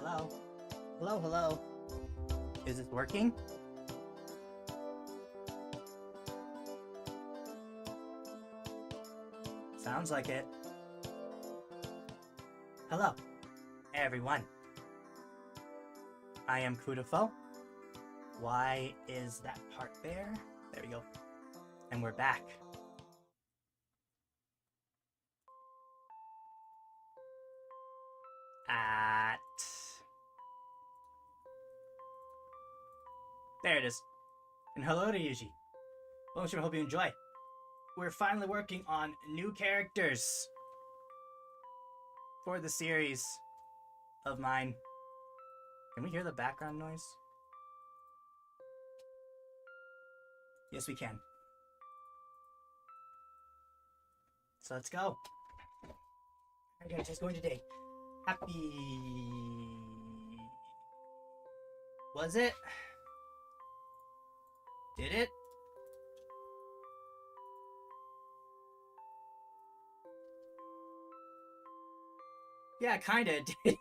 Hello? Hello, hello. Is this working? Sounds like it. Hello, everyone. I am KuuDefoe. Why is that part there? There we go. And we're back. There it is. And hello to Yuji. Well, I hope you enjoy. We're finally working on new characters for the series of mine. Can we hear the background noise? Yes, we can. So let's go. How are you guys going today? Happy... Was it? Did it? Yeah, kinda did.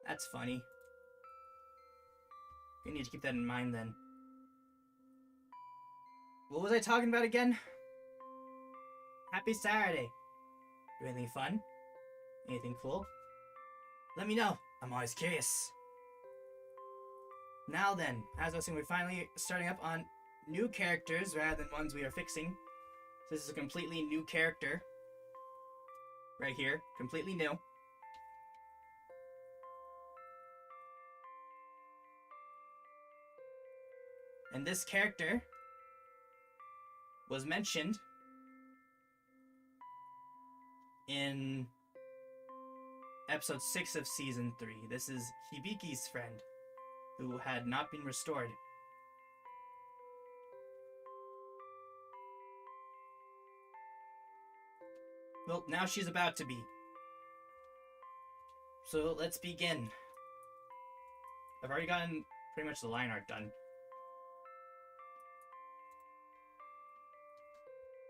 That's funny. You need to keep that in mind then. What was I talking about again? Happy Saturday. Do anything fun? Anything cool? Let me know. I'm always curious. Now then, as I was saying, we're finally starting up on new characters rather than ones we are fixing. So this is a completely new character. Right here. Completely new. And this character was mentioned in episode 6 of season 3. This is Hibiki's friend, who had not been restored. Well, now she's about to be. So let's begin. I've already gotten pretty much the line art done.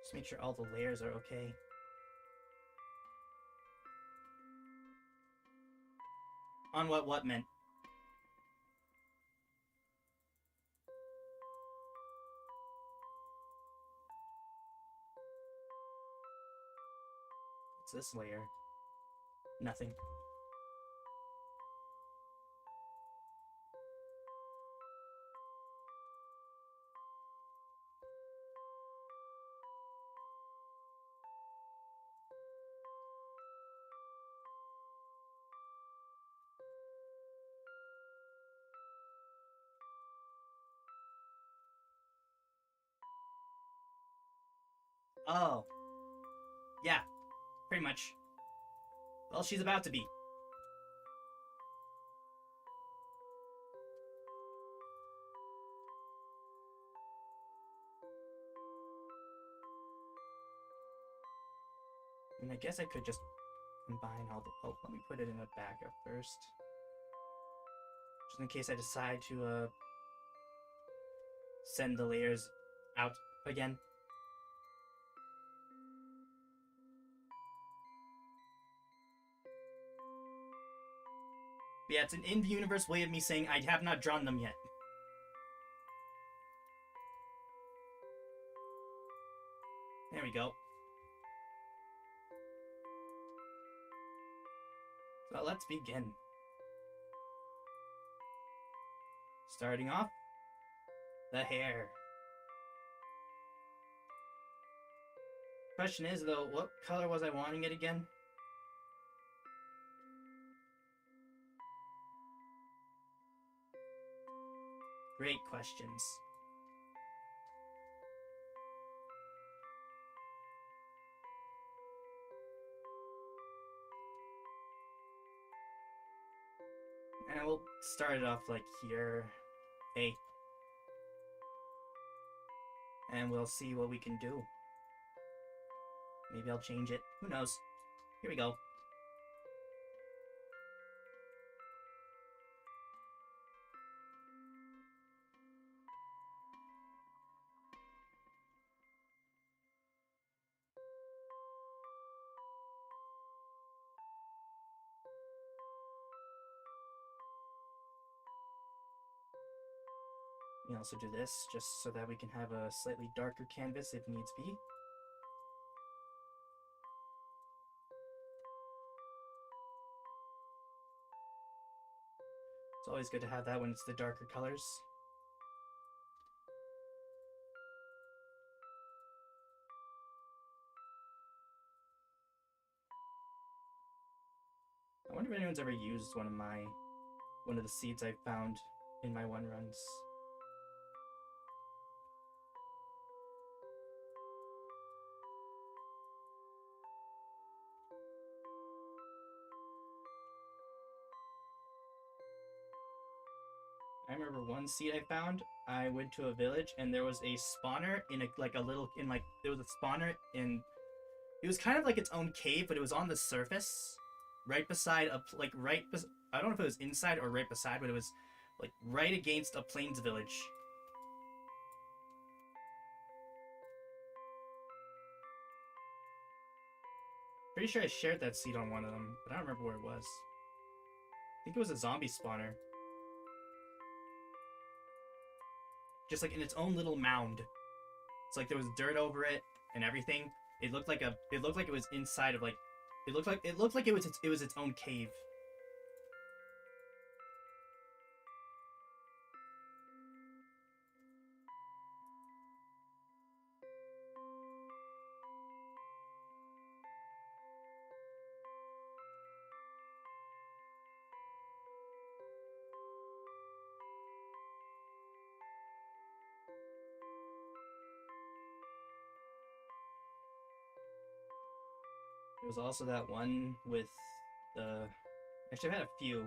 Just make sure all the layers are okay. On what meant? What's this layer? Nothing. Oh. Yeah, pretty much. Well, she's about to be. I mean, I guess I could just combine all the... Oh, let me put it in a backup first. Just in case I decide to, send the layers out again. But yeah, it's an in-universe way of me saying I have not drawn them yet. There we go. So let's begin. Starting off, the hair. Question is, though, what color was I wanting it again? Great questions. And we'll start it off like here. Hey. And we'll see what we can do. Maybe I'll change it. Who knows? Here we go. can also do this just so that we can have a slightly darker canvas if needs be. It's always good to have that when it's the darker colors. I wonder if anyone's ever used one of the seeds I found in my one runs. I remember one seed I found. I went to a village and there was a spawner in there was a spawner in, it was kind of like its own cave, but it was on the surface, right beside I don't know if it was inside or right beside, but it was like right against a plains village. Pretty sure I shared that seed on one of them, but I don't remember where it was. I think it was a zombie spawner. Just like in its own little mound. It's like there was dirt over it and everything. It looked like it was inside of like it looked like it was its own cave. There was also that one with the actually I've had a few,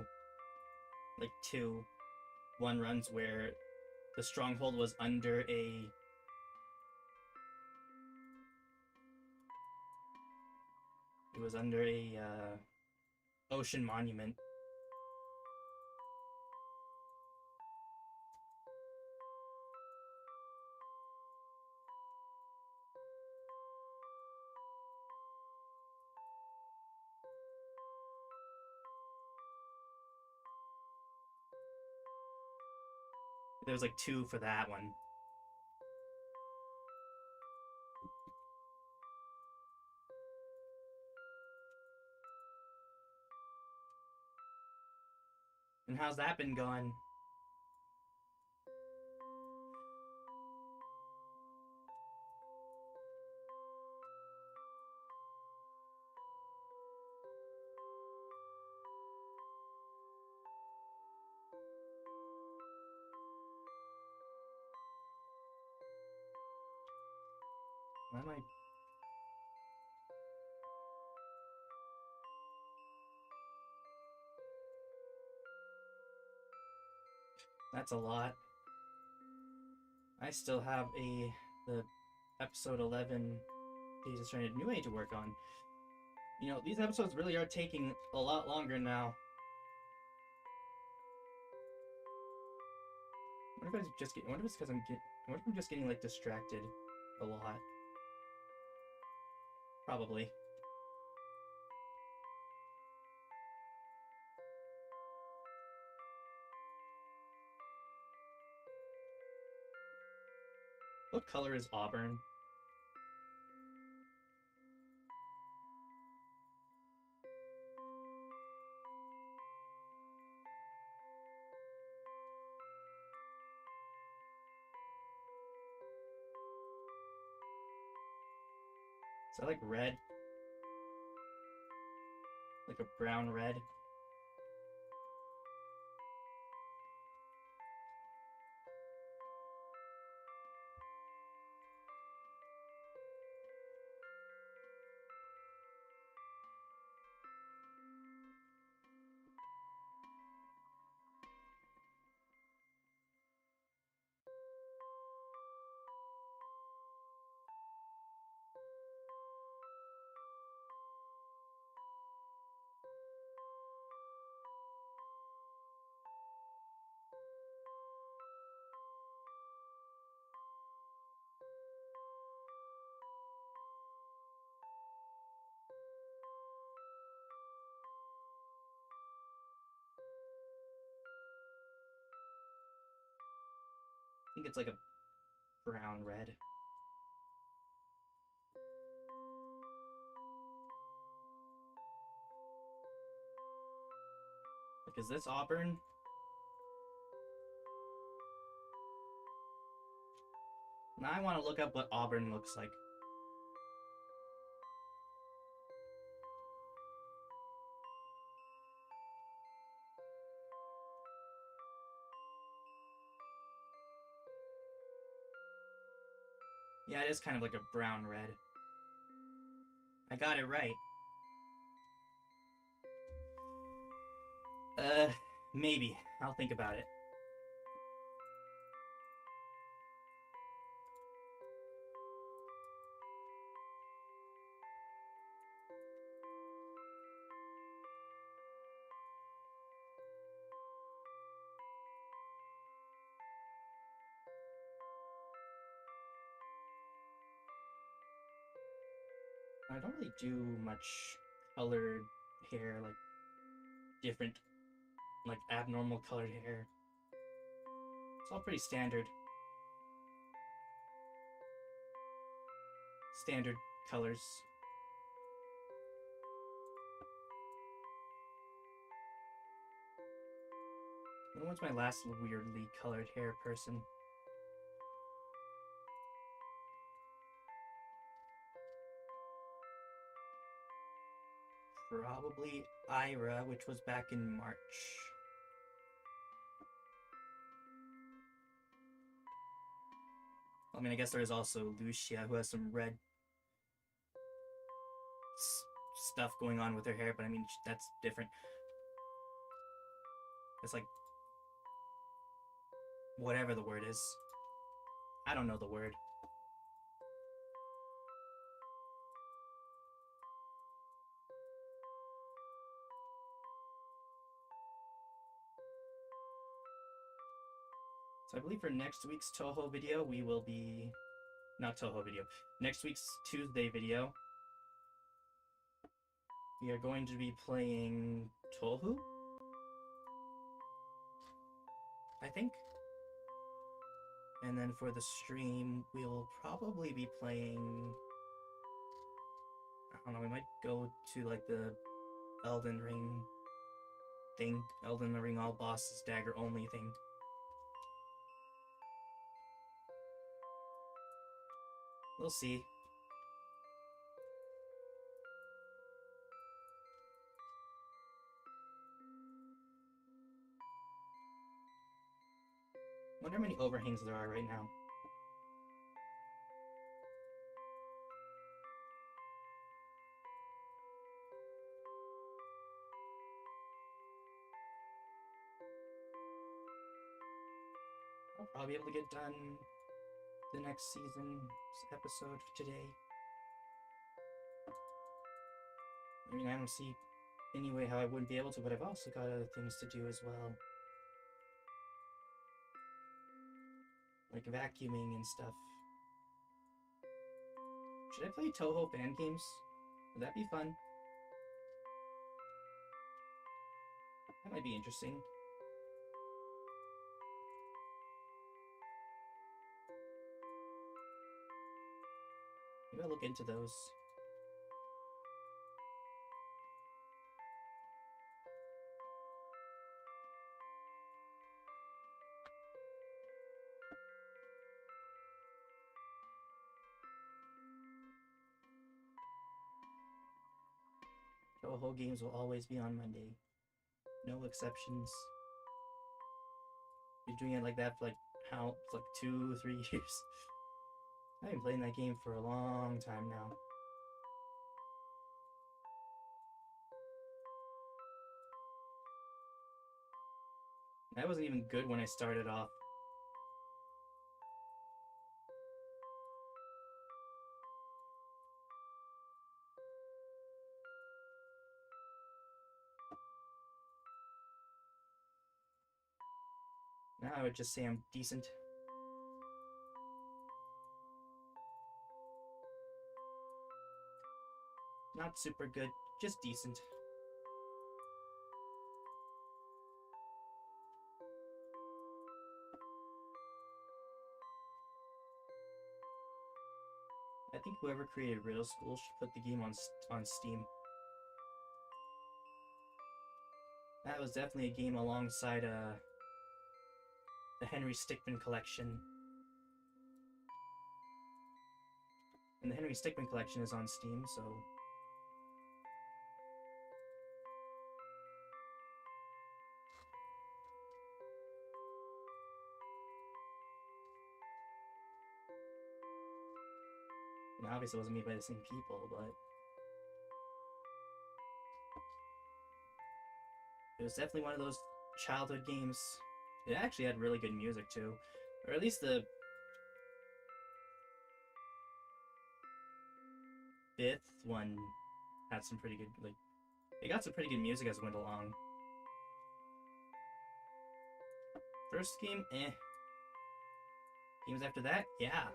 like two one runs where the stronghold was under a ocean monument. There was like two for that one. And how's that been going? Why am I? That's a lot. I still have the episode 11 Days of Stranded New Age to work on. You know, these episodes really are taking a lot longer now. I wonder if it's because I wonder if I'm just getting like distracted a lot. Probably. What color is Auburn? Is that like red? Like a brown red? think it's like a brown red. Like, is this auburn? Now I want to look up what auburn looks like. Yeah, it is kind of like a brown red. I got it right. Maybe. I'll think about it. I don't really do much colored hair, like different, like abnormal colored hair. It's all pretty standard. Standard colors. When was my last weirdly colored hair person? Probably Ira, which was back in March. I mean, I guess there's also Lucia, who has some red stuff going on with her hair, but I mean, that's different. It's like, whatever the word is. I don't know the word. So I believe for next week's Toho video, we will be... Not Toho video. Next week's Tuesday video, we are going to be playing Tohu? I think. And then for the stream, we'll probably be playing... I don't know, we might go to like the Elden Ring thing. Elden Ring all bosses dagger only thing. We'll see. Wonder how many overhangs there are right now. I'll probably be able to get done the next season's episode today. I mean, I don't see any way how I wouldn't be able to, but I've also got other things to do as well. Like vacuuming and stuff. Should I play Toho fan games? Would that be fun? That might be interesting. Maybe I'll look into those. Toho games will always be on Monday. No exceptions. Been doing it like that for like how? It's like 2-3 years. I've been playing that game for a long time now. I wasn't even good when I started off. Now I would just say I'm decent. Not super good, just decent. think whoever created Riddle School should put the game on Steam. That was definitely a game alongside the Henry Stickmin collection. And the Henry Stickmin collection is on Steam, so... And obviously it wasn't made by the same people, but... It was definitely one of those childhood games. It actually had really good music, too. Or at least the... 5th one had some pretty good, like... It got some pretty good music as it went along. First game, eh. Games after that, yeah.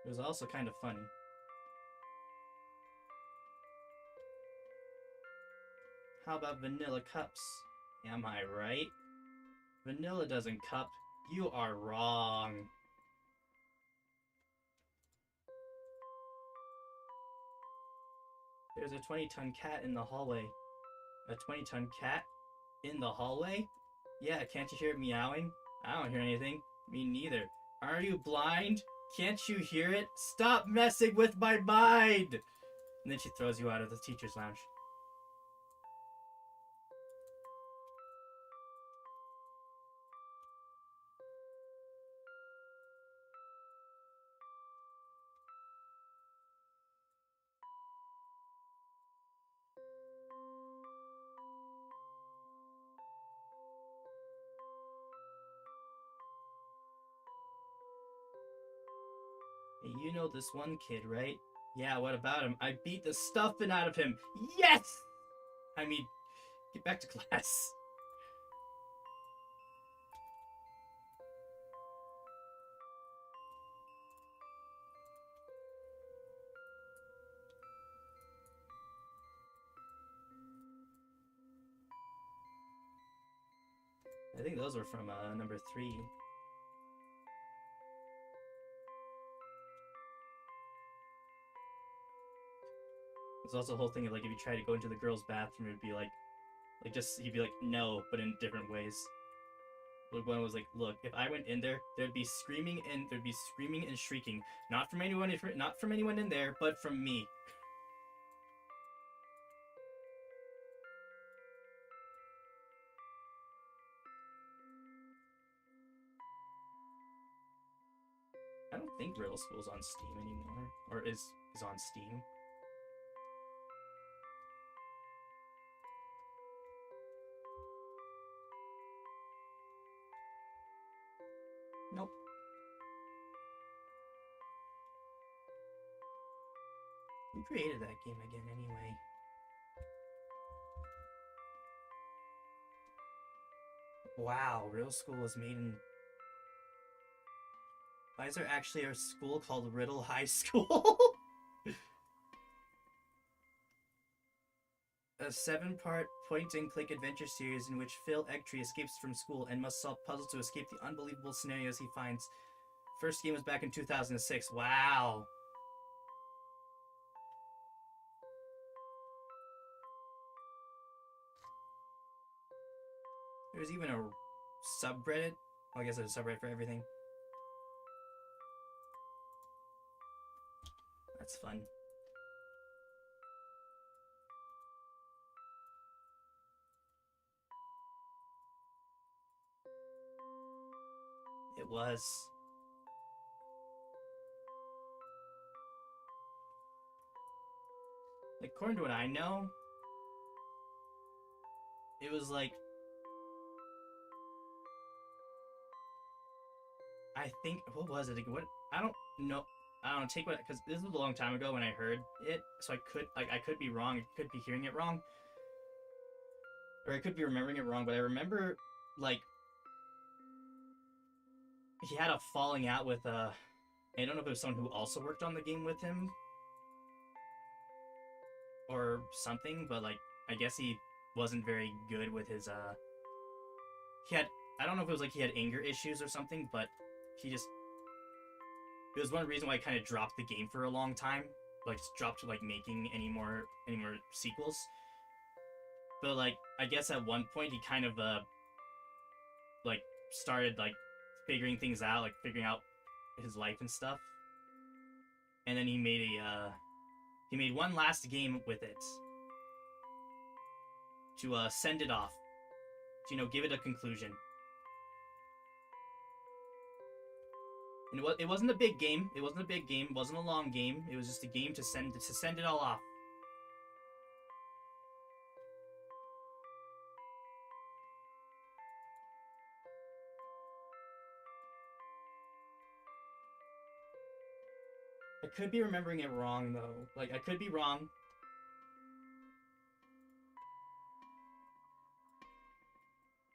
It was also kind of funny. How about vanilla cups? Am I right? Vanilla doesn't cup. You are wrong. There's a 20-ton cat in the hallway. A 20-ton cat in the hallway? Yeah, can't you hear it meowing? I don't hear anything. Me neither. Are you blind? Can't you hear it? Stop messing with my mind! And then she throws you out of the teacher's lounge. Hey, you know this one kid, right? Yeah, what about him? I beat the stuffing out of him. Yes! I mean, get back to class. I think those were from number 3. There's also a whole thing of like if you try to go into the girls' bathroom, it'd be like just he'd be like no, but in different ways. Like one was like, look, if I went in there, there'd be screaming and shrieking, not from anyone in there, but from me. I don't think Riddle School's on Steam anymore, or is on Steam. Nope. Who created that game again, anyway? Wow, Riddle School was made in... Why is there actually a school called Riddle High School? A 7-part point-and-click adventure series in which Phil Egtree escapes from school and must solve puzzles to escape the unbelievable scenarios he finds. First game was back in 2006. Wow. There's even a subreddit. Well, I guess there's a subreddit for everything. That's fun. It was. Like, according to what I know, it was like... I think... What was it? What? I don't know. I don't know, take what... Because this was a long time ago when I heard it, so I could be wrong. I could be hearing it wrong. Or I could be remembering it wrong, but I remember, like... He had a falling out with, I don't know if it was someone who also worked on the game with him. Or something, but, like, I guess he wasn't very good with his he had, I don't know if it was like he had anger issues or something, but he just, it was one reason why I kind of dropped the game for a long time, like just dropped like making any more sequels. But like I guess at one point he kind of like started like figuring things out, like figuring out his life and stuff. And then he made one last game with it to send it off, to give it a conclusion. And it wasn't a big game. It wasn't a big game. It wasn't a long game. It was just a game to send it all off. I could be remembering it wrong though. Like I could be wrong.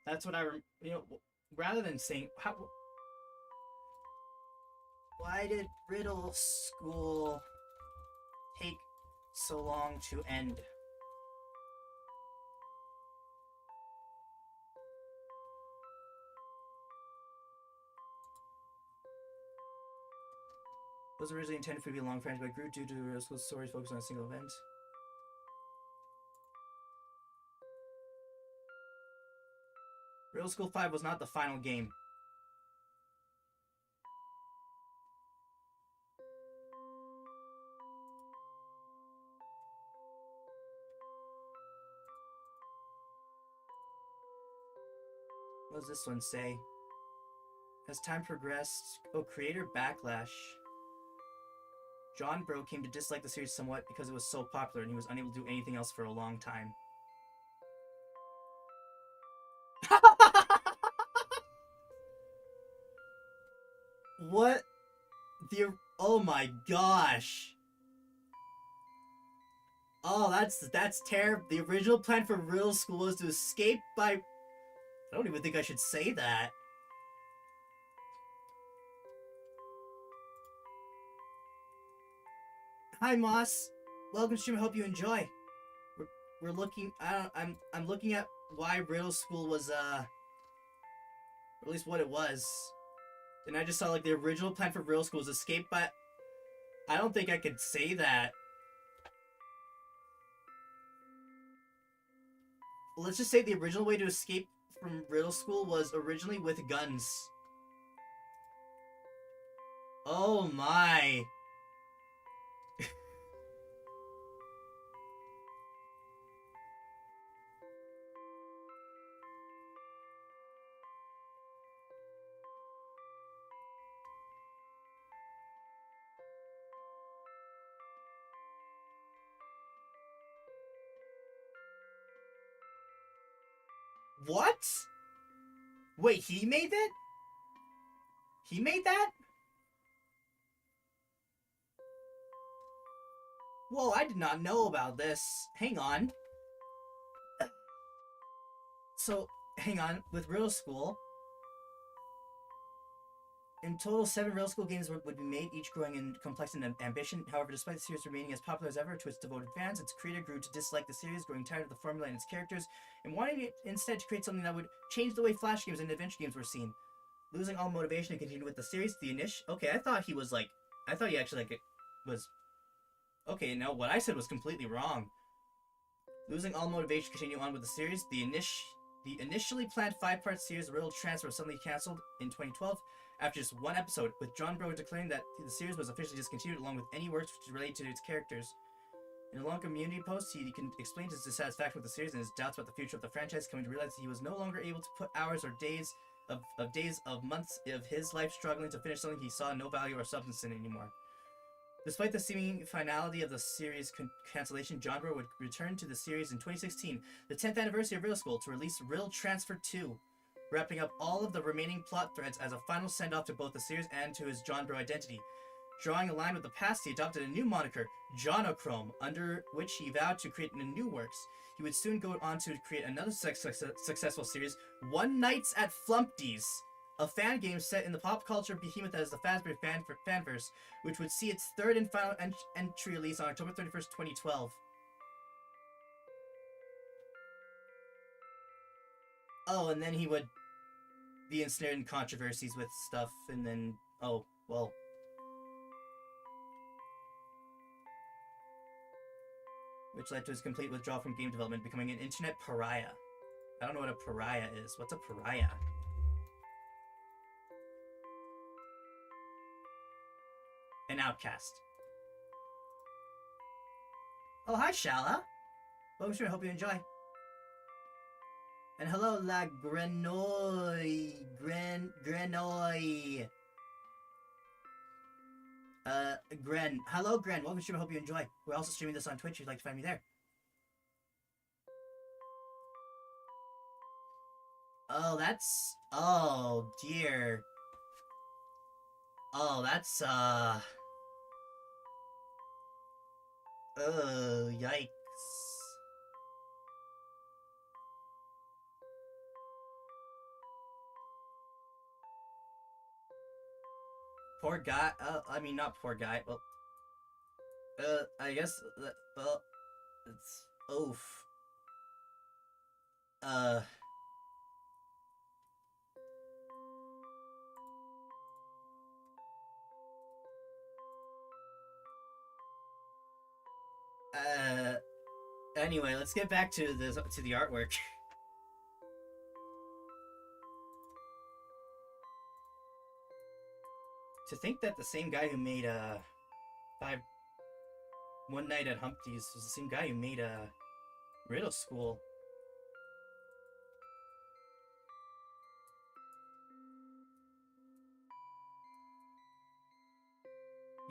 That's what rather than saying why did Riddle School take so long to end? It was originally intended for to be a long franchise, but grew due to the Riddle School's stories focused on a single event. Riddle School 5 was not the final game. What does this one say? As time progressed, creator backlash. John Bro came to dislike the series somewhat because it was so popular and he was unable to do anything else for a long time. What? Oh my gosh. Oh, that's terrible. The original plan for Riddle School was to escape by... I don't even think I should say that. Hi, Moss. Welcome to stream. I hope you enjoy. We're looking. I'm looking at why Riddle School was or at least what it was. And I just saw like the original plan for Riddle School was escape by... I don't think I could say that. Let's just say the original way to escape from Riddle School was originally with guns. Oh my. What? Wait, he made that? He made that? Whoa, I did not know about this. Hang on. So, hang on. With Riddle School, in total, 7 Riddle School games would be made, each growing in complexity and ambition. However, despite the series remaining as popular as ever to its devoted fans, its creator grew to dislike the series, growing tired of the formula and its characters, and wanting it instead to create something that would change the way Flash games and adventure games were seen. Losing all motivation to continue with the series, Okay, I thought he was like... I thought he actually like was... Okay, no, what I said was completely wrong. Losing all motivation to continue on with the series, the initially planned 5-part series Riddle Transfer was suddenly cancelled in 2012 after just 1 episode, with John Bro declaring that the series was officially discontinued along with any works related to its characters. In a long community post, he explained his dissatisfaction with the series and his doubts about the future of the franchise, coming to realize that he was no longer able to put hours or days of months of his life struggling to finish something he saw no value or substance in anymore. Despite the seeming finality of the series cancellation, John Bro would return to the series in 2016, the 10th anniversary of Riddle School, to release Riddle Transfer 2, wrapping up all of the remaining plot threads as a final send-off to both the series and to his John Bro identity. Drawing a line with the past, he adopted a new moniker, Johnochrome, under which he vowed to create new works. He would soon go on to create another successful series, One Nights at Flumpty's, a fan game set in the pop culture behemoth that is the Fazbear fanverse, which would see its third and final entry release on October 31st, 2012. Oh, and then he would be ensnared in controversies with stuff, and then, oh, well. Which led to his complete withdrawal from game development, becoming an internet pariah. I don't know what a pariah is. What's a pariah? An outcast. Oh, hi, Shala. Welcome to I hope you enjoy. And hello, La Grenoy. Grenoy. Gren. Hello, Gren. Welcome to I hope you enjoy. We're also streaming this on Twitch if you'd like to find me there. Oh, that's... Oh, dear. Oh, that's, Oh, yikes. Poor guy. I mean, not poor guy. Well, I guess. Well, it's oof. Uh. Anyway, let's get back to the artwork. To think that the same guy who made One Night at Humpty's was the same guy who made Riddle School.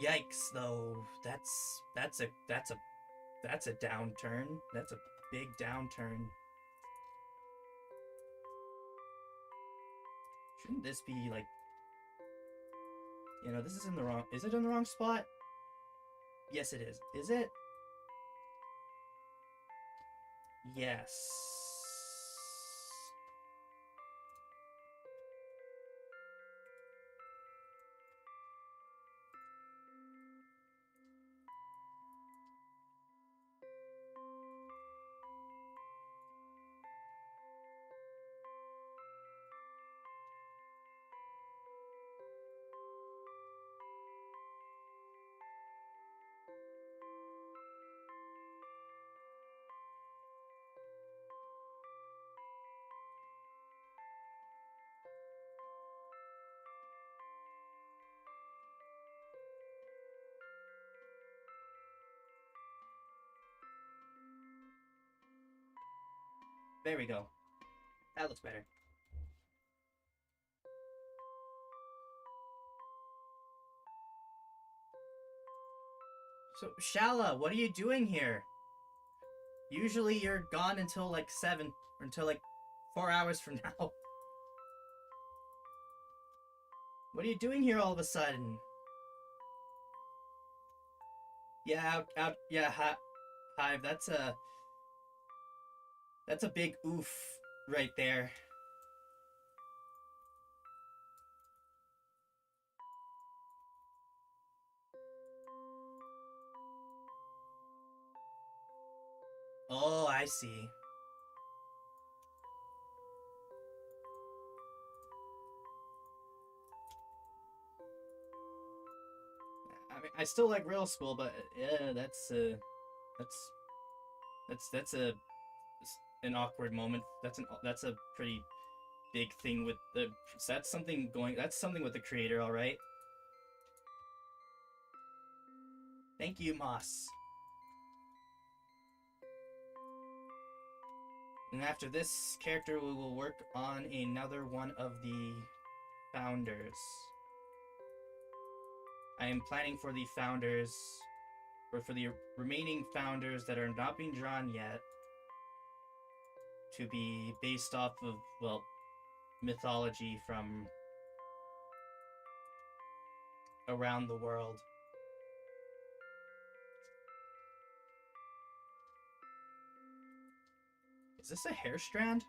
Yikes! Though that's a downturn. That's a big downturn. Shouldn't this be like? You know, this is in the wrong... Is it in the wrong spot? Yes, it is. Is it? Yes. There we go. That looks better. So, Shala, what are you doing here? Usually you're gone until like 7, or until like 4 hours from now. What are you doing here all of a sudden? Yeah, yeah, Hive, that's a big oof right there. Oh, I see. I mean, I still like Riddle School, but yeah, that's an awkward moment. That's a pretty big thing with the... That's something with the creator, all right. Thank you, Moss. And after this character, we will work on another one of the founders. I am planning for the founders, or for the remaining founders that are not being drawn yet, to be based off of, well, mythology from around the world. Is this a hair strand?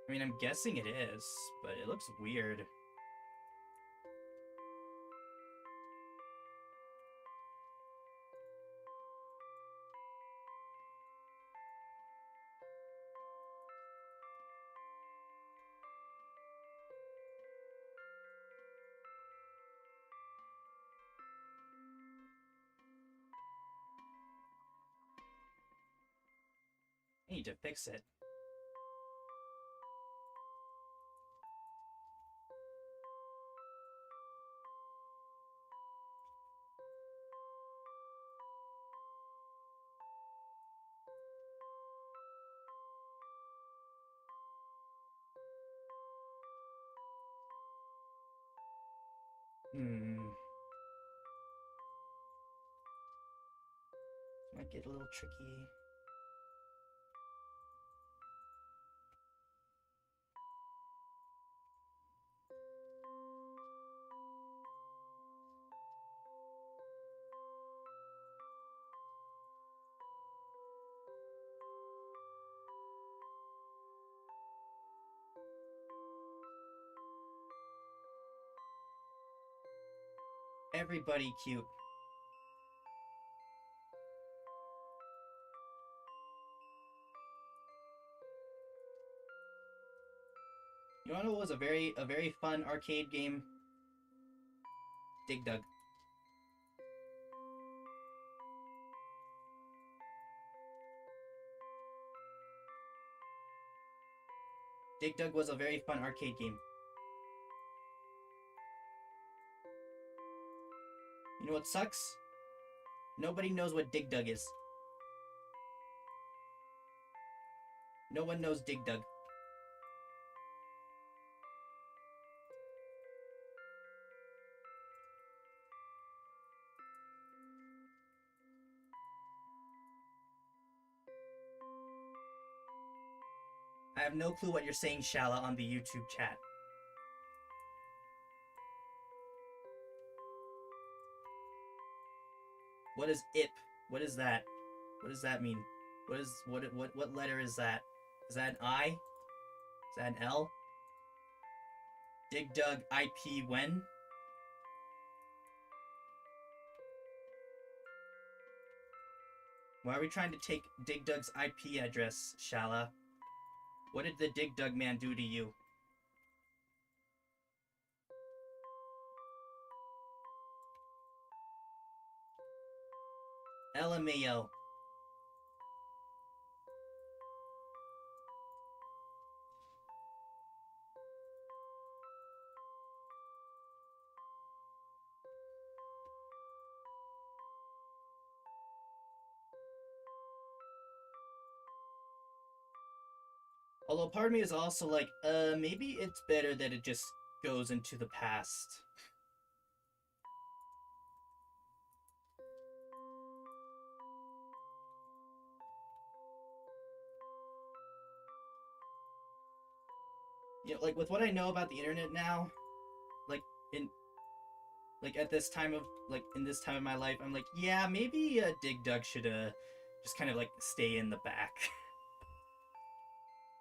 I mean, I'm guessing it is, but it looks weird. need to fix it. Might get a little tricky. Everybody cute. You wanna know what was a very fun arcade game? Dig Dug. Dig Dug was a very fun arcade game. You know what sucks? Nobody knows what Dig Dug is. No one knows Dig Dug. I have no clue what you're saying, Shala, on the YouTube chat. What is IP? What is that? What does that mean? What letter is that? Is that an I? Is that an L? Dig Dug IP when? Why are we trying to take Dig Dug's IP address, Shala? What did the Dig Dug man do to you? LMAO. Although part of me is also like, maybe it's better that it just goes into the past. You know, like with what I know about the internet now, like in at this time of in this time of my life, I'm like, yeah, maybe Dig Dug should just kind of like stay in the back.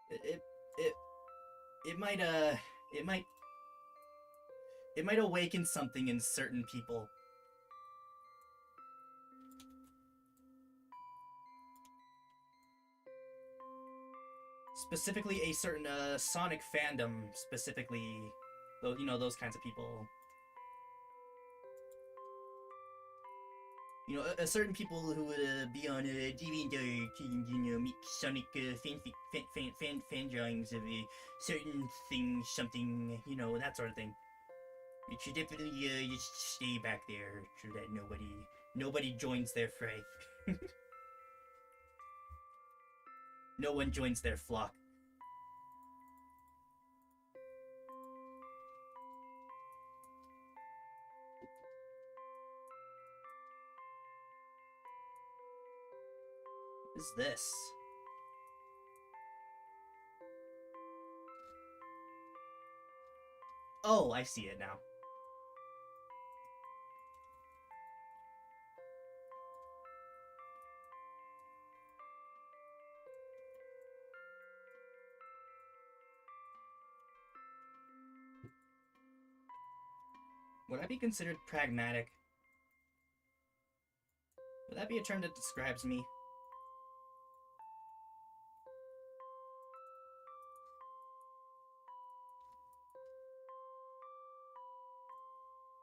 it it it might it might it might awaken something in certain people. Specifically a certain Sonic fandom, specifically, you know, those kinds of people. You know, certain people who would be on DeviantArt, you know, make Sonic fan drawings of a certain thing, something, you know, that sort of thing. You should definitely just stay back there so that nobody joins their fray. No one joins their flock. What is this? Oh, I see it now. Would I be considered pragmatic? Would that be a term that describes me?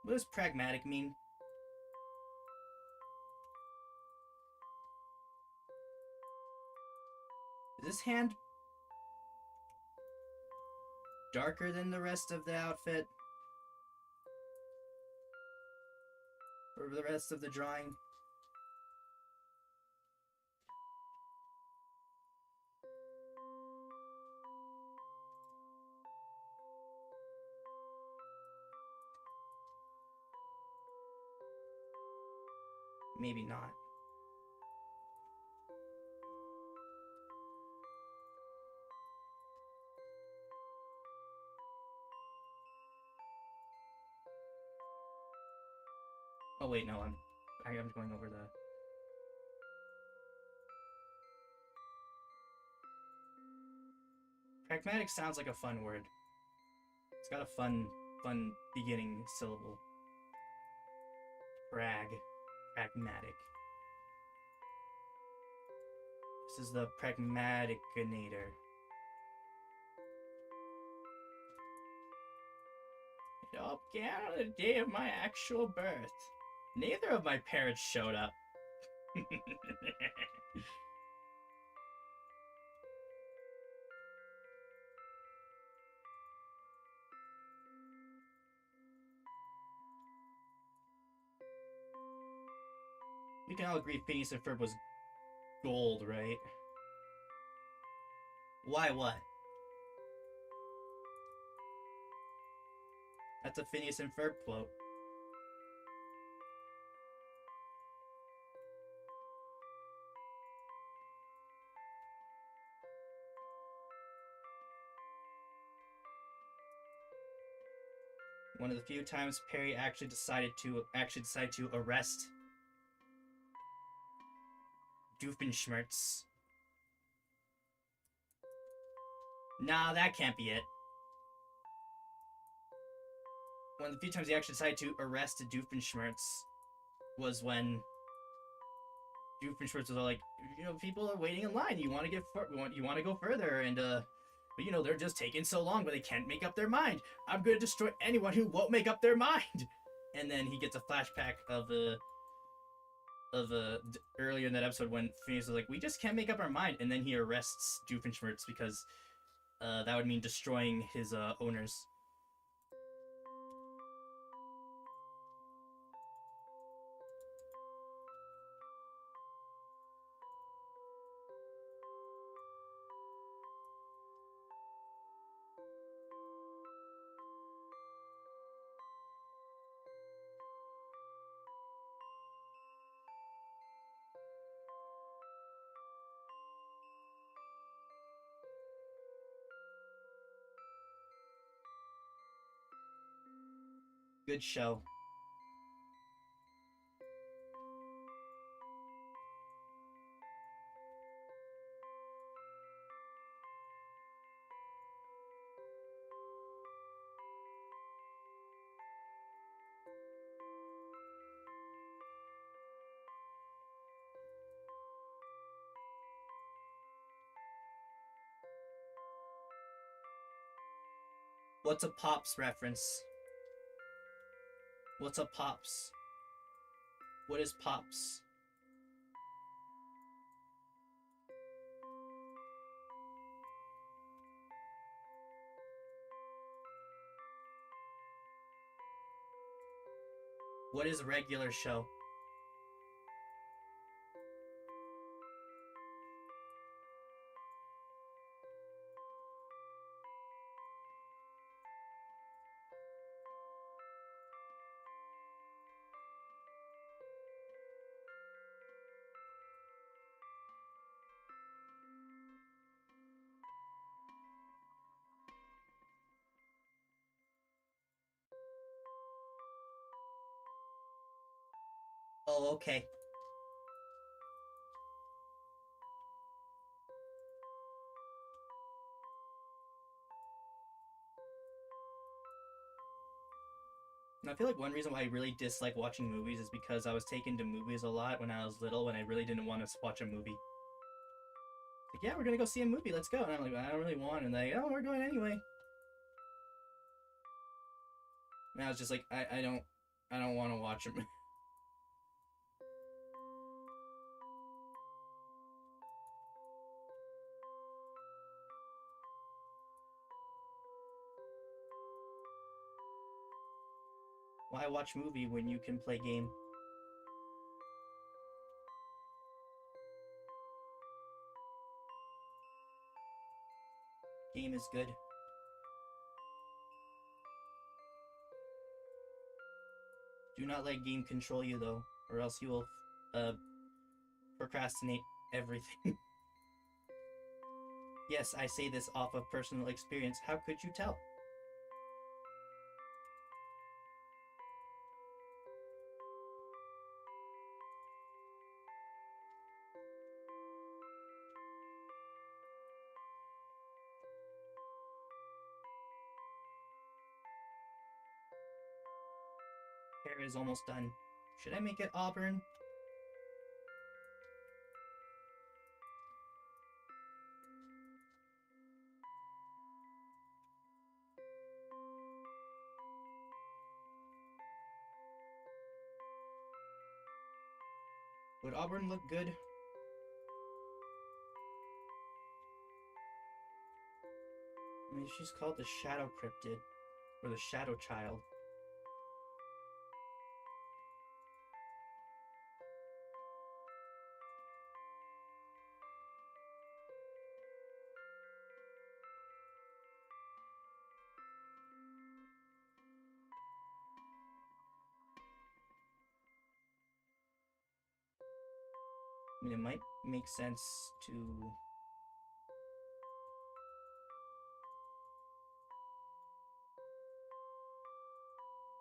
What does pragmatic mean? Is this hand darker than the rest of the outfit? Or the rest of the drawing? Maybe not. Oh wait, no, I'm going over the... Pragmatic sounds like a fun word. It's got a fun beginning syllable. Pragmatic. This is the pragmaticinator. It began on the day of my actual birth. Neither of my parents showed up. We can all agree Phineas and Ferb was gold, right? Why what? That's a Phineas and Ferb quote. One of the few times Perry actually decided to arrest Doofenshmirtz. Nah, that can't be it. One of the few times he actually decided to arrest Doofenshmirtz was when Doofenshmirtz was all like, you know, people are waiting in line. You want to go further, and but you know they're just taking so long, but they can't make up their mind. I'm going to destroy anyone who won't make up their mind. And then he gets a flashback of earlier in that episode when Phineas was like, we just can't make up our mind, and then he arrests Doofenshmirtz because that would mean destroying his owners. Good show. What's a Pops reference? What's a Pops? What is Pops? What is regular show? Oh, okay. And I feel like one reason why I really dislike watching movies is because I was taken to movies a lot when I was little when I really didn't want to watch a movie. Like, yeah, we're gonna go see a movie, let's go. And I'm like, I don't really want, and like, oh, we're going anyway. And I was just like, I don't want to watch them. why watch movie when you can play game? Game is good. Do not let game control you though, or else you will procrastinate everything. Yes, I say this off of personal experience. How could you tell? Hair is almost done. Should I make it auburn? Would auburn look good? I mean, she's called the Shadow Cryptid, or the Shadow Child. I mean, it might make sense to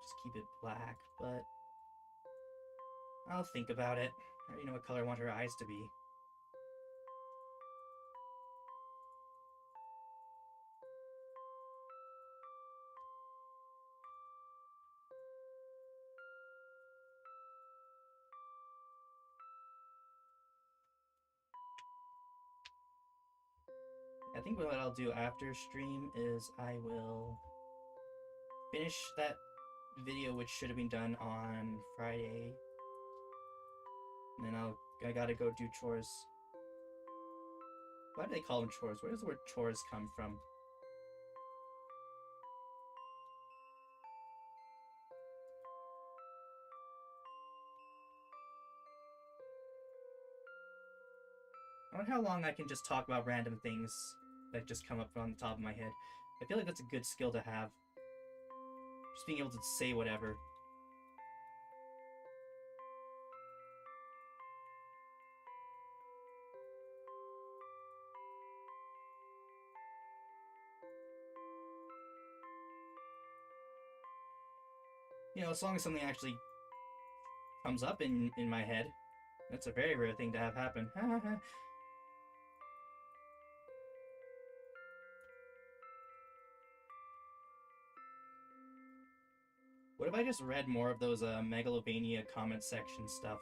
just keep it black, but I'll think about it. I already know what color I want her eyes to be. I think what I'll do after stream is I will finish that video which should have been done on Friday. And then I gotta go do chores. Why do they call them chores? Where does the word chores come from? I wonder how long I can just talk about random things that just come up on the top of my head. I feel like that's a good skill to have. Just being able to say whatever. You know, as long as something actually comes up in my head. That's a very rare thing to have happen. What if I just read more of those Megalovania comment section stuff?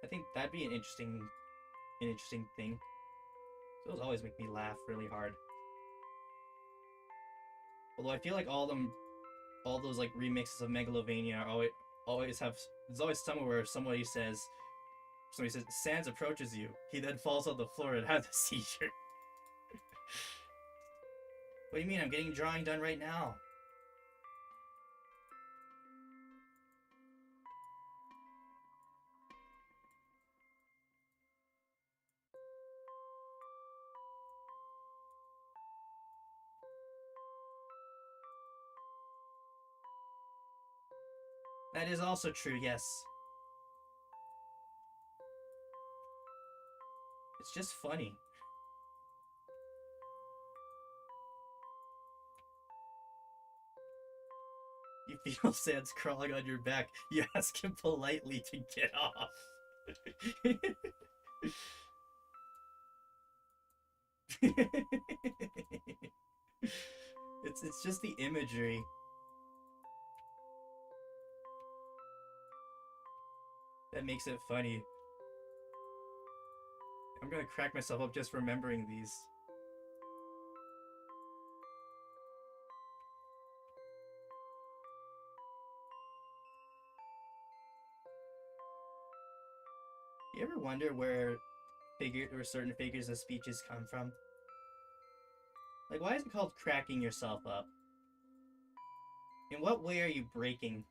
I think that'd be an interesting thing. Those always make me laugh really hard. Although I feel like all those like remixes of Megalovania are always have. There's always somewhere where somebody says, Sans approaches you. He then falls on the floor and has a seizure. What do you mean? I'm getting drawing done right now. That is also true, yes. It's just funny. You feel Sans crawling on your back. You ask him politely to get off. It's just the imagery. That makes it funny. I'm gonna crack myself up just remembering these. You ever wonder where certain figures of speeches come from? Like, why is it called cracking yourself up? In what way are you breaking?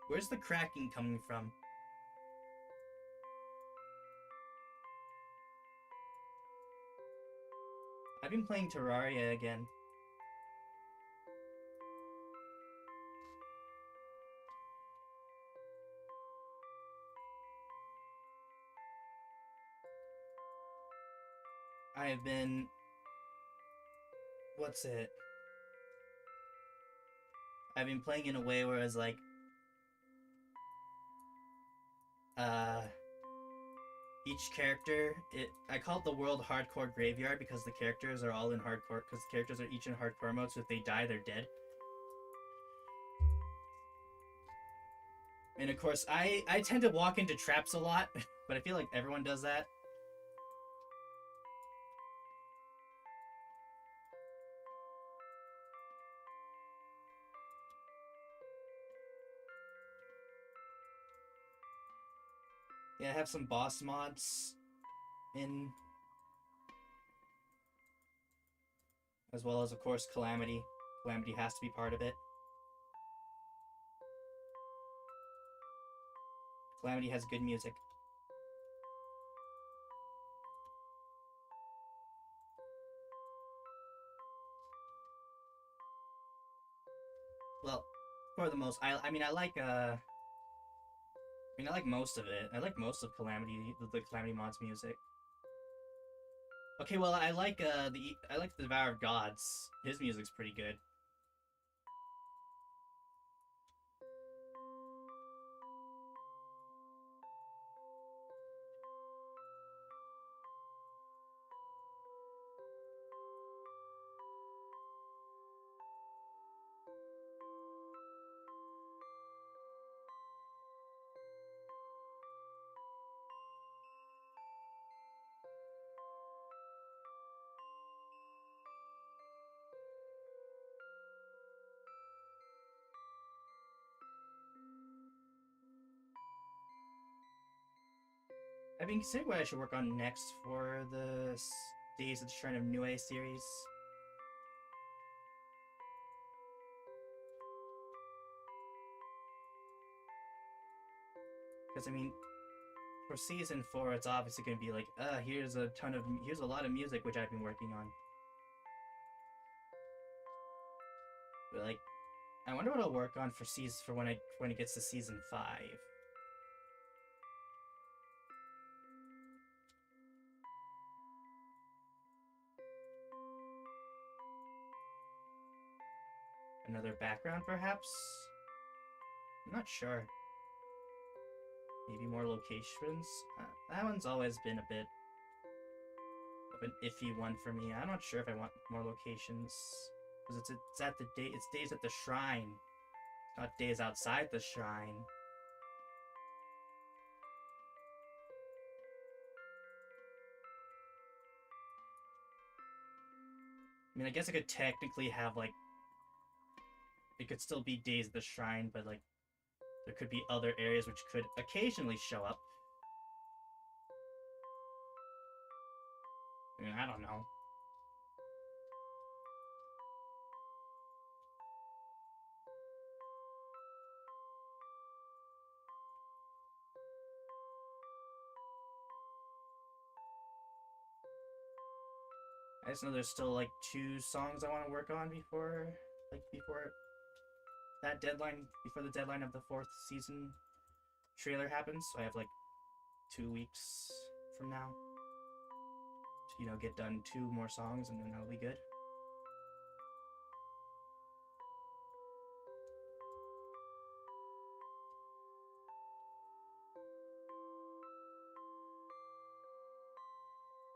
Where's the cracking coming from? I've been playing Terraria again. I have been... What's it? I've been playing in a way where it's like... Each character... I call it the World Hardcore Graveyard because the characters are all in hardcore... Because the characters are each in hardcore mode, so if they die, they're dead. And of course, I tend to walk into traps a lot, but I feel like everyone does that. Yeah, I have some boss mods in, as well as, of course, Calamity. Calamity has to be part of it. Calamity has good music. Well, for the most, I mean, I like most of it. I like most of Calamity, the Calamity mods music. Okay, well, I like the Devour of Gods. His music's pretty good. I've been considering what I should work on next for the Days of the Shrine of Nue series. Because, I mean, for season 4, it's obviously going to be like, here's a lot of music which I've been working on. But, like, I wonder what I'll work on for when it gets to season 5. Another background, perhaps? I'm not sure. Maybe more locations? That one's always been a bit of an iffy one for me. I'm not sure if I want more locations. Because it's days at the shrine. Not days outside the shrine. I mean, I guess I could technically have, like... It could still be days at the shrine, but, like... There could be other areas which could occasionally show up. I mean, I don't know. I just know there's still, like, 2 songs I want to work on before the deadline of the 4th season trailer happens. So I have, like, 2 weeks from now to, get done 2 more songs, and then that'll be good.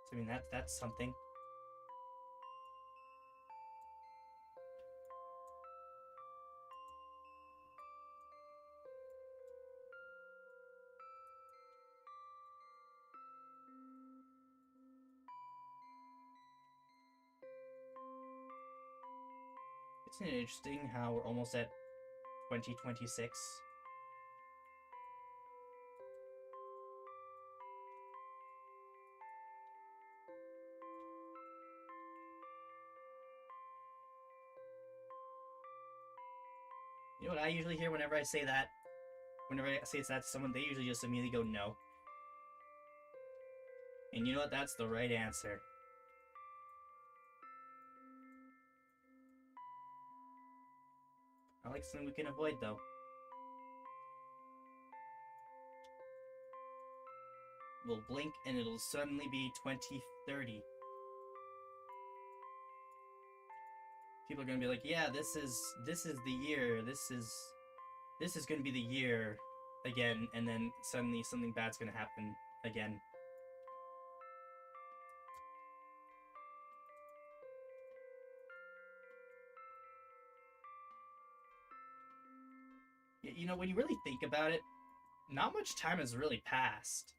So, I mean, that's something. Isn't it interesting how we're almost at 2026? You know what I usually hear whenever I say that? Whenever I say that to someone, they usually just immediately go no. And you know what? That's the right answer. I like something we can avoid, though. We'll blink and it'll suddenly be 2030. People are gonna be like, yeah, this is the year. This is gonna be the year again, and then suddenly something bad's gonna happen again. You know, when you really think about it, not much time has really passed.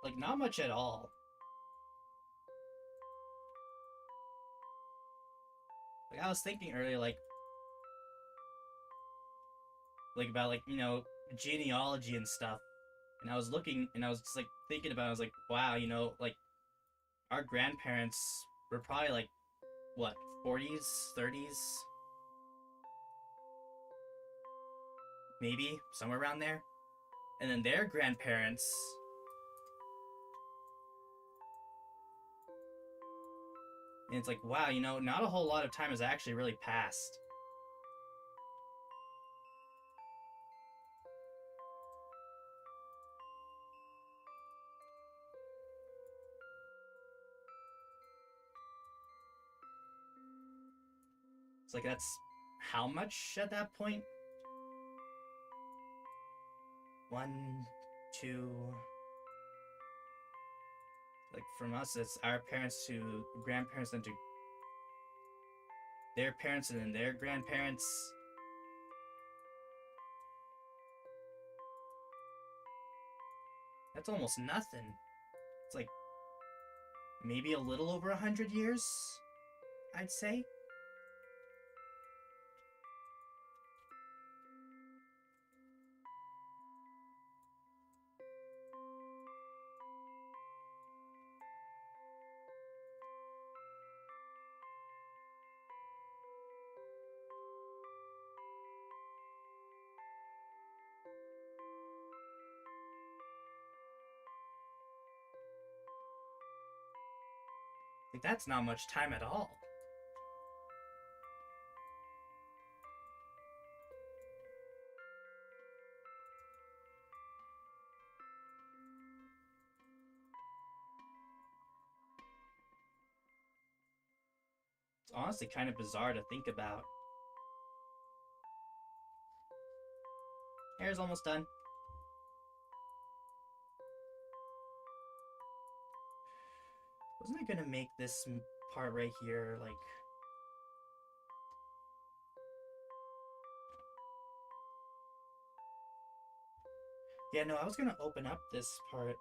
Like, not much at all. Like, I was thinking earlier, like about like, you know, genealogy and stuff. And I was looking and I was just like thinking about it. I was like, wow, you know, like our grandparents were probably like what, 40s, 30s, maybe somewhere around there. And then their grandparents, and it's like, wow, you know, not a whole lot of time has actually really passed. It's like that's how much at that point? One, two, like from us, it's our parents to grandparents, and to their parents, and then their grandparents. That's almost nothing. It's like maybe a little over 100 years, I'd say. Like that's not much time at all. It's honestly kind of bizarre to think about. Hair's almost done. Wasn't I gonna make this part right here like... Yeah, no, I was gonna open up this part.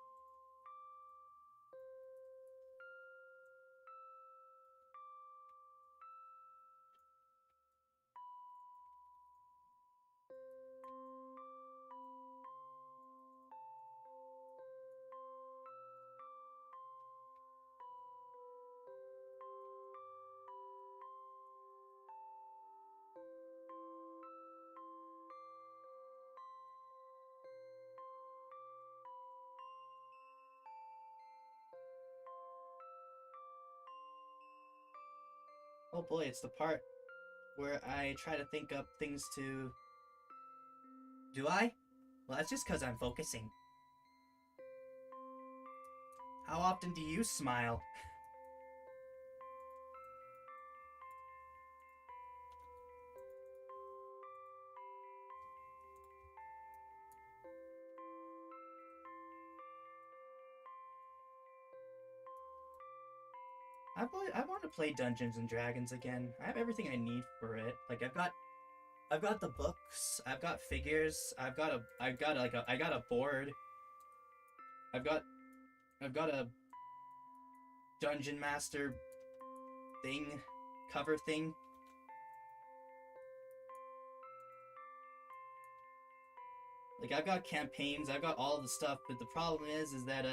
Oh boy, it's the part where I try to think up things to... Do I? Well, that's just because I'm focusing. How often do you smile? I want to play Dungeons and Dragons again. I have everything I need for it. Like I've got the books. I've got figures. I got a board. I've got I've got a dungeon master thing, cover thing. Like, I've got campaigns, I've got all the stuff, but the problem is that,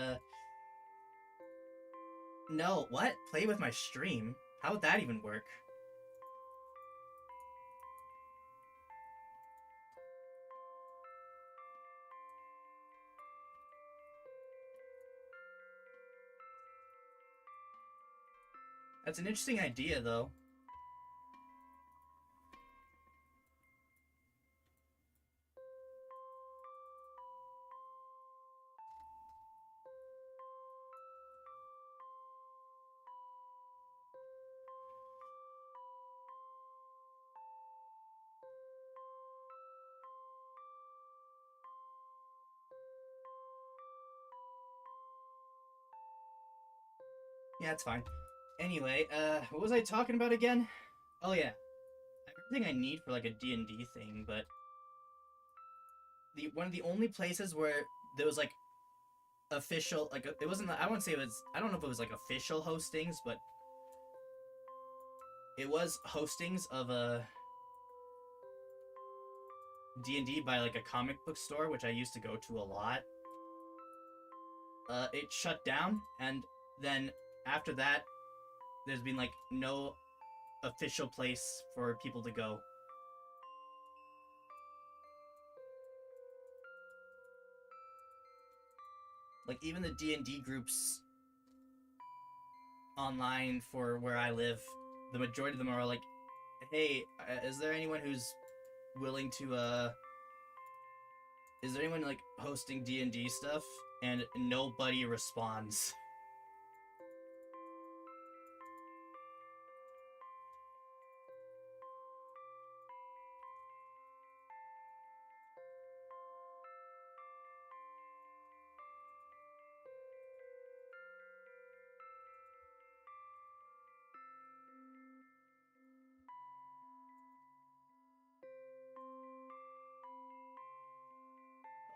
no, what? Play with my stream? How would that even work? That's an interesting idea, though. Yeah, it's fine. Anyway, what was I talking about again? Oh yeah, I have everything I need for like a D&D thing, but one of the only places where there was like official, like it wasn't. I wouldn't say it was. I don't know if it was like official hostings, but it was hostings of a D&D by like a comic book store, which I used to go to a lot. It shut down, and then after that, there's been like no official place for people to go. Like even the D&D groups online for where I live, the majority of them are like, "Hey, is there anyone who's willing to is there anyone like hosting D&D stuff?" And nobody responds.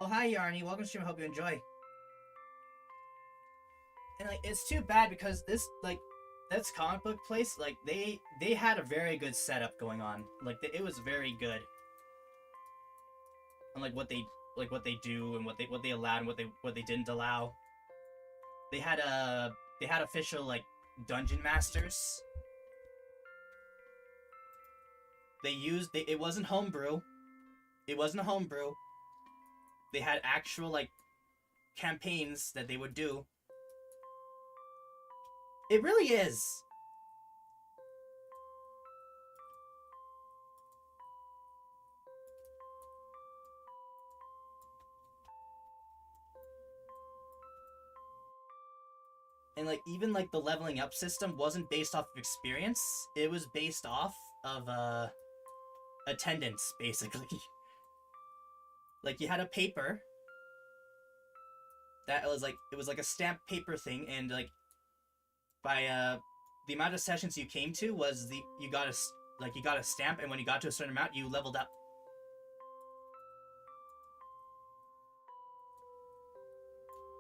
Oh, hi Yarny, welcome to stream. I hope you enjoy. And like it's too bad because this comic book place, like they had a very good setup going on. Like it was very good. And what they do and what they allowed and what they didn't allow. They had official like dungeon masters. It wasn't homebrew. It wasn't a homebrew. They had actual like campaigns that they would do. It really is. And like even like the leveling up system wasn't based off of experience. It was based off of attendance, basically. Like you had a paper that was like it was like a stamp paper thing, and like by the amount of sessions you came to was you got a stamp, and when you got to a certain amount, you leveled up.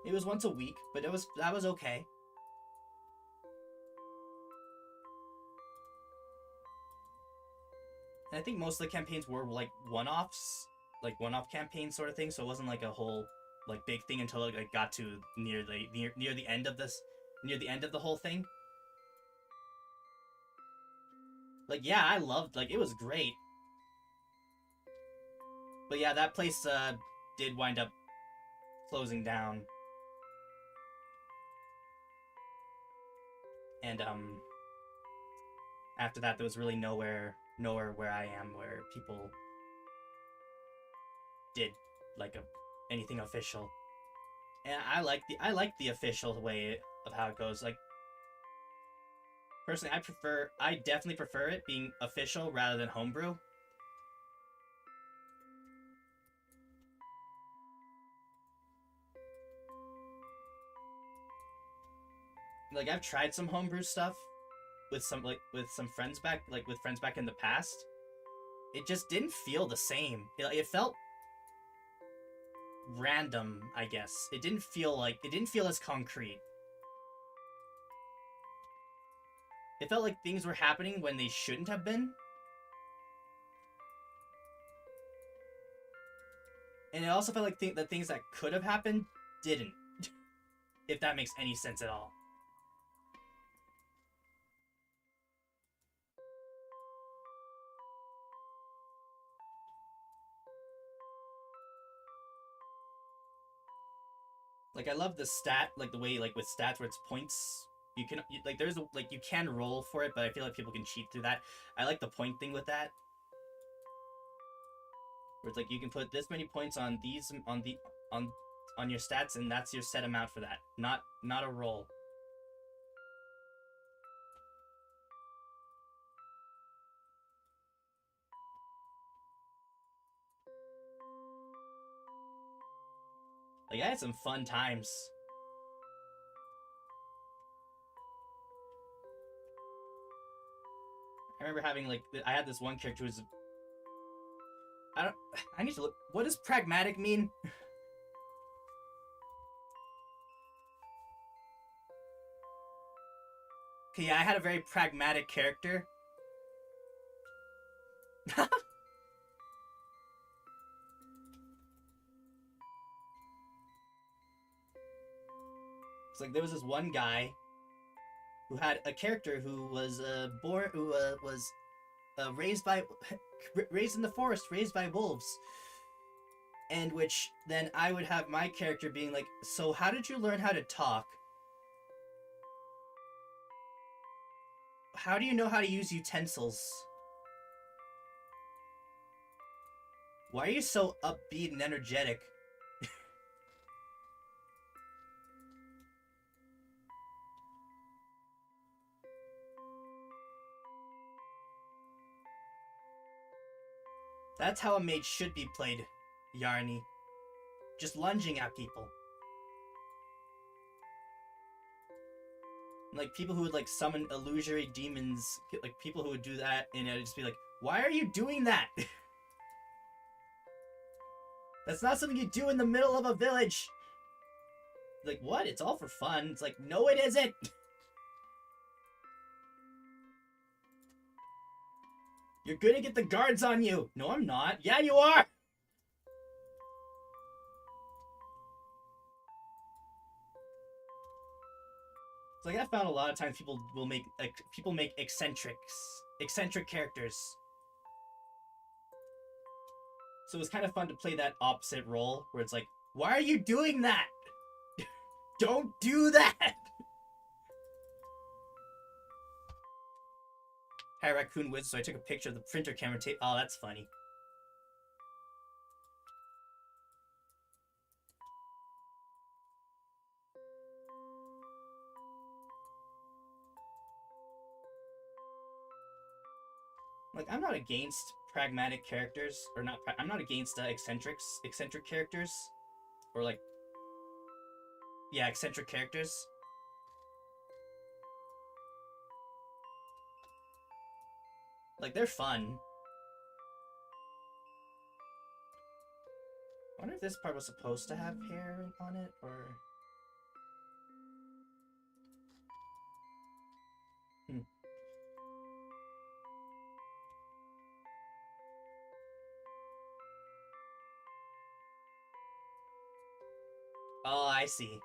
It was once a week, but that was okay. And I think most of the campaigns were like one-offs, like one-off campaigns sort of thing. So it wasn't like a whole like big thing until it like, got to near the end of the whole thing. Like yeah, I loved it was great. But yeah, that place did wind up closing down. And after that there was really nowhere where I am where people did like anything official. And I like the official way of how it goes. Like personally, I definitely prefer it being official rather than homebrew. Like I've tried some homebrew stuff with some friends back in the past. It just didn't feel the same. It felt random, I guess. It didn't feel as concrete. It felt like things were happening when they shouldn't have been. And it also felt like the things that could have happened didn't. If that makes any sense at all. Like, I love the stat, like the way, like with stats where it's points. You can like there's a, like you can roll for it, but I feel like people can cheat through that. I like the point thing with that, where it's like you can put this many points on these on your stats, and that's your set amount for that. Not a roll. Like, I had some fun times. I remember having like I had this one character who was I don't I need to look. What does pragmatic mean? Okay, yeah, I had a very pragmatic character. It's like there was this one guy who had a character who was was raised by raised in the forest, raised by wolves, and which then I would have my character being like, so how did you learn how to talk? How do you know how to use utensils? Why are you so upbeat and energetic? That's how a mage should be played, Yarny. Just lunging at people. Like, people who would, like, summon illusory demons, like, people who would do that, and it would just be like, why are you doing that? That's not something you do in the middle of a village! Like, what? It's all for fun. It's like, no it isn't! You're gonna get the guards on you! No, I'm not. Yeah, you are! It's like, I found a lot of times people make eccentric characters. So it was kind of fun to play that opposite role, where it's like, why are you doing that? Don't do that! Hi, Raccoon Wiz, so I took a picture of the printer camera tape. Oh, that's funny. Like, I'm not against pragmatic characters, or not. I'm not against eccentric characters, or like, yeah, eccentric characters. Like, they're fun. I wonder if this part was supposed to have hair on it, or... Oh, I see.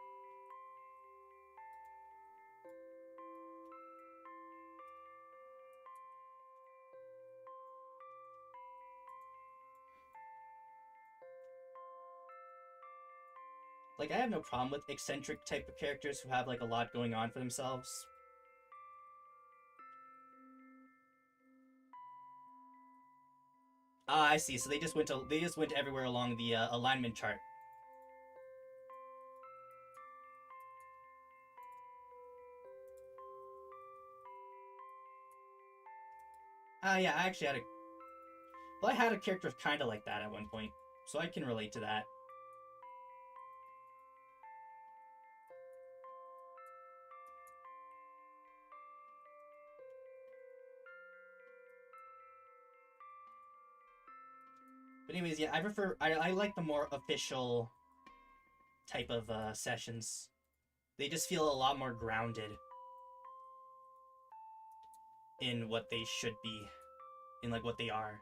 Like, I have no problem with eccentric type of characters who have, like, a lot going on for themselves. Ah, I see. So they just went everywhere along the alignment chart. Yeah, I actually had a... Well, I had a character kind of like that at one point, so I can relate to that. But anyways, yeah, I like the more official type of sessions. They just feel a lot more grounded in what they should be, in like what they are.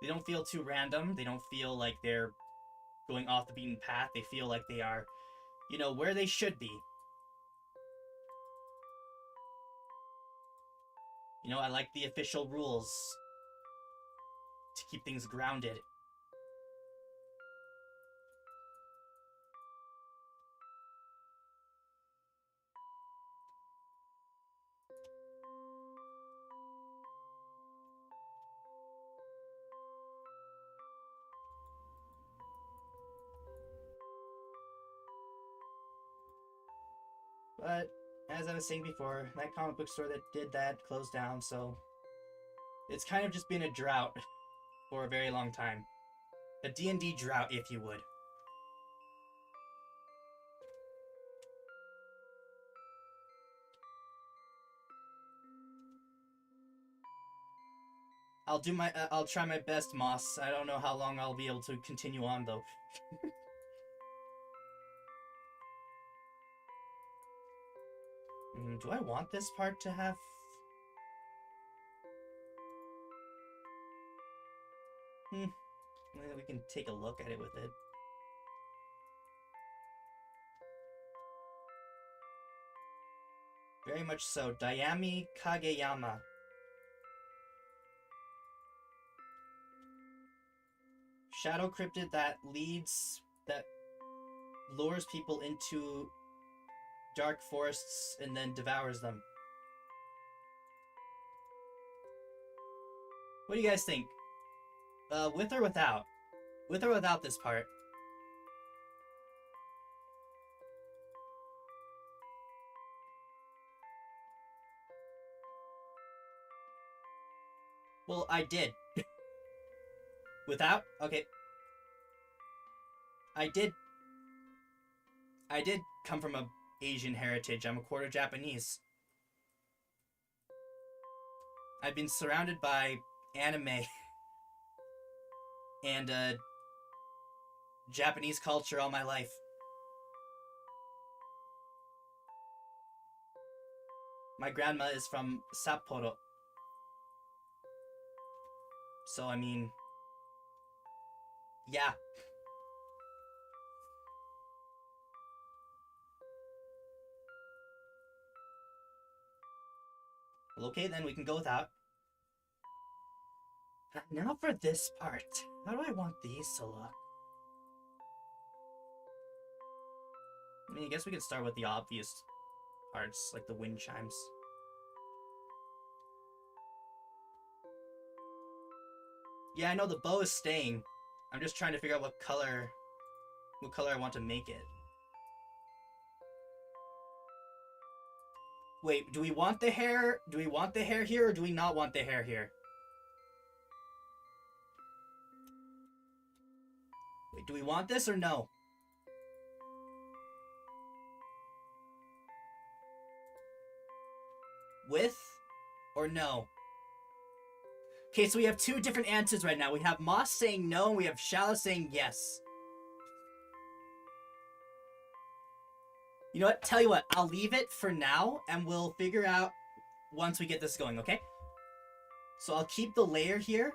They don't feel too random. They don't feel like they're going off the beaten path. They feel like they are, where they should be. I like the official rules to keep things grounded. But as I was saying before, that comic book store that did that closed down, so it's kind of just been a drought for a very long time. A D&D drought, if you would. I'll try my best, Moss. I don't know how long I'll be able to continue on, though. Do I want this part to have... We can take a look at it with it. Very much so. Dayami Kageyama. Shadow cryptid that lures people into dark forests and then devours them. What do you guys think? With or without? With or without this part? Well, I did. Without? Okay. I did come from a Asian heritage. I'm a quarter Japanese. I've been surrounded by anime and Japanese culture all my life. My grandma is from Sapporo. So, I mean... yeah. Well, okay, then we can go without. Now for this part. How do I want these to look? I mean, I guess we could start with the obvious parts, like the wind chimes. Yeah, I know the bow is staying. I'm just trying to figure out what color I want to make it. Wait, do we want the hair? Do we want the hair here, or do we not want the hair here? Wait, do we want this or no? With or no? Okay, so we have two different answers right now. We have Moss saying no, and we have Shala saying yes. You know what? Tell you what, I'll leave it for now, and we'll figure out once we get this going, okay? So I'll keep the layer here,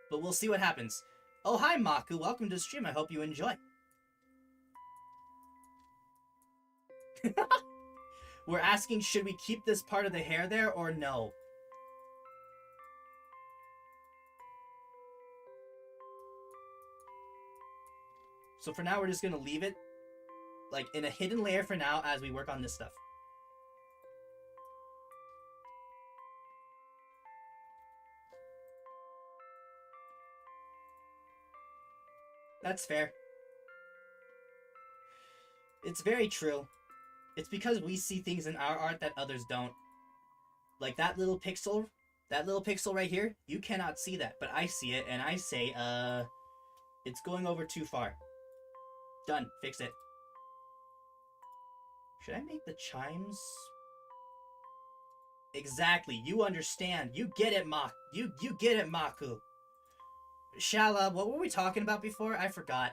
but we'll see what happens. Oh, hi, Maku. Welcome to the stream. I hope you enjoy. We're asking, should we keep this part of the hair there or no? So for now, we're just going to leave it like in a hidden layer for now as we work on this stuff. That's fair. It's very true. It's because we see things in our art that others don't. Like that little pixel right here, you cannot see that, but I see it and I say, it's going over too far. Done. Fix it. Should I make the chimes? Exactly. You understand. You get it, You get it, Maku. Shala, what were we talking about before? I forgot.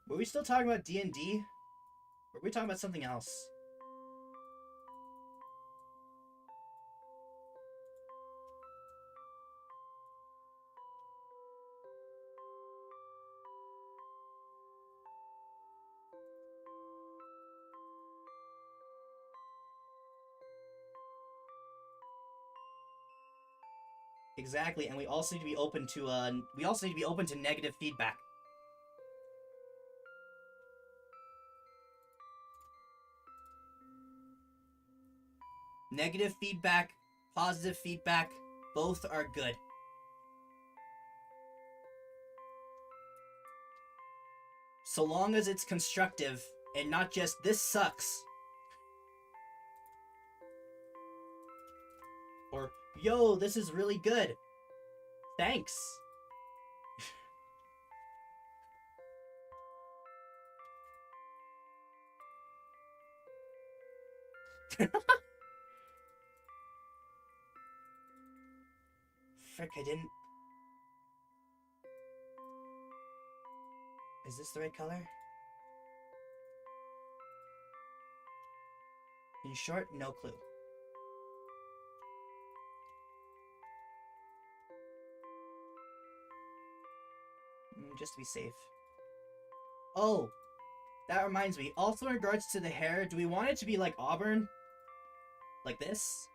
Were we still talking about D&D? Or were we talking about something else? Exactly, and we also need to be open to negative feedback. Negative feedback, positive feedback, both are good. So long as it's constructive and not just this sucks. Or yo, this is really good. Thanks. Frick, I didn't... Is this the right color? In short, no clue. Just to be safe. Oh, that reminds me. Also in regards to the hair, do we want it to be like auburn? Like this?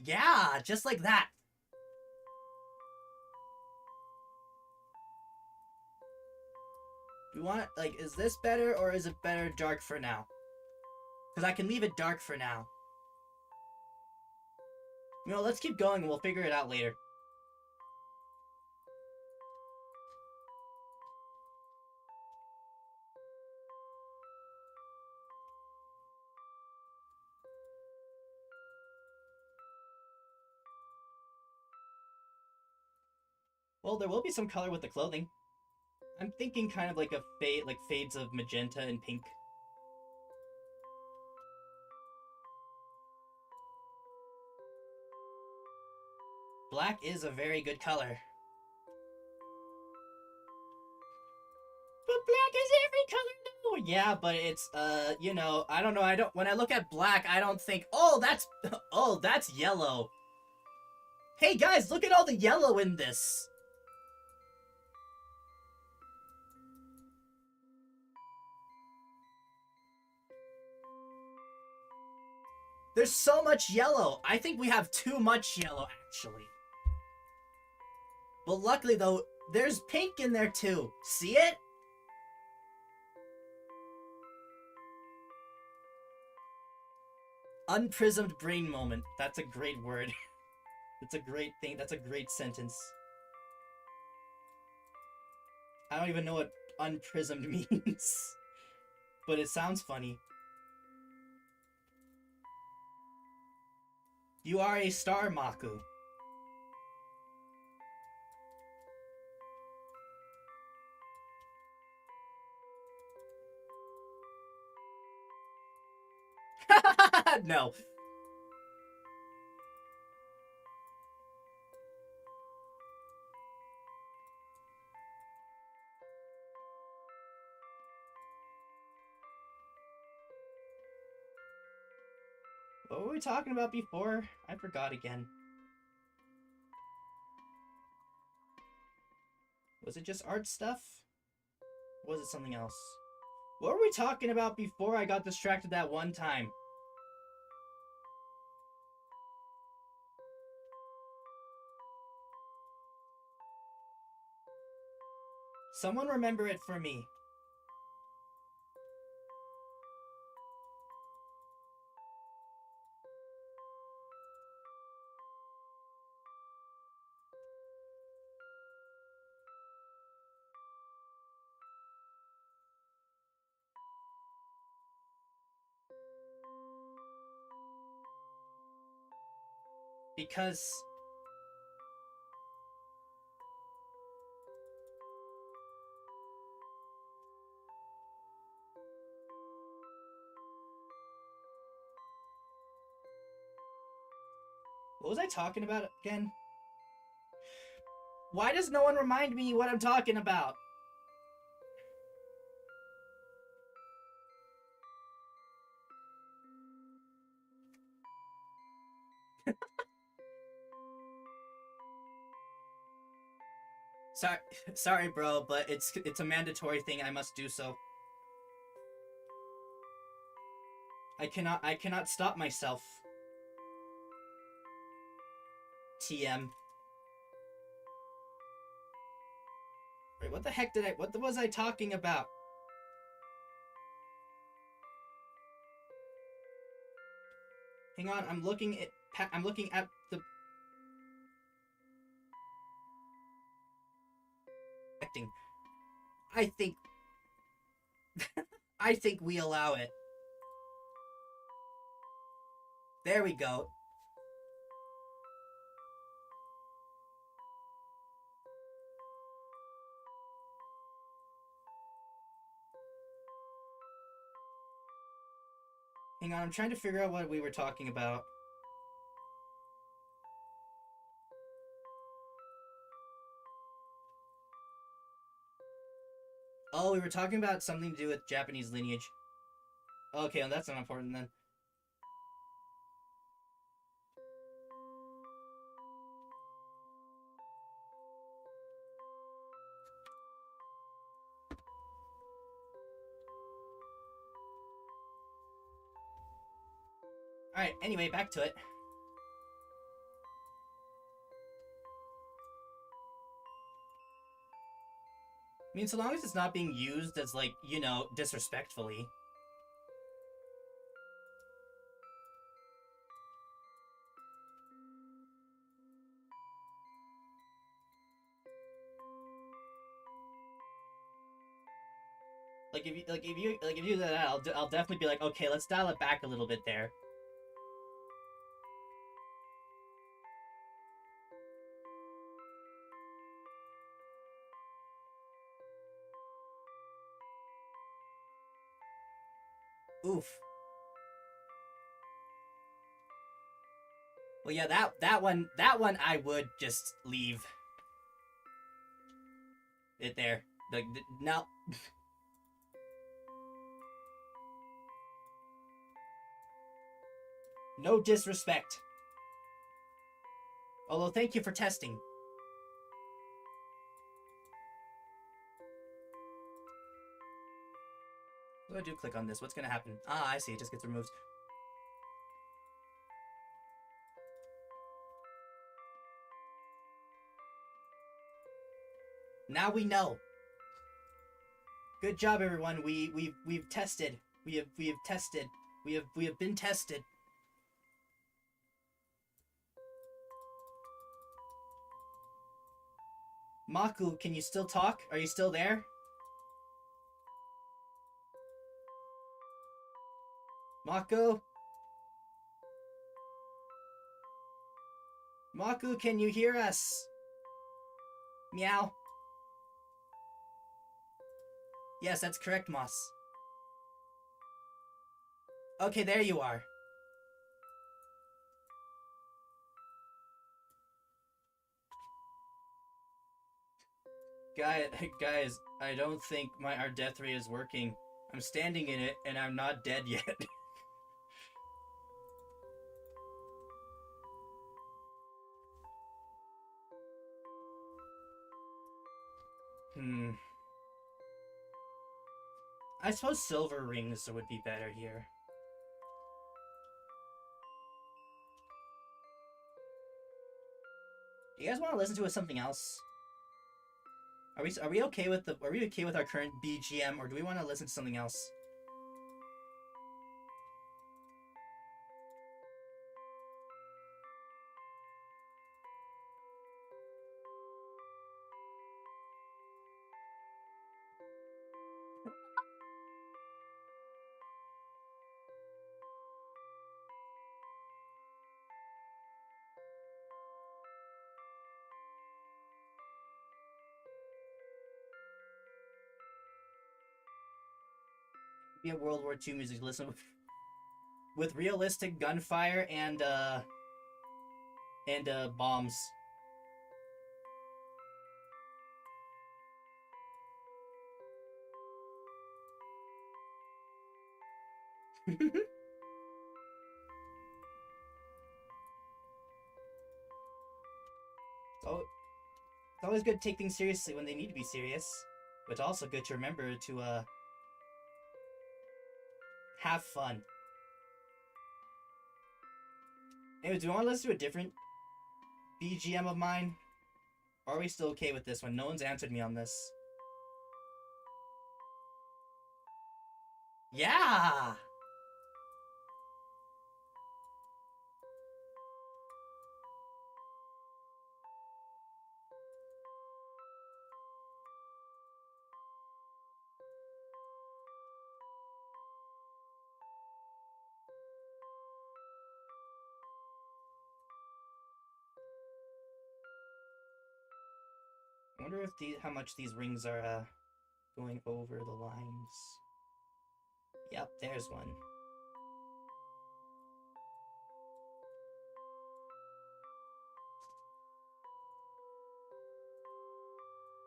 Yeah, just like that. Do we want, like, is this better or is it better dark for now? Because I can leave it dark for now. You know, let's keep going and we'll figure it out later. Well, there will be some color with the clothing. I'm thinking kind of like a fade, like fades of magenta and pink. Black is a very good color. But black is every color now. Yeah, but it's you know, I don't know. When I look at black, I don't think, "Oh, that's oh, that's yellow." Hey guys, look at all the yellow in this. There's so much yellow. I think we have too much yellow, actually. But luckily, though, there's pink in there, too. See it? Unprismed brain moment. That's a great word. That's a great thing. That's a great sentence. I don't even know what unprismed means. But it sounds funny. You are a star, Maku. No. What were we talking about before? I forgot again. Was it just art stuff? Or was it something else? What were we talking about before I got distracted that one time? Someone remember it for me. Because... What was I talking about again? Why does no one remind me what I'm talking about? Sorry, sorry, bro, but it's a mandatory thing. I must do so. I cannot stop myself. TM. Wait, what the heck what was I talking about? Hang on, I'm looking at the acting. I think I think we allow it. There we go. Hang on, I'm trying to figure out what we were talking about. Oh, we were talking about something to do with Japanese lineage. Okay, well, that's not important then. Alright, anyway, back to it. I mean, so long as it's not being used as, like, you know, disrespectfully. If you do that, I'll definitely be like, okay, let's dial it back a little bit there. Oof. Well, yeah, that one I would just leave it there. Like, no. No disrespect. Although, thank you for testing. What do I do? Click on this. What's gonna happen? Ah, I see. It just gets removed. Now we know. Good job, everyone. We've tested. We have tested. We have been tested. Maku, can you still talk? Are you still there? Maku? Maku, can you hear us? Meow. Yes, that's correct, Moss. Okay, there you are. Guys, I don't think our death ray is working. I'm standing in it, and I'm not dead yet. I suppose silver rings would be better here. Do you guys want to listen to something else? Are we okay with our current BGM, or do we want to listen to something else? Be a World War II music to listen with realistic gunfire and And bombs. So it's always good to take things seriously when they need to be serious, but also good to remember to have fun. Anyway, do you want to listen to a different BGM of mine? Or are we still okay with this one? No one's answered me on this. Yeah! I wonder if how much these rings are going over the lines. Yep, there's one.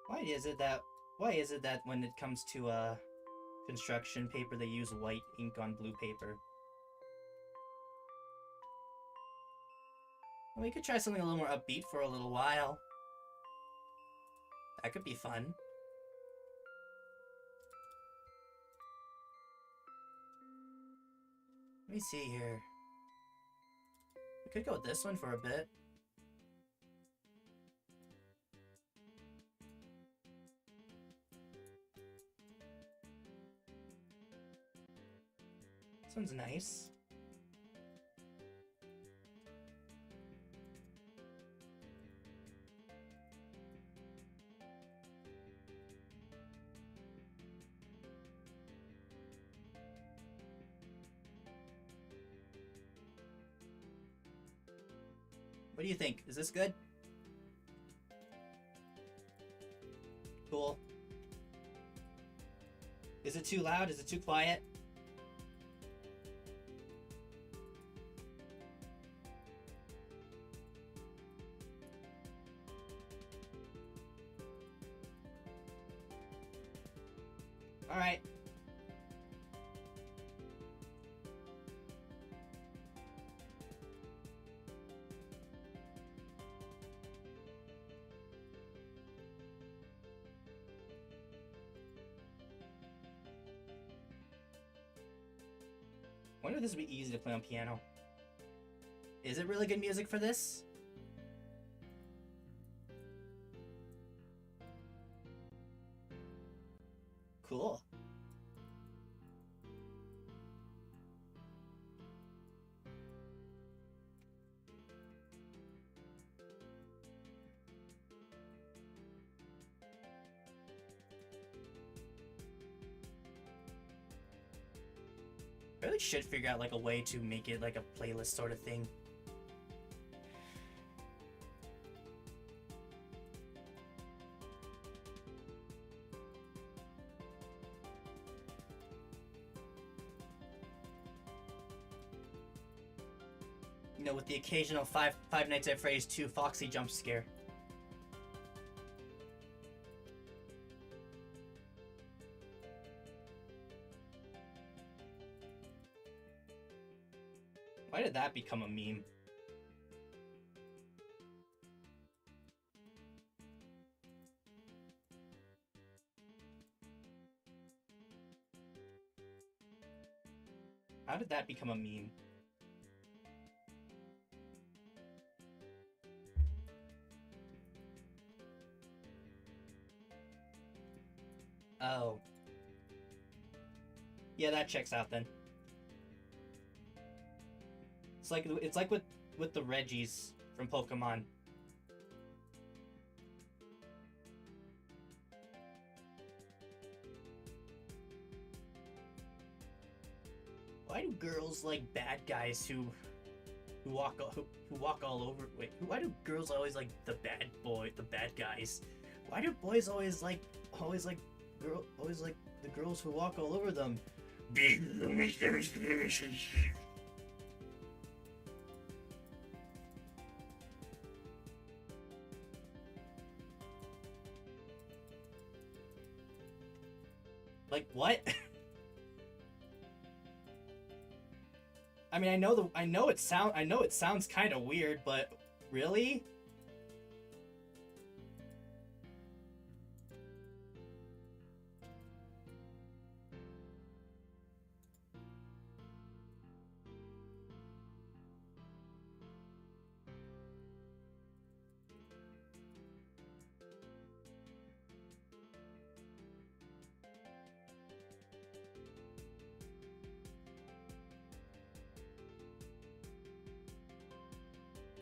Why is it that when it comes to construction paper they use white ink on blue paper? Well, we could try something a little more upbeat for a little while. That could be fun. Let me see here. We could go with this one for a bit. This one's nice. What do you think? Is this good? Cool. Is it too loud? Is it too quiet? Alright. I wonder if this would be easy to play on piano. Is it really good music for this? Cool. I really should figure out like a way to make it like a playlist sort of thing. You know, with the occasional Five Nights at Freddy's 2 Foxy jump scare. Why did that become a meme? How did that become a meme? Oh. Yeah, that checks out then. It's like with the Reggies from Pokemon. Why do girls like bad guys who walk all over? Wait, why do girls always like the bad guys? Why do boys always like the girls who walk all over them? Like, what? I mean, I know it sounds kind of weird, but really?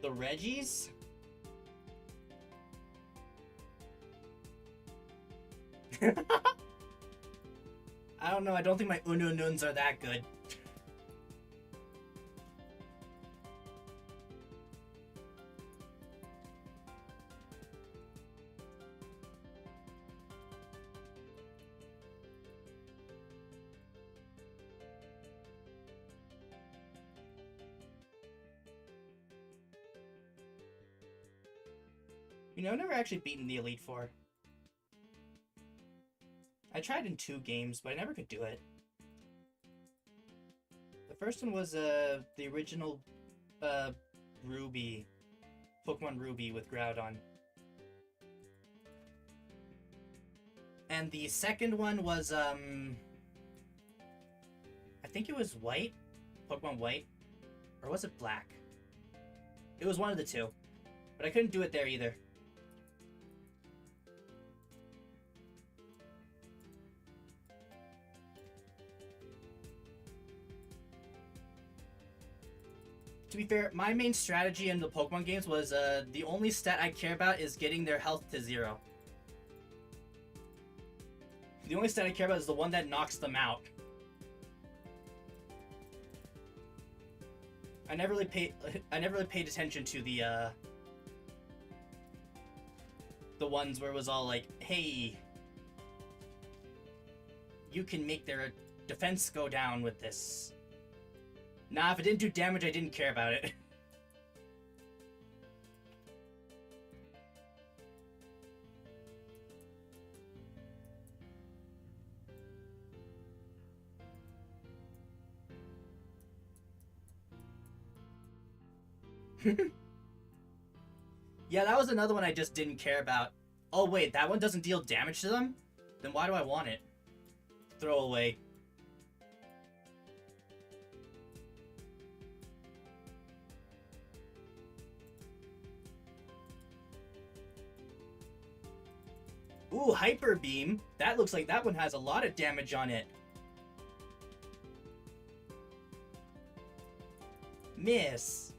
The Reggies? I don't know, I don't think my Unununs are that good. You know, I've never actually beaten the Elite Four. I tried in 2 games, but I never could do it. The first one was the original Ruby, Pokemon Ruby with Groudon. And the second one was I think it was White, Pokemon White, or was it Black? It was one of the two, but I couldn't do it there either. To be fair, my main strategy in the Pokemon games was the only stat I care about is getting their health to 0. The only stat I care about is the one that knocks them out. I never really paid attention to the ones where it was all like, hey, you can make their defense go down with this. Nah, if it didn't do damage, I didn't care about it. Yeah, that was another one I just didn't care about. Oh wait, that one doesn't deal damage to them? Then why do I want it? Throw away. Ooh, Hyper Beam. That looks like that one has a lot of damage on it. Miss.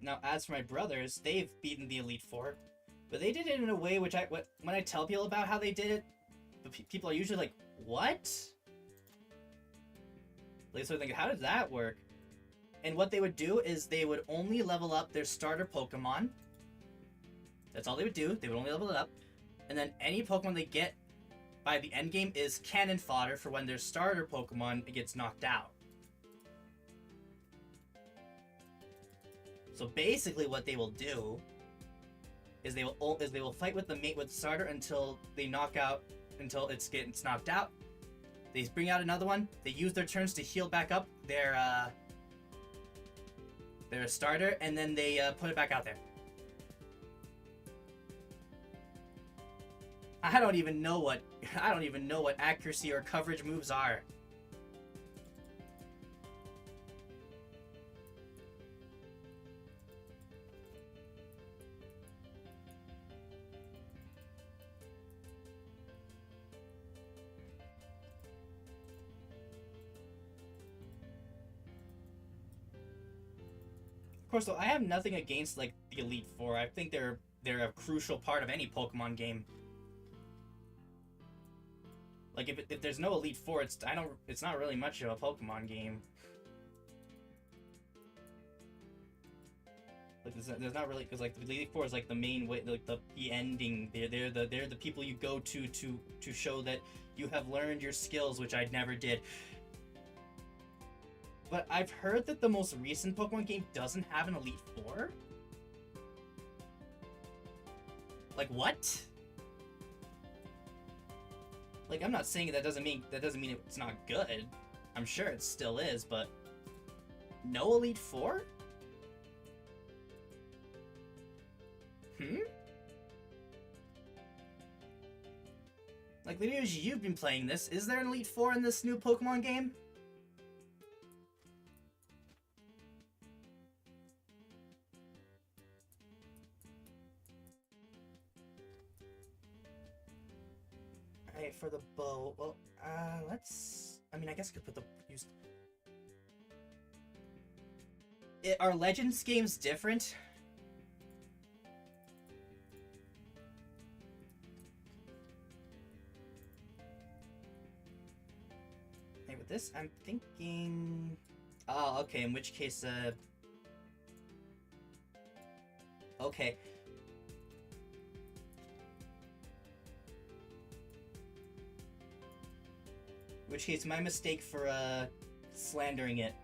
Now, as for my brothers, they've beaten the Elite Four, but they did it in a way which when I tell people about how they did it, people are usually like, "What?" Like, so think, how does that work? And what they would do is they would only level up their starter Pokemon. That's all they would do. They would only level it up, and then any Pokemon they get by the end game is cannon fodder for when their starter Pokemon gets knocked out. So basically, what they will do is they will fight with the mate with the starter until they knock out, until it gets knocked out. They bring out another one. They use their turns to heal back up their starter, and then they put it back out there. I don't even know what accuracy or coverage moves are. Of course, though, I have nothing against like the Elite Four. I think they're a crucial part of any Pokemon game. Like if there's no Elite Four, it's not really much of a Pokemon game. Like there's not really, because like the Elite Four is like the main way, like the ending. They're the people you go to show that you have learned your skills, which I never did. But I've heard that the most recent Pokemon game doesn't have an Elite Four. Like what? Like, I'm not saying that doesn't mean it's not good. I'm sure it still is, but no Elite Four? Like, Lineage, you've been playing this. Is there an Elite Four in this new Pokemon game? Alright, for the bow, well, let's... I mean, I guess I could put the... Are Legends games different? Hey, with this, I'm thinking... Oh, okay, in which case, okay. In which case, my mistake for, slandering it.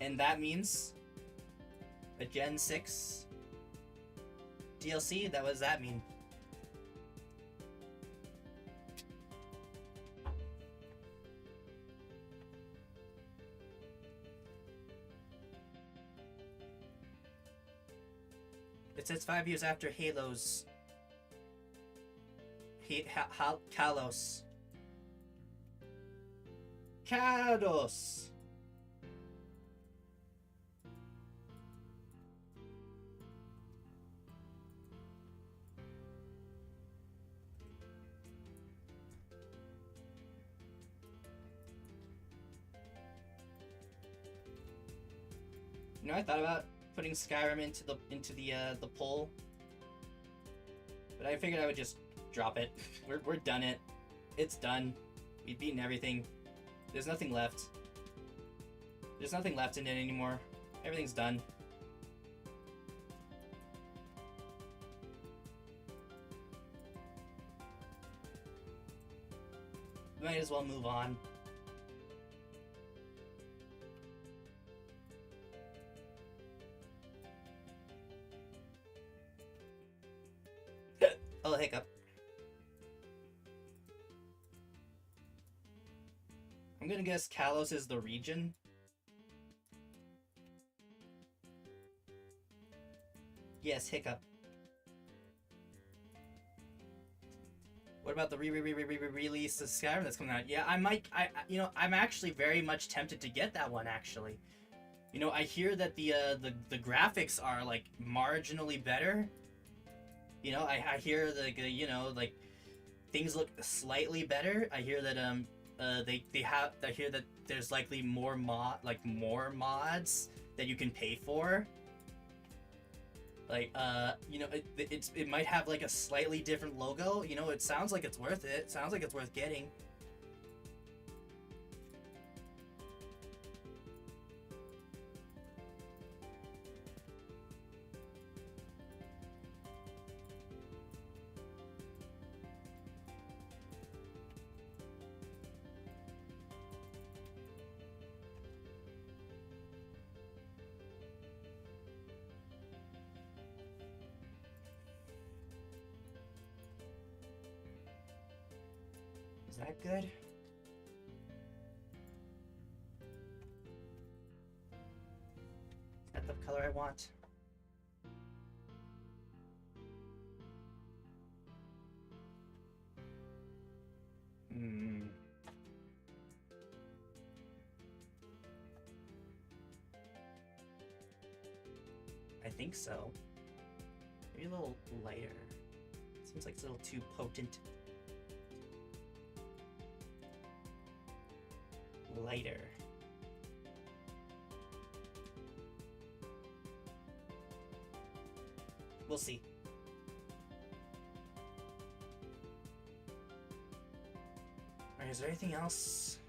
And that means a Gen 6 DLC? What does that mean? It says 5 years after Halo's... Kalos. Kalos! You know, I thought about putting Skyrim into the poll, but I figured I would just drop it. We're done it. It's done. We've beaten everything. There's nothing left. There's nothing left in it anymore. Everything's done. We might as well move on. Oh, hiccup. I'm gonna guess Kalos is the region. Yes, hiccup. What about the release of Skyrim that's coming out? Yeah, you know, I'm actually very much tempted to get that one, actually. You know, I hear that the graphics are, like, marginally better. You know, I hear, like, you know, like, things look slightly better. I hear that, I hear that there's likely more mods that you can pay for. Like, you know, it might have, like, a slightly different logo. You know, it sounds like it's worth it. It sounds like it's worth getting. Is that good? Is that the color I want? I think so. Maybe a little lighter. Seems like it's a little too potent. Lighter. We'll see. Alright, is there anything else?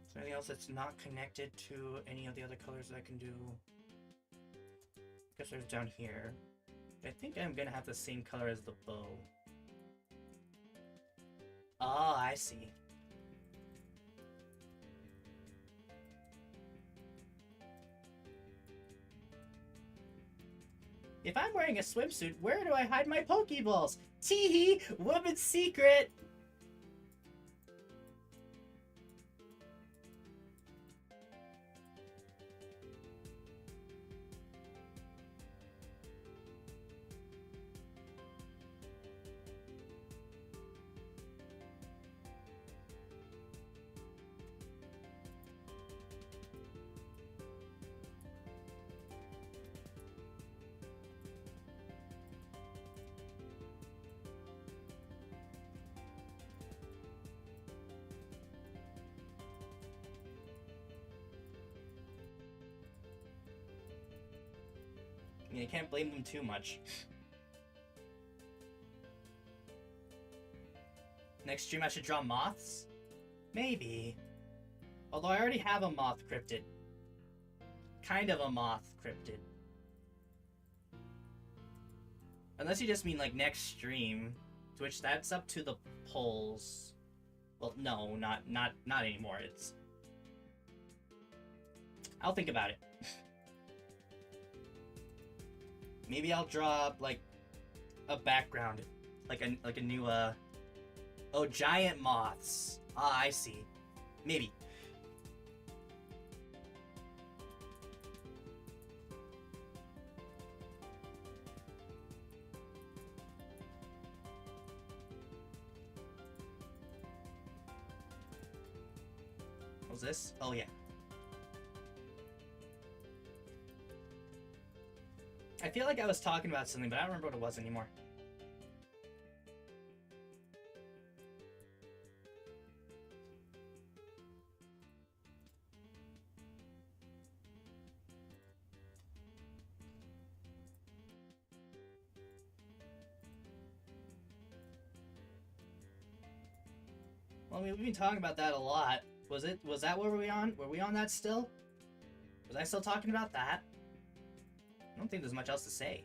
Is there anything else that's not connected to any of the other colors that I can do? Guess there's down here. I think I'm gonna have the same color as the bow. Oh, I see. If I'm wearing a swimsuit, where do I hide my Pokeballs? Teehee! Woman's secret! I mean, I can't blame them too much. Next stream I should draw moths? Maybe. Although I already have a moth cryptid. Kind of a moth cryptid. Unless you just mean like next stream, to which that's up to the polls. Well, no, not anymore. It's... I'll think about it. Maybe I'll draw like a background, like a new oh, giant moths. Ah, I see. Maybe. What was this? Oh yeah. I feel like I was talking about something, but I don't remember what it was anymore. Well, I mean, we've been talking about that a lot. Was that what were we on? Were we on that still? Was I still talking about that? I don't think there's much else to say.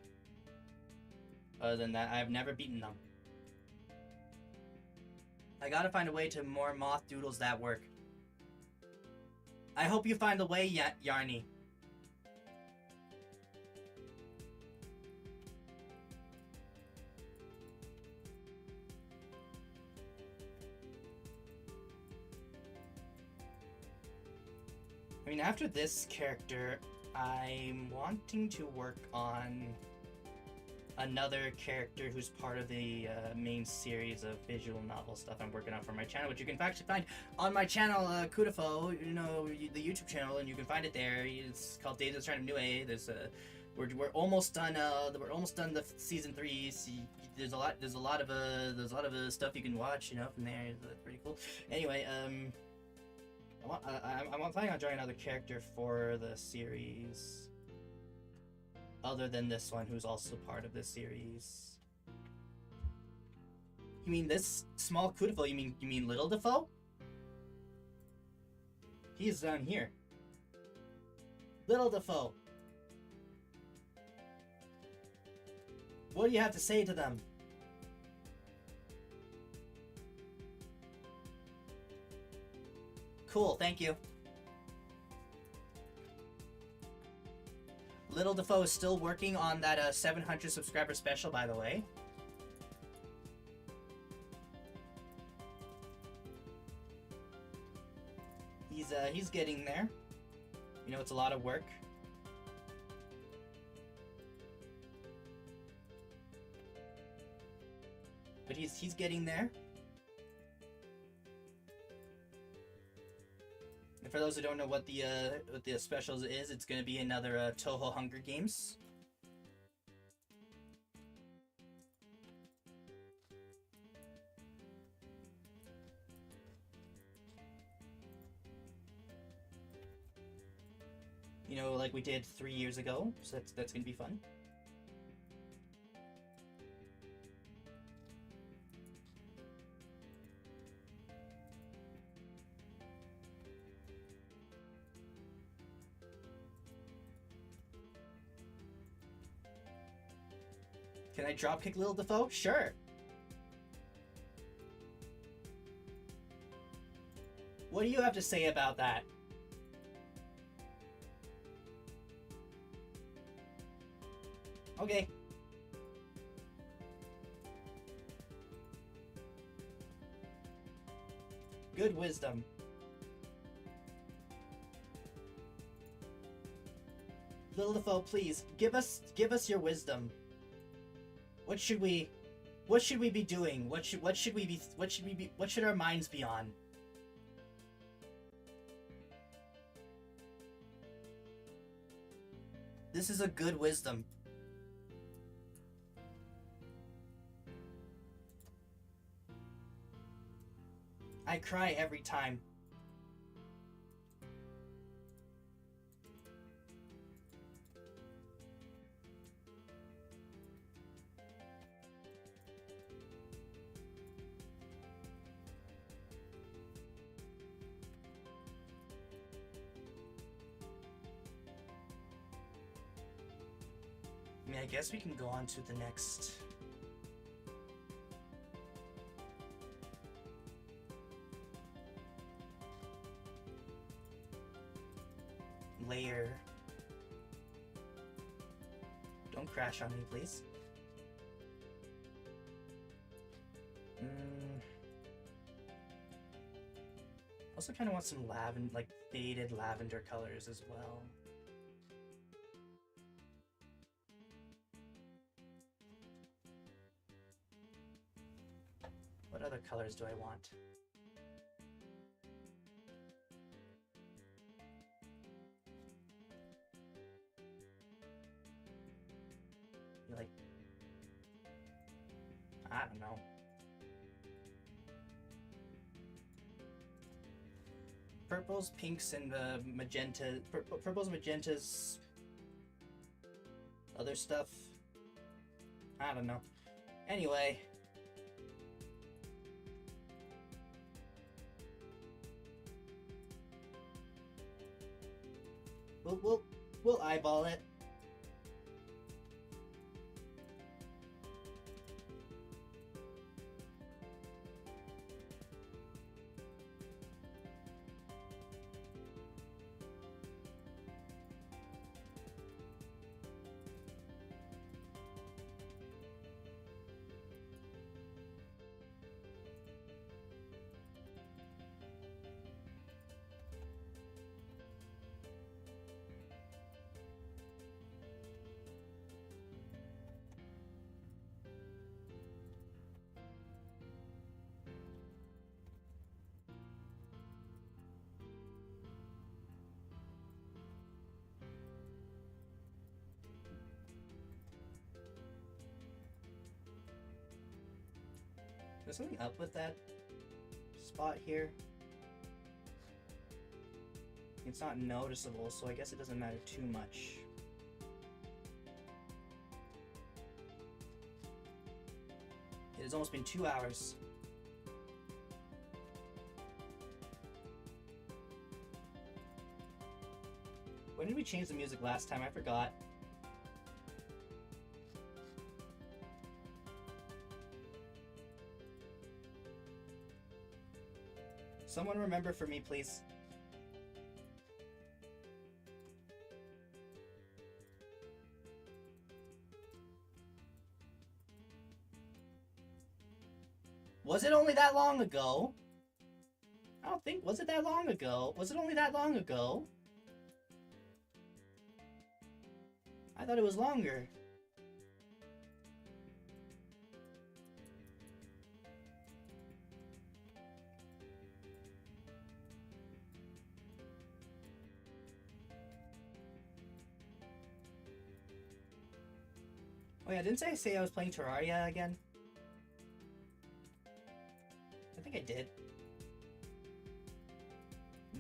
Other than that, I've never beaten them. I gotta find a way to more moth doodles that work. I hope you find the way, Yarny. I mean, after this character, I'm wanting to work on another character who's part of the main series of visual novel stuff I'm working on for my channel, which you can actually find on my channel, KuuDefoe, you know, the YouTube channel, and you can find it there. It's called Days of the Random New A. There's we're almost done. We're almost done the season 3. So there's a lot of stuff you can watch, you know, from there. That's pretty cool. Anyway, I'm planning on drawing another character for the series, other than this one, who's also part of this series. You mean this small KuuDefoe? You mean little Defoe? He's down here. Little Defoe. What do you have to say to them? Cool, thank you. Little Defoe is still working on that 700 subscriber special, by the way. He's getting there. You know, it's a lot of work. But he's getting there. And for those who don't know what the specials is, it's gonna be another Toho Hunger Games. You know, like we did 3 years ago, so that's gonna be fun. Can I dropkick Little Defoe? Sure. What do you have to say about that? Okay. Good wisdom. Little Defoe, please give us your wisdom. What should we be doing? What should our minds be on? This is a good wisdom. I cry every time. I mean, I guess we can go on to the next layer. Don't crash on me, please. Also kind of want some lavender, like faded lavender colors as well. What other colors do I want? You like, I don't know. Purples, pinks, and magenta. Purples, magentas. Other stuff. I don't know. Anyway. We'll eyeball it. There's something up with that spot here. It's not noticeable, so I guess it doesn't matter too much. It has almost been 2 hours. When did we change the music last time? I forgot. Someone remember for me, please. Was it only that long ago? I don't think... Was it that long ago? Was it only that long ago? I thought it was longer. Oh yeah, didn't I say I was playing Terraria again? I think I did.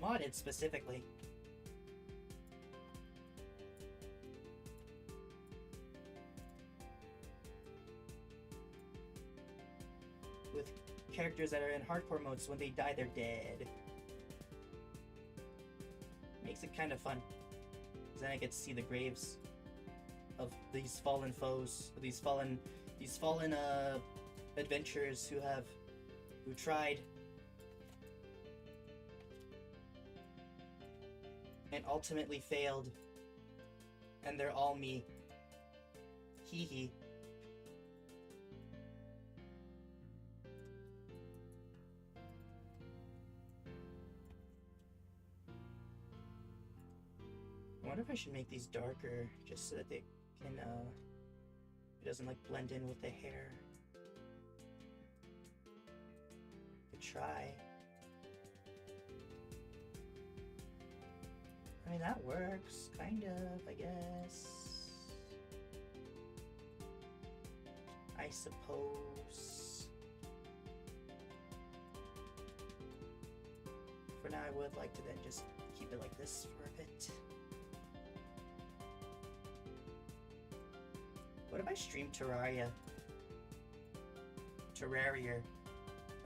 Modded specifically. With characters that are in hardcore mode, so when they die, they're dead. Makes it kind of fun. Because then I get to see the graves of these fallen foes, these fallen adventurers who tried and ultimately failed, and they're all me. Hee hee. I wonder if I should make these darker just so that they can it doesn't like blend in with the hair. Could try. I mean, that works, kind of, I guess. I suppose. For now, I would like to then just keep it like this for a bit. What if I stream Terraria? Terraria.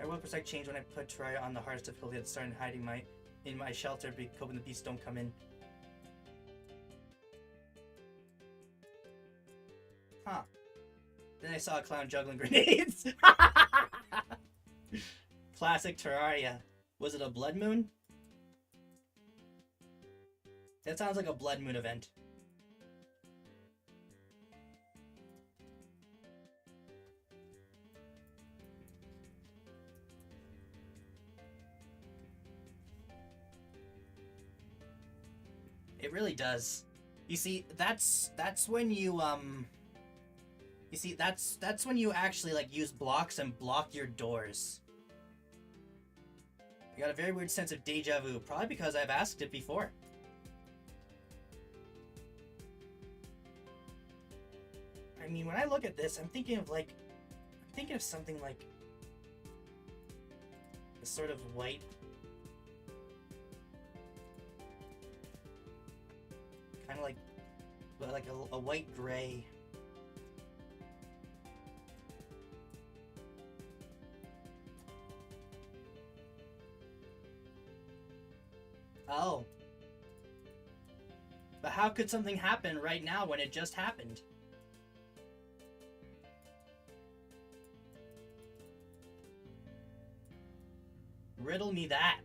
I will percent change when I put Terraria on the hardest difficulty at the start and hiding in my shelter, hoping the beasts don't come in. Huh. Then I saw a clown juggling grenades. Classic Terraria. Was it a blood moon? That sounds like a blood moon event. It really does. You see, that's when you that's when you actually like use blocks and block your doors. I got a very weird sense of deja vu, probably because I've asked it before. I mean, when I look at this, I'm thinking of something like a sort of white, kind of like a white gray. Oh. But how could something happen right now when it just happened? Riddle me that.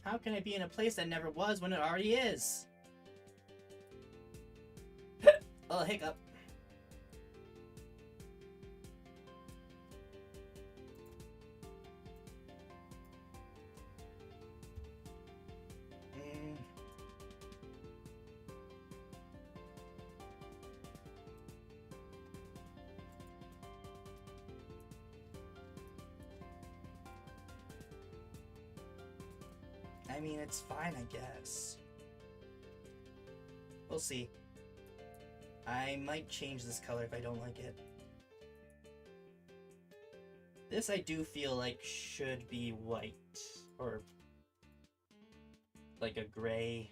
How can it be in a place that never was when it already is? Oh, hiccup. I mean, it's fine, I guess. We'll see. I might change this color if I don't like it. This I do feel like should be white, or like a gray.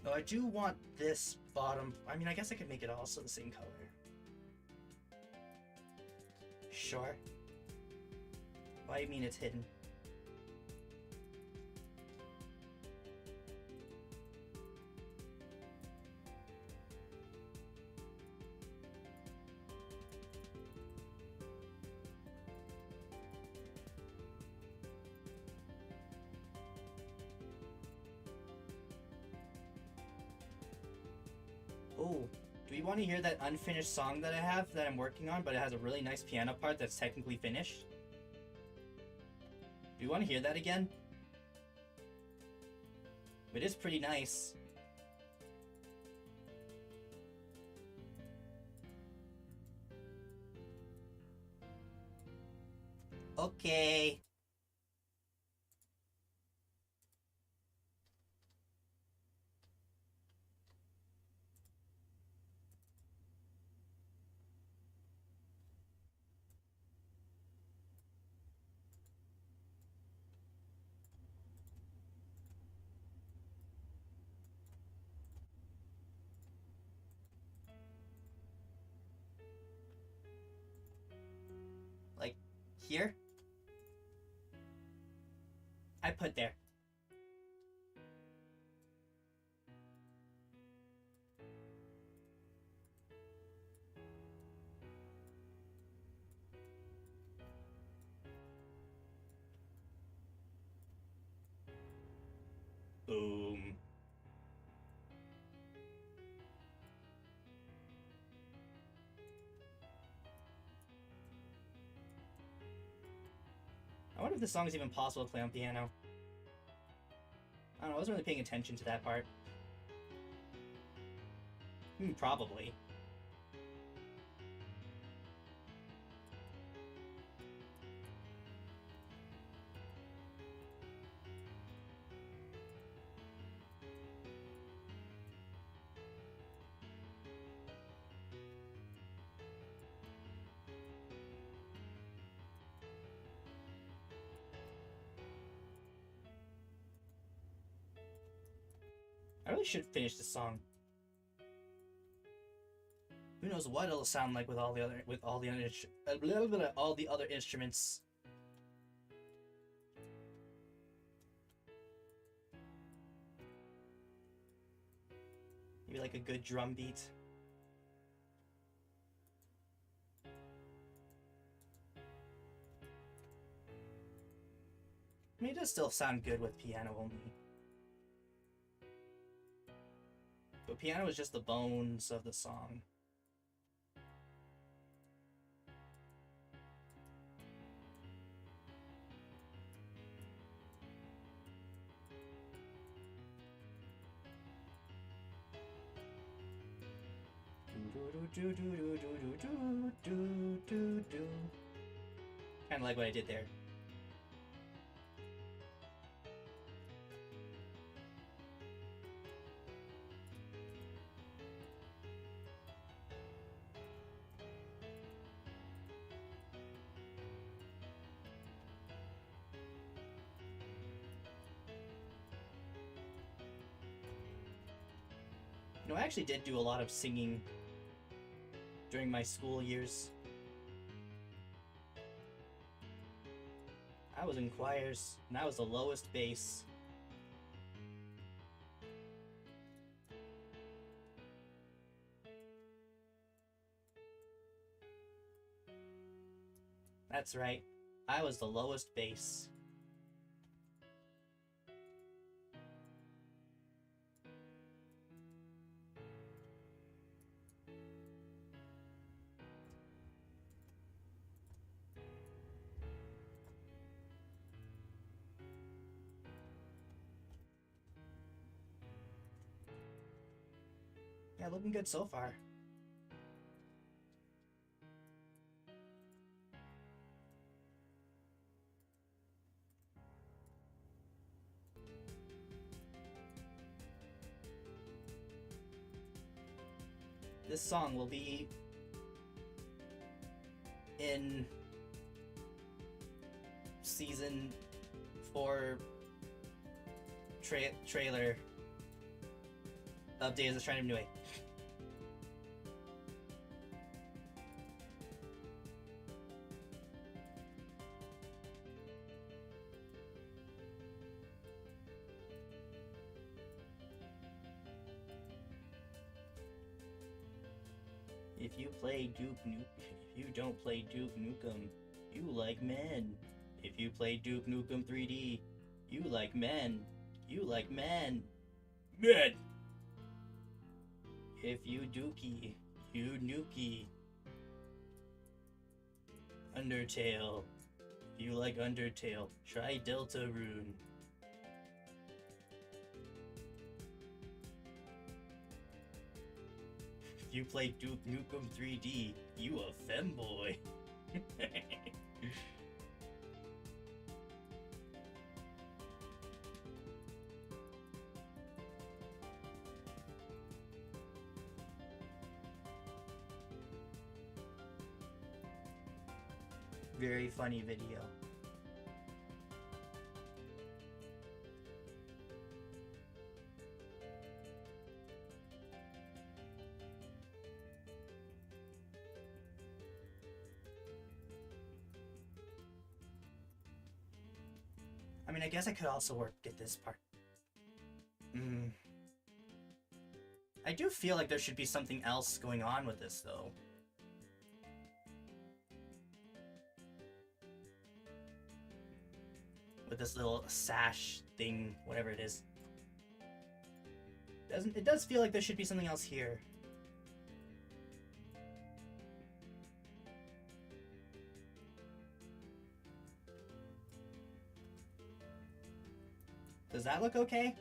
Though I do want this bottom. I mean, I guess I could make it also the same color. Sure. Why do you mean it's hidden? Oh, do you want to hear that unfinished song that I have that I'm working on, but it has a really nice piano part that's technically finished? Do you want to hear that again? It is pretty nice. Okay. Like, here? I put there. Boom. I wonder if this song is even possible to play on piano. I don't know, I wasn't really paying attention to that part. Probably. I really should finish this song. Who knows what it'll sound like with all the other instruments. Maybe like a good drum beat. I mean, it does still sound good with piano only. But piano is just the bones of the song. Kind of like what I did there. You know, I actually did do a lot of singing during my school years. I was in choirs, and I was the lowest bass. That's right, I was the lowest bass. Yeah, looking good so far. This song will be in season 4 trailer of Days of Shining New Way. If you play if you don't play Duke Nukem, you like men. If you play Duke Nukem 3D, you like men. You like men. Men! If you dookie, you nukie. Undertale. If you like Undertale, try Deltarune. If you play Duke Nukem 3D, you a femboy. Very funny video. I mean, I guess I could also get this part. I do feel like there should be something else going on with this, though. With this little sash thing, whatever it is. It does feel like there should be something else here. Does that look okay?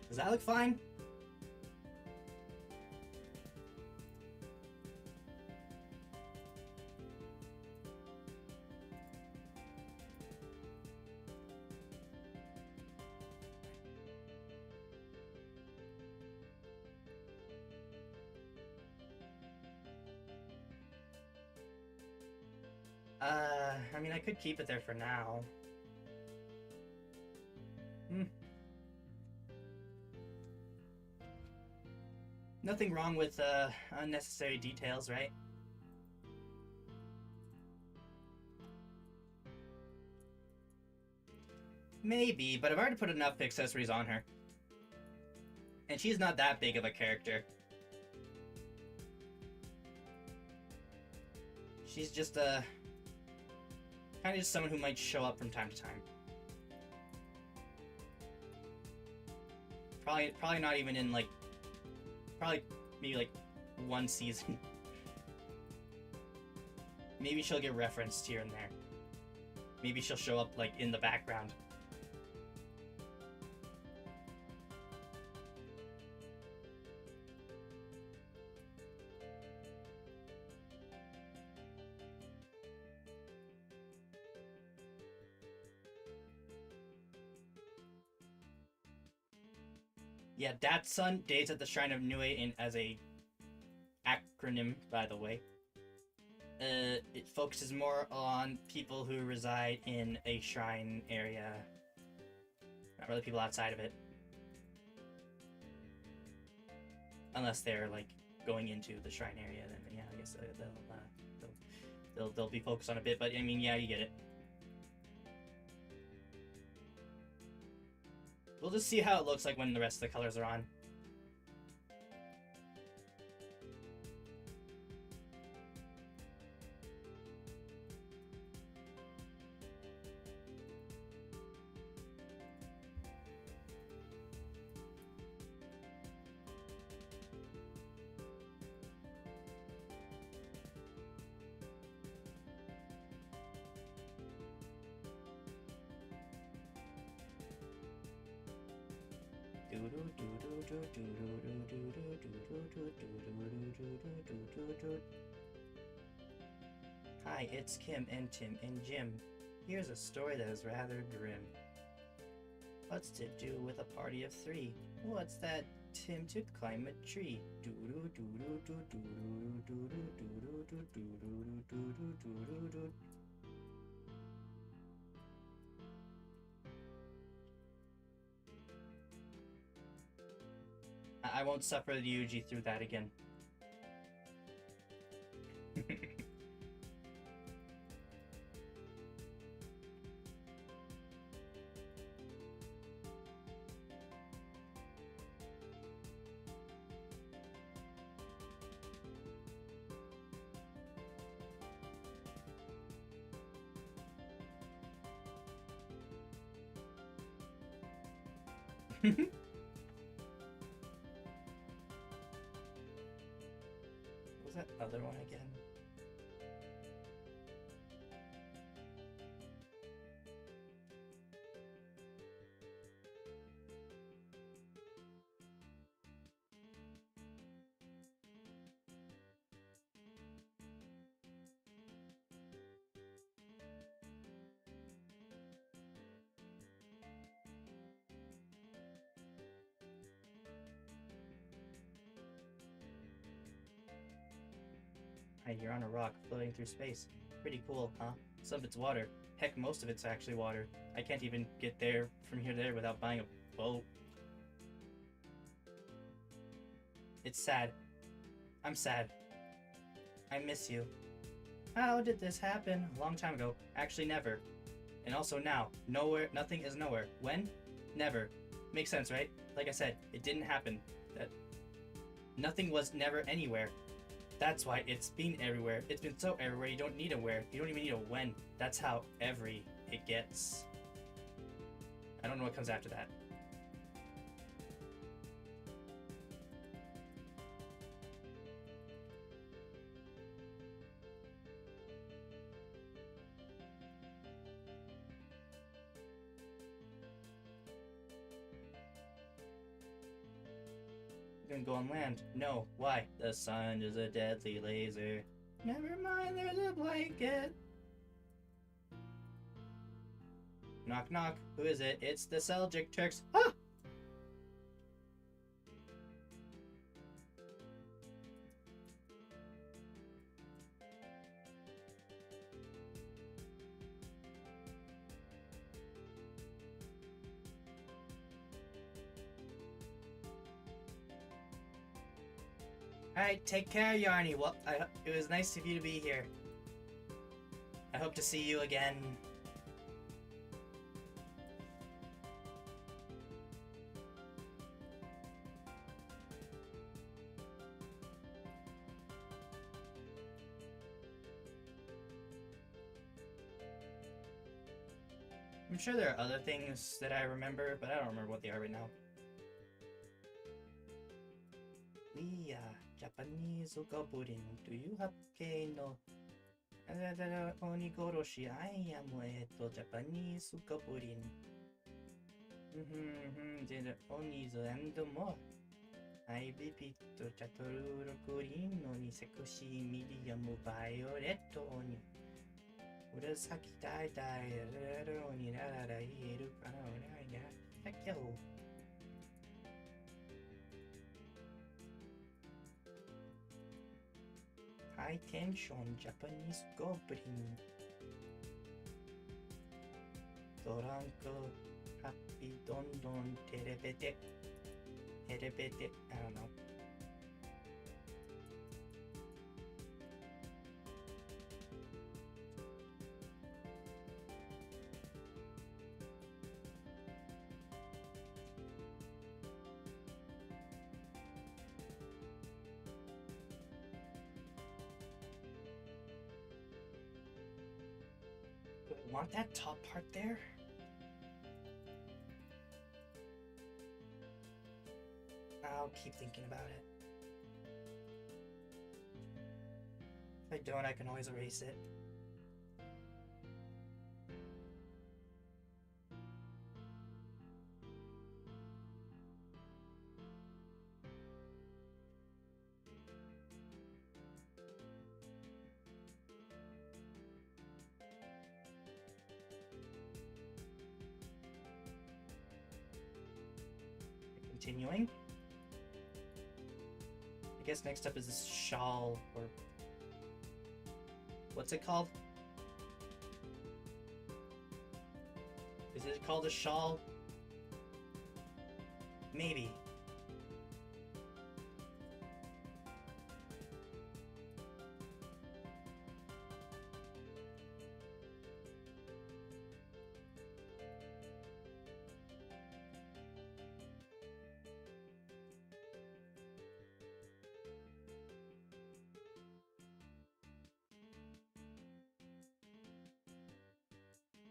Does that look fine? I mean, I could keep it there for now. Nothing wrong with unnecessary details, right? Maybe, but I've already put enough accessories on her. And she's not that big of a character. She's just kind of just someone who might show up from time to time. Probably not even in like, probably maybe like one season. Maybe she'll get referenced here and there. Maybe she'll show up like in the background. Yeah, Datsun, Days at the Shrine of Nue, as a acronym, by the way. It focuses more on people who reside in a shrine area. Not really people outside of it. Unless they're, like, going into the shrine area, then yeah, I guess they'll be focused on a bit, but I mean, yeah, you get it. We'll just see how it looks like when the rest of the colors are on. Hi, it's Kim and Tim and Jim. Here's a story that is rather grim. What's to do with a party of three? What's that Tim to climb a tree? I won't suffer the Yuji through that again. What was that other one again? Hey, you're on a rock floating through space. Pretty cool, huh? Some of it's water. Heck, most of it's actually water. I can't even get there from here to there without buying a boat. It's sad. I'm sad. I miss you. How did this happen? A long time ago. Actually, never. And also now. Nowhere. Nothing is nowhere. When? Never. Makes sense, right? Like I said, it didn't happen. That nothing was never anywhere. That's why it's been everywhere. It's been so everywhere, you don't need a where. You don't even need a when. That's how every it gets. I don't know what comes after that. Gonna go on land. No, why? The sun is a deadly laser. Never mind, there's a blanket. Knock knock. Who is it? It's the Seljuk Turks. Ah! Alright, take care, Yarny. Well, it was nice of you to be here. I hope to see you again. I'm sure there are other things that I remember, but I don't remember what they are right now. We are Japanese goblin. Do you have no onigoroshi? I am Japanese goblin. The onis and more. I repeat, Chatururo green oni sekushi medium violet oni. 紫だいだいレロにならら言えるかなお願いやったっけよ。ハイテンションジャパニーズゴブリンドランクハッピーどんどんテレベテ I don't know. Do I want that top part there? I'll keep thinking about it. If I don't, I can always erase it. Continuing. I guess next up is this shawl, or what's it called? Is it called a shawl? Maybe.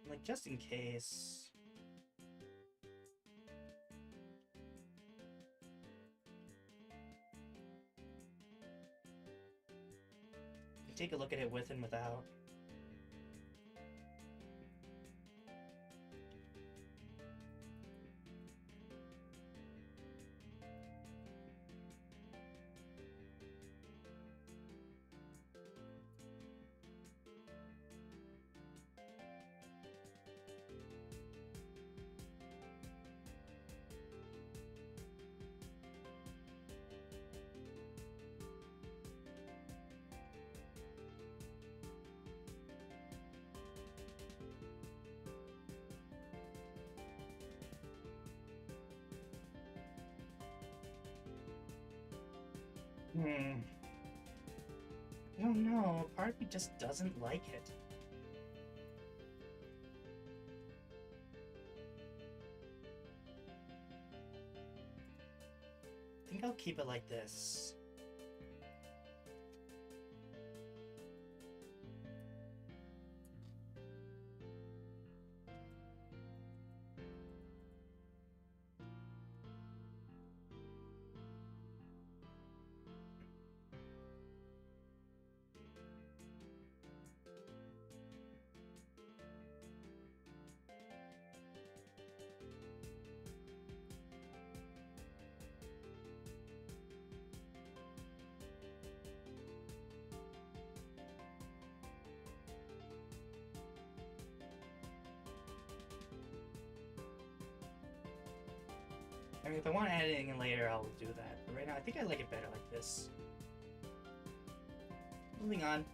Like, just in case. take a look at it with and without. I don't know. Part of me just doesn't like it. I think I'll keep it like this. I mean, if I want to add anything in later, I'll do that. But right now, I think I like it better like this. Moving on.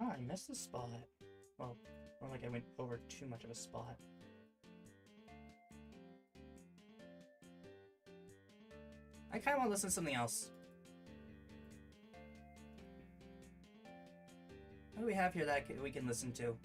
Oh, I missed a spot. Well, more like I went over too much of a spot. I kind of want to listen to something else. What do we have here that we can listen to?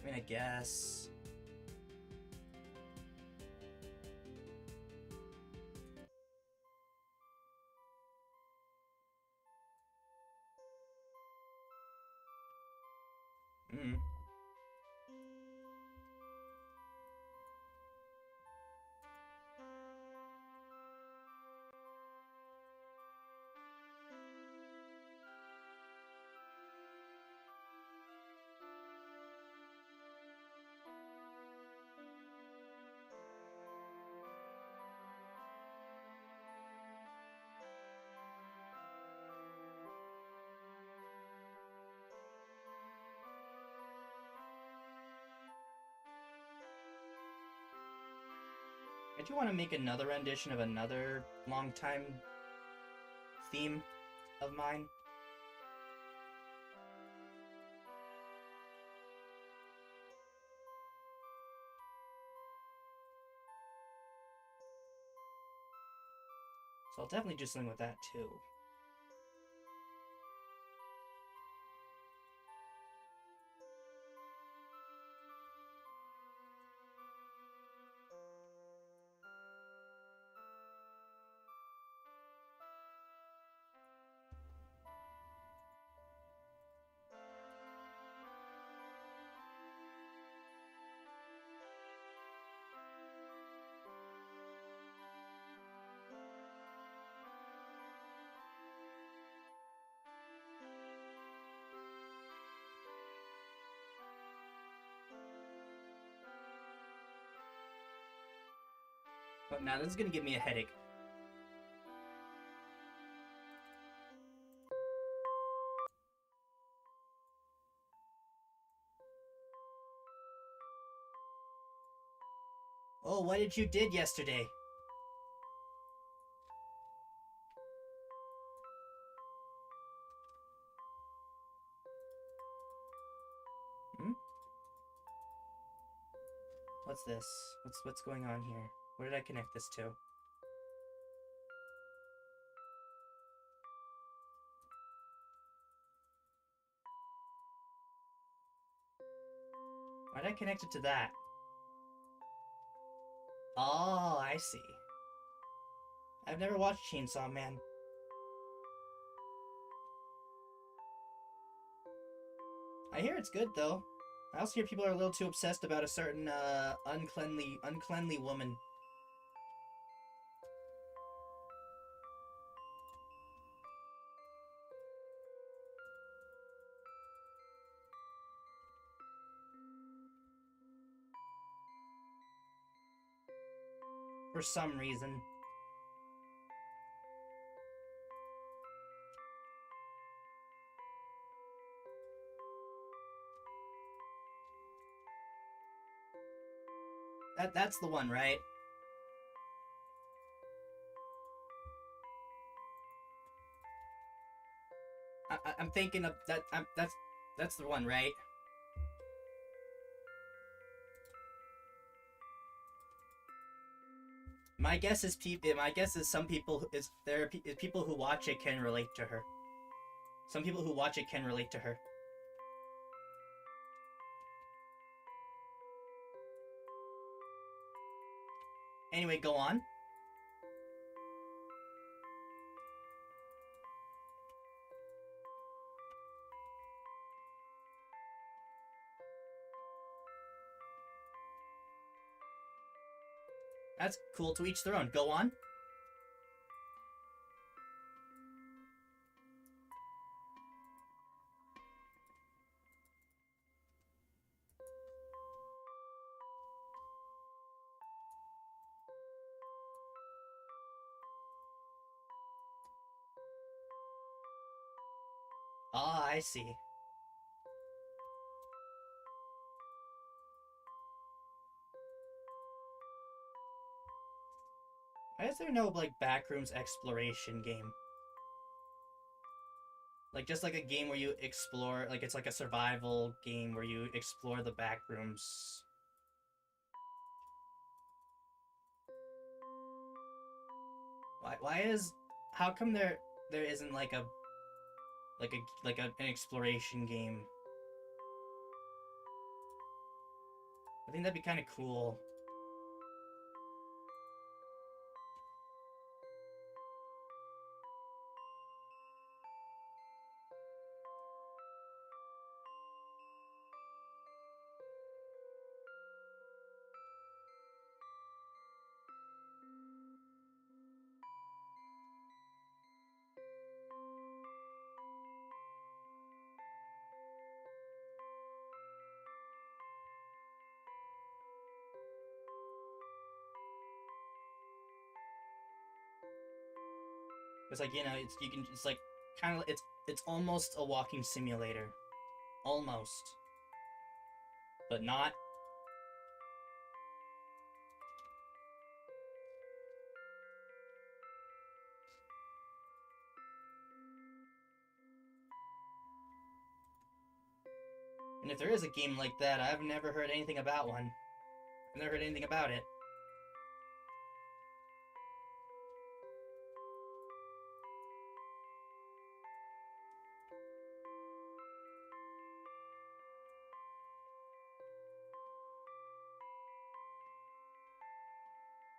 I mean, I guess. I do want to make another rendition of another long-time theme of mine. So I'll definitely do something with that too. But now this is gonna give me a headache. Oh, what did you did yesterday? Hmm? What's this? What's going on here? Where did I connect this to? I connect it to that? Oh, I see. I've never watched Chainsaw Man. I hear it's good though. I also hear people are a little too obsessed about a certain uncleanly woman. For some reason. That's the one, right? I'm thinking of that. That's the one, right? My guess is some people is there are people who watch it can relate to her. Some people who watch it can relate to her. Anyway, go on. That's cool, to each their own. Go on. Ah, I see. Why is there no, like, backrooms exploration game? Like, just like a game where you explore, like, it's like a survival game where you explore the backrooms. Why is... How come there isn't, like, an exploration game? I think that'd be kind of cool. It's like, you know, it's like kind of it's almost a walking simulator, almost, but not. And if there is a game like that, I've never heard anything about one. I've never heard anything about it.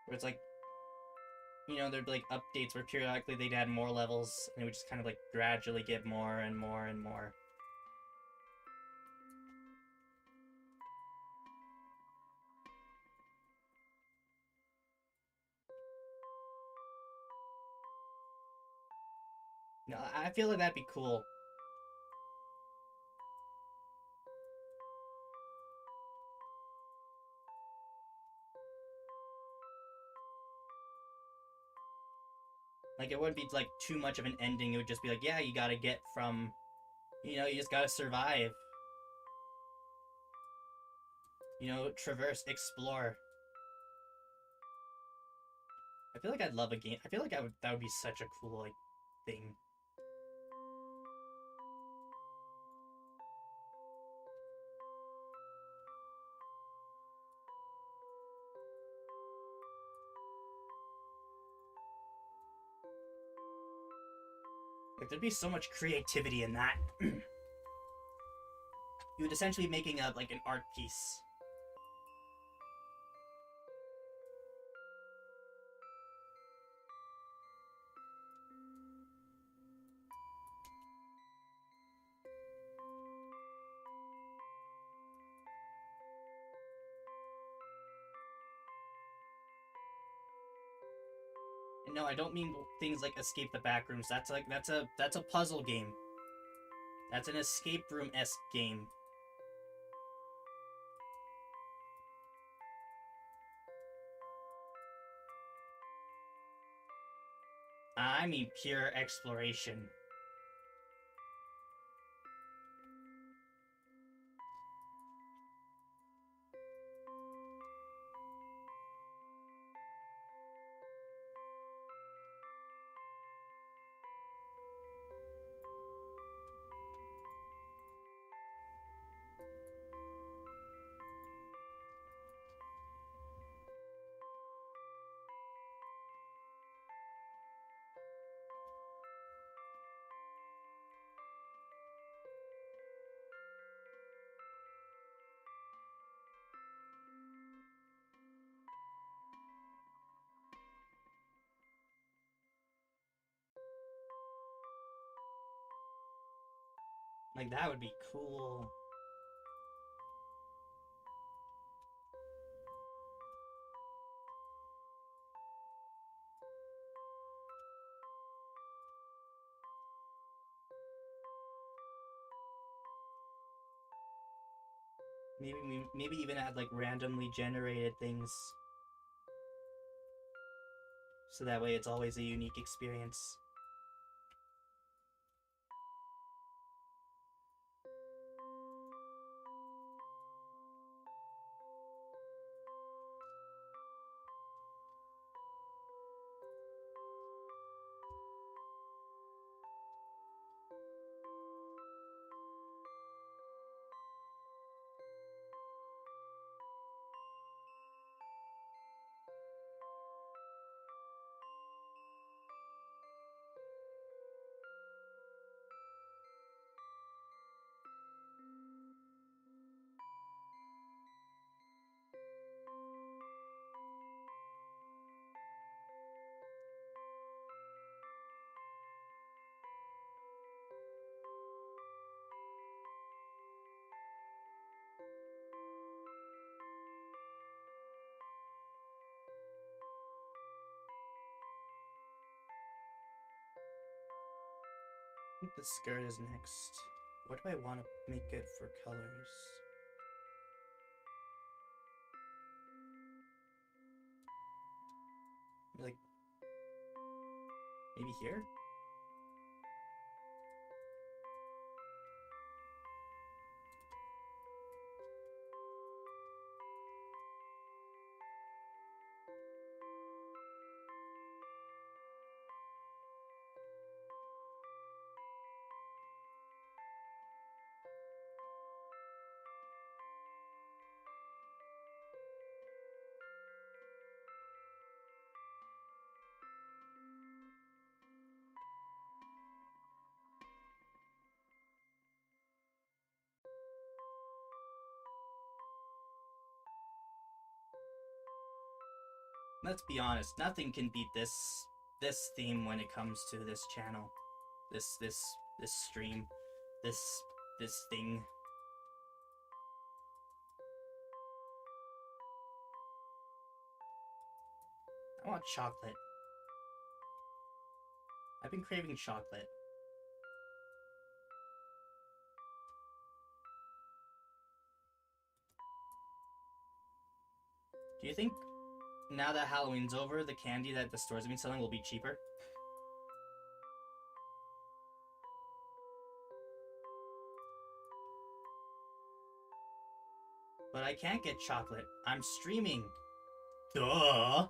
Where it's like, you know, there'd be like updates where periodically they'd add more levels, and it would just kind of like gradually get more and more and more. No, I feel like that'd be cool. Like, it wouldn't be like too much of an ending. It would just be like, yeah, you gotta get from, you know, you just gotta survive. You know, traverse, explore. I feel like I'd love a game. I feel like that would be such a cool, like, thing. Like, there'd be so much creativity in that. You would essentially be making a like an art piece. No, I don't mean things like escape the backrooms. That's a puzzle game. That's an escape room-esque game. I mean pure exploration. Like, that would be cool. Maybe even add like randomly generated things, so that way it's always a unique experience. I think the skirt is next. What do I want to make it for colors? Like, maybe here? Let's be honest, nothing can beat this theme when it comes to this channel. This stream. This this thing. I want chocolate. I've been craving chocolate. Do you think now that Halloween's over, the candy that the stores have been selling will be cheaper? But I can't get chocolate. I'm streaming. Duh!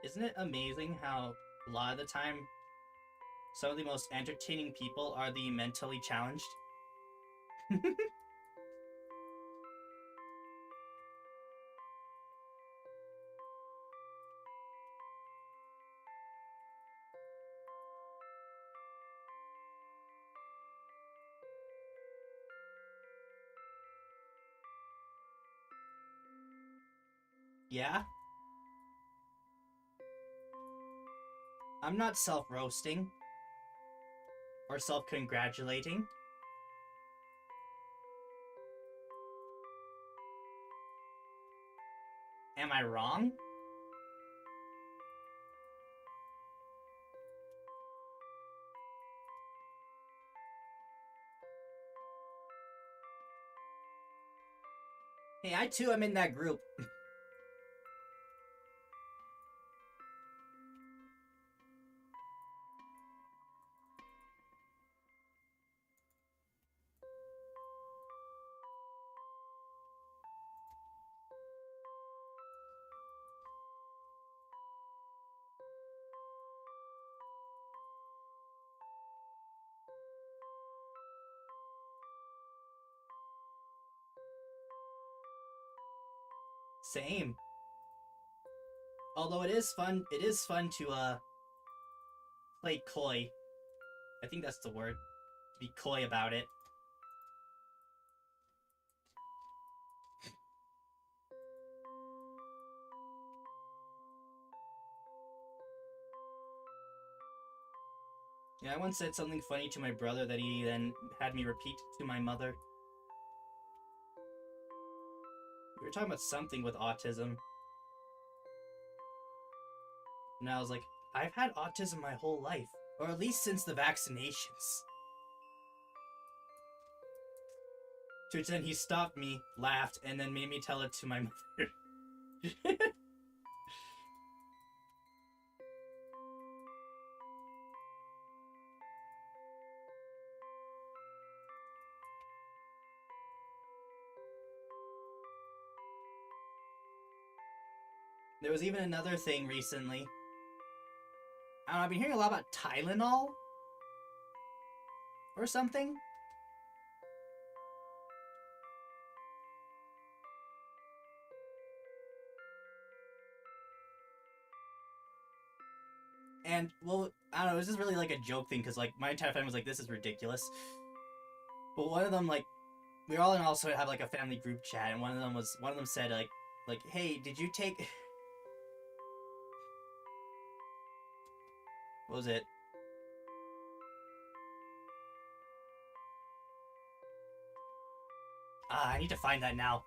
Isn't it amazing how a lot of the time some of the most entertaining people are the mentally challenged? Yeah? I'm not self-roasting or self-congratulating. Am I wrong? Hey, I too am in that group. Same. Although it is fun to play coy. I think that's the word. To be coy about it. Yeah, I once said something funny to my brother that he then had me repeat to my mother. We were talking about something with autism. And I was like, I've had autism my whole life. Or at least since the vaccinations. To which then he stopped me, laughed, and then made me tell it to my mother. There was even another thing recently. I don't know, I've been hearing a lot about Tylenol or something. And, well, I don't know, it was just really like a joke thing because, like, my entire family was like, this is ridiculous. But one of them, like, we all in also have, like, a family group chat, and one of them said, like, hey, did you take. What was it? I need to find that now.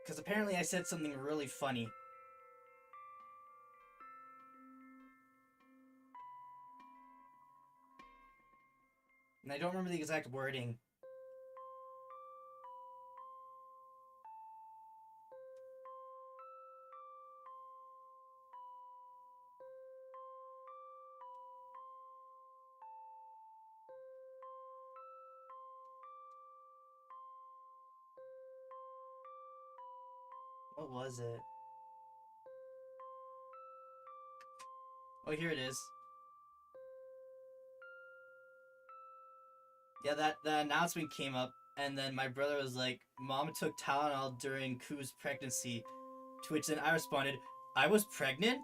Because apparently I said something really funny. And I don't remember the exact wording. What was it? Oh, here it is. Yeah, that announcement came up, and then my brother was like, Mom took Tylenol during Kuu's pregnancy. To which then I responded, I was pregnant?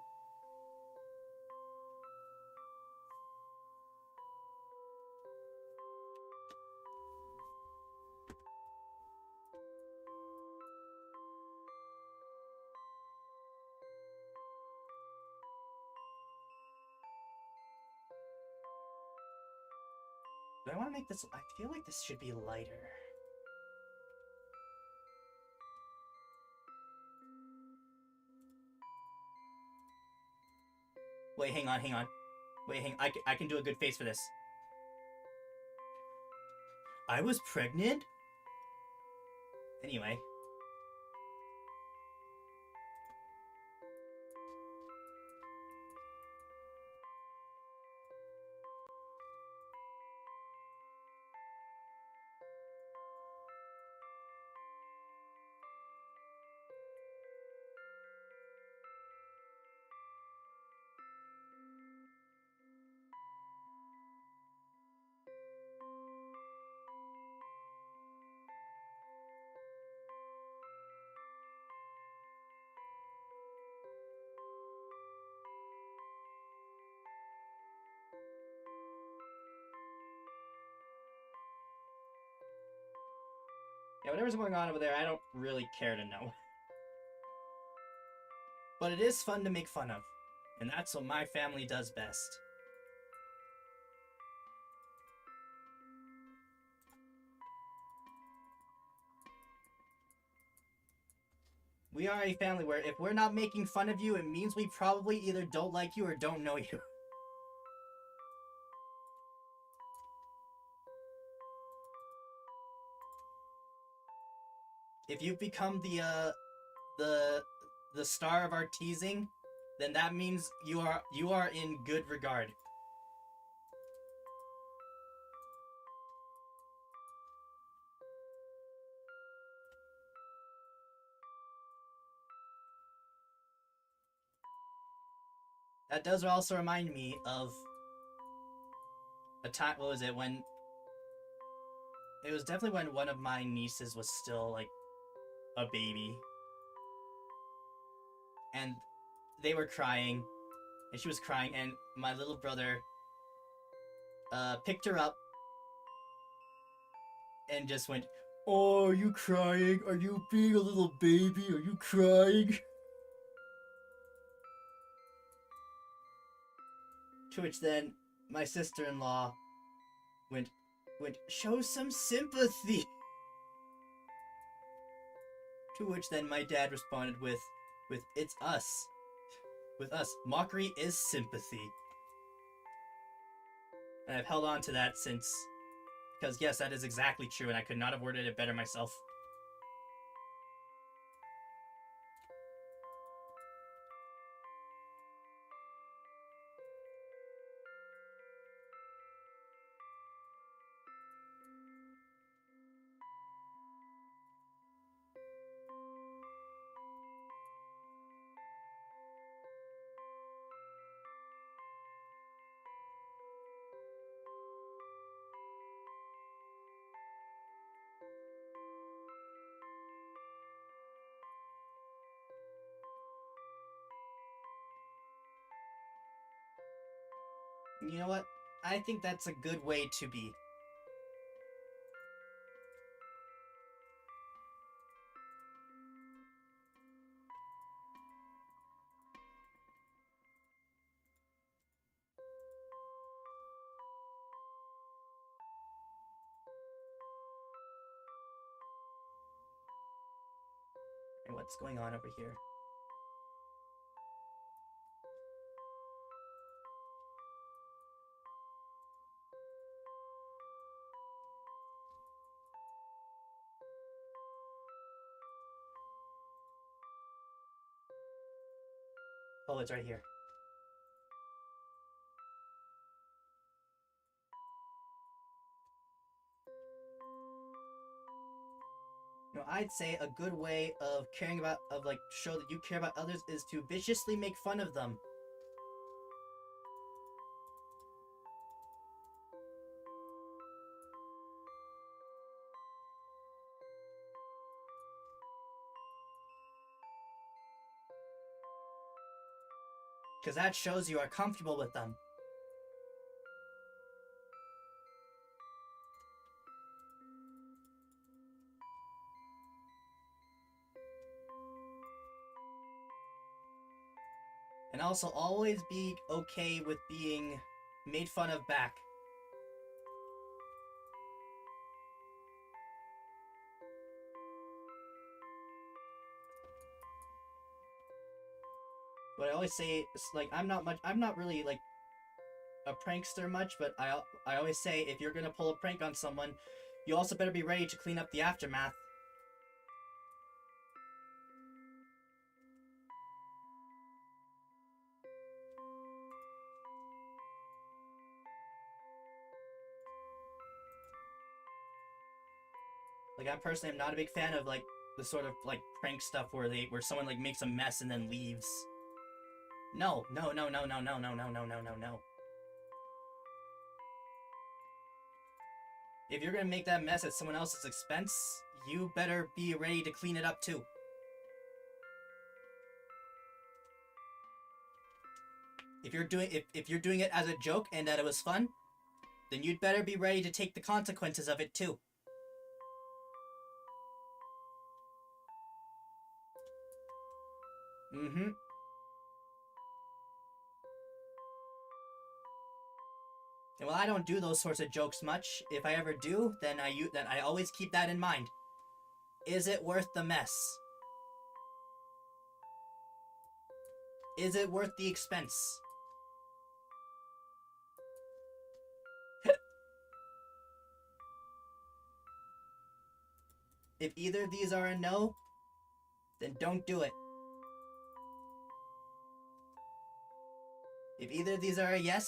Do I want to make this. I feel like this should be lighter. Wait, hang on, hang on. Wait, I can do a good face for this. I was pregnant? Anyway. Yeah, whatever's going on over there, I don't really care to know. But it is fun to make fun of. And that's what my family does best. We are a family where if we're not making fun of you, it means we probably either don't like you or don't know you. If you've become the the star of our teasing, then that means you are in good regard. That does also remind me of a time. What was it when? It was definitely when one of my nieces was still like a baby, and they were crying, and she was crying, and my little brother picked her up and just went, "Oh, are you crying? Are you being a little baby? Are you crying?" To which then my sister-in-law went, "Show some sympathy." To which then my dad responded with "It's us. With us, mockery is sympathy." And I've held on to that since, because yes, that is exactly true, and I could not have worded it better myself. You know what? I think that's a good way to be. And what's going on over here? Oh, it's right here. You know, I'd say a good way of caring about, of like, show that you care about others is to viciously make fun of them. Because that shows you are comfortable with them. And also always be okay with being made fun of back. What I always say is like I'm not really like a prankster much, but I always say if you're gonna pull a prank on someone, you also better be ready to clean up the aftermath. Like I personally am not a big fan of like the sort of like prank stuff where someone like makes a mess and then leaves. No, no, no, no, no, no, no, no, no, no, no, no. If you're gonna make that mess at someone else's expense, you better be ready to clean it up too. If you're doing it as a joke and that it was fun, then you'd better be ready to take the consequences of it too. Mm-hmm. And well, I don't do those sorts of jokes much. If I ever do, then I always keep that in mind. Is it worth the mess? Is it worth the expense? If either of these are a no, then don't do it. If either of these are a yes,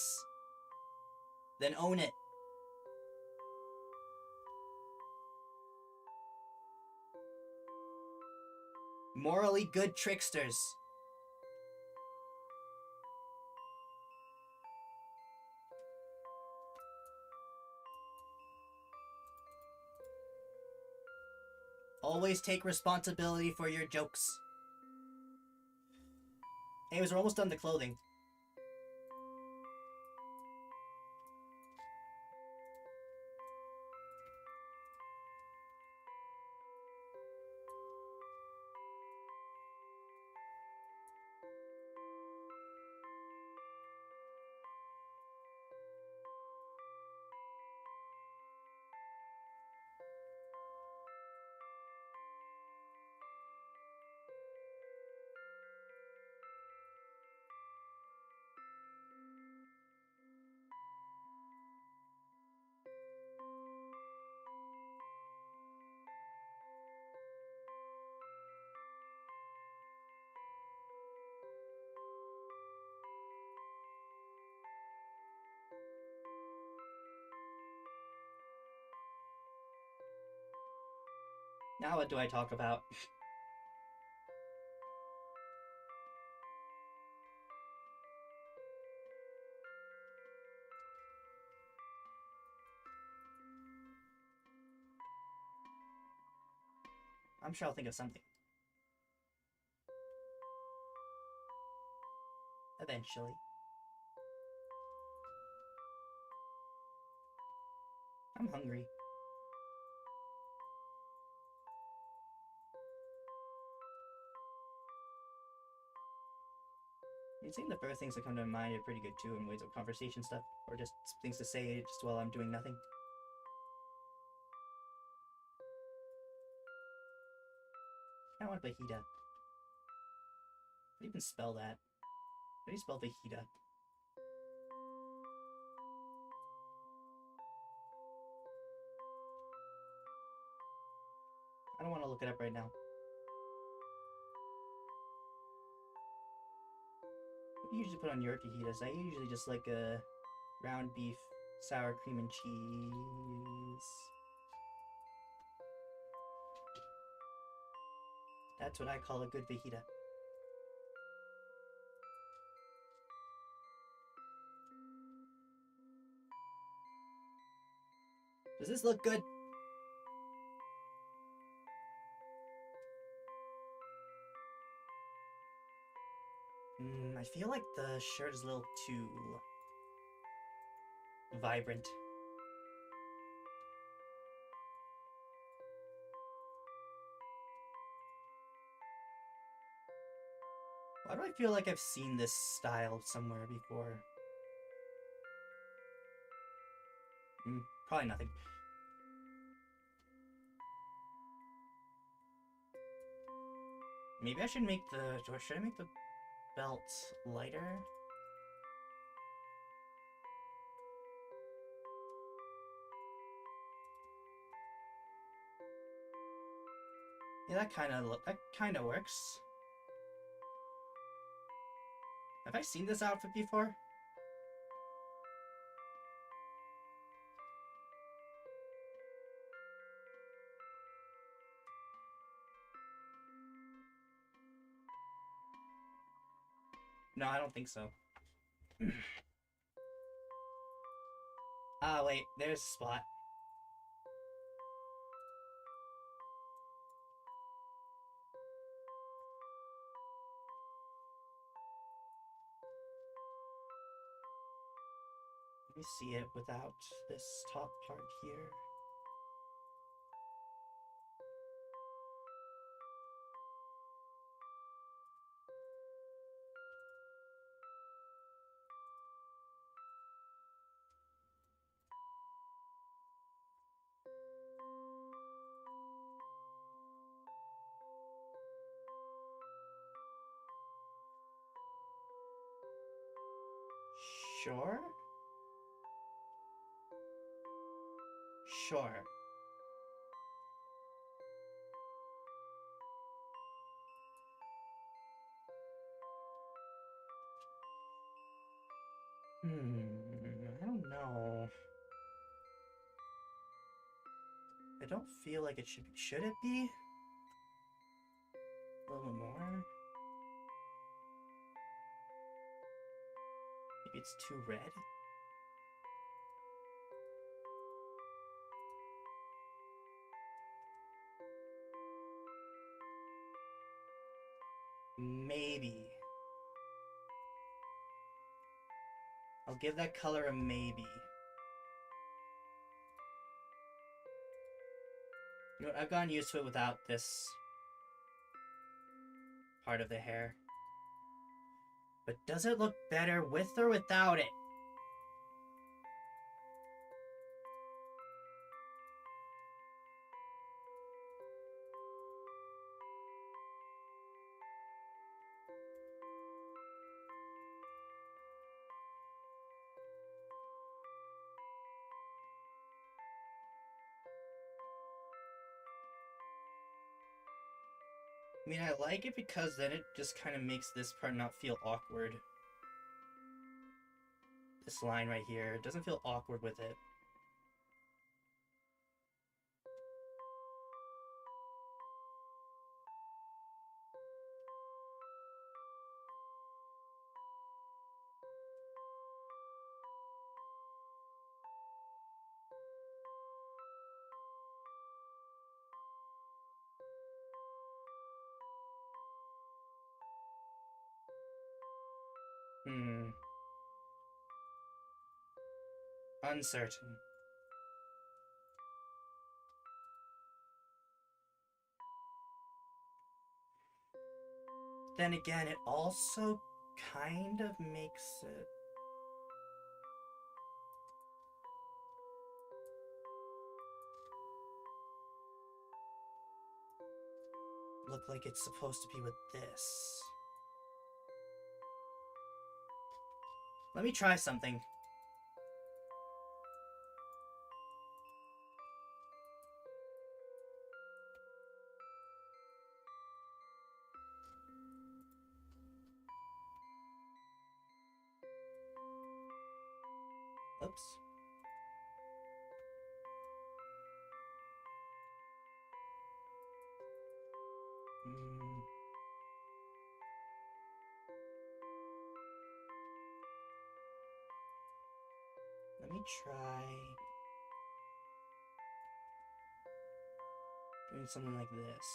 then own it. Morally good tricksters. Always take responsibility for your jokes. Anyways, we're almost done the clothing. Now what do I talk about? I'm sure I'll think of something. Eventually. I'm hungry. You'd think the first things that come to mind are pretty good too in ways of conversation stuff, or just things to say just while I'm doing nothing. I want fajita. How do you even spell that? How do you spell fajita? I don't want to look it up right now. What do you usually put on your fajitas? I usually just like a ground beef, sour cream and cheese. That's what I call a good fajita. Does this look good? I feel like the shirt is a little too vibrant. Why do I feel like I've seen this style somewhere before? Probably nothing. Maybe I should make the... Should I make the belt lighter? Yeah, that kind of works. Have I seen this outfit before? No, I don't think so. Ah, wait, there's a spot. Let me see it without this top part here. Sure? Sure. I don't know. I don't feel like it should be. Should it be? A little bit more? Maybe it's too red? Maybe. I'll give that color a maybe. You know what, I've gotten used to it without this part of the hair. But does it look better with or without it? I mean, I like it because then it just kind of makes this part not feel awkward. This line right here, it doesn't feel awkward with it. Uncertain. Then again, it also kind of makes it look like it's supposed to be with this. Let me try something. Oops. Let me try doing something like this.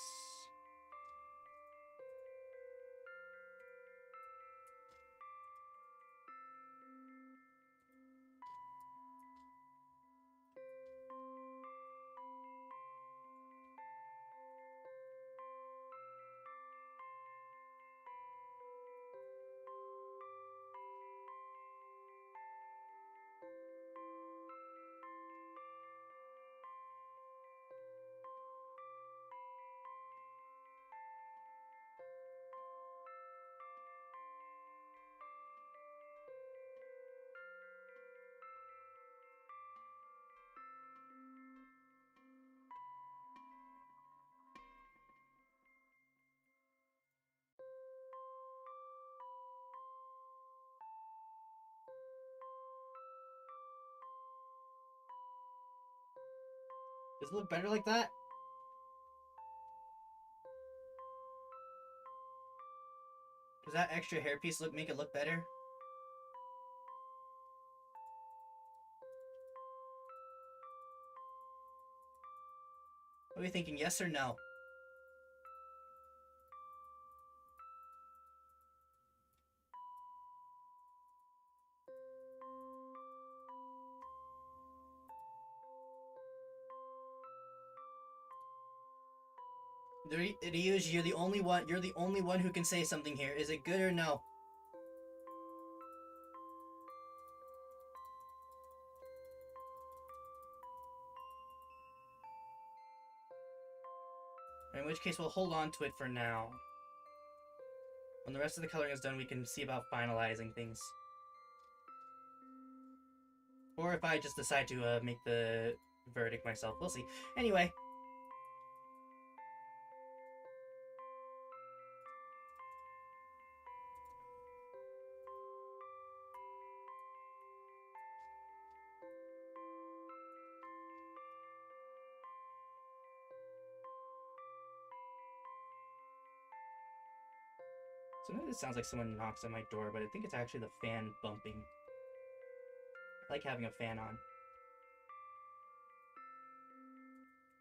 Does it look better like that? Does that extra hairpiece make it look better? What are you thinking, yes or no? Ryuji, you're the only one. You're the only one who can say something here. Is it good or no? In which case, we'll hold on to it for now. When the rest of the coloring is done, we can see about finalizing things. Or if I just decide to make the verdict myself. We'll see. Anyway. So now this sounds like someone knocks on my door, but I think it's actually the fan bumping. I like having a fan on.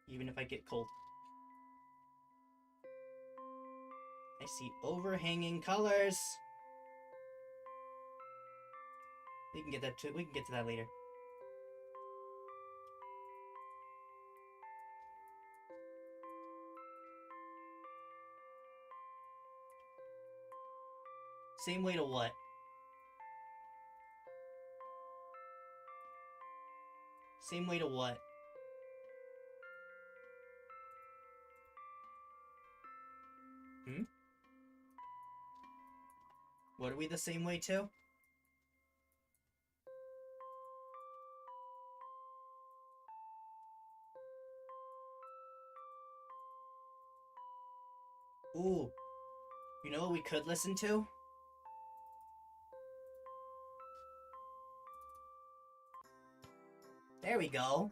Even if I get cold. I see overhanging colors. We can get that too. We can get to that later. Same way to what? Same way to what? Hmm? What are we the same way to? Ooh. You know what we could listen to? There we go.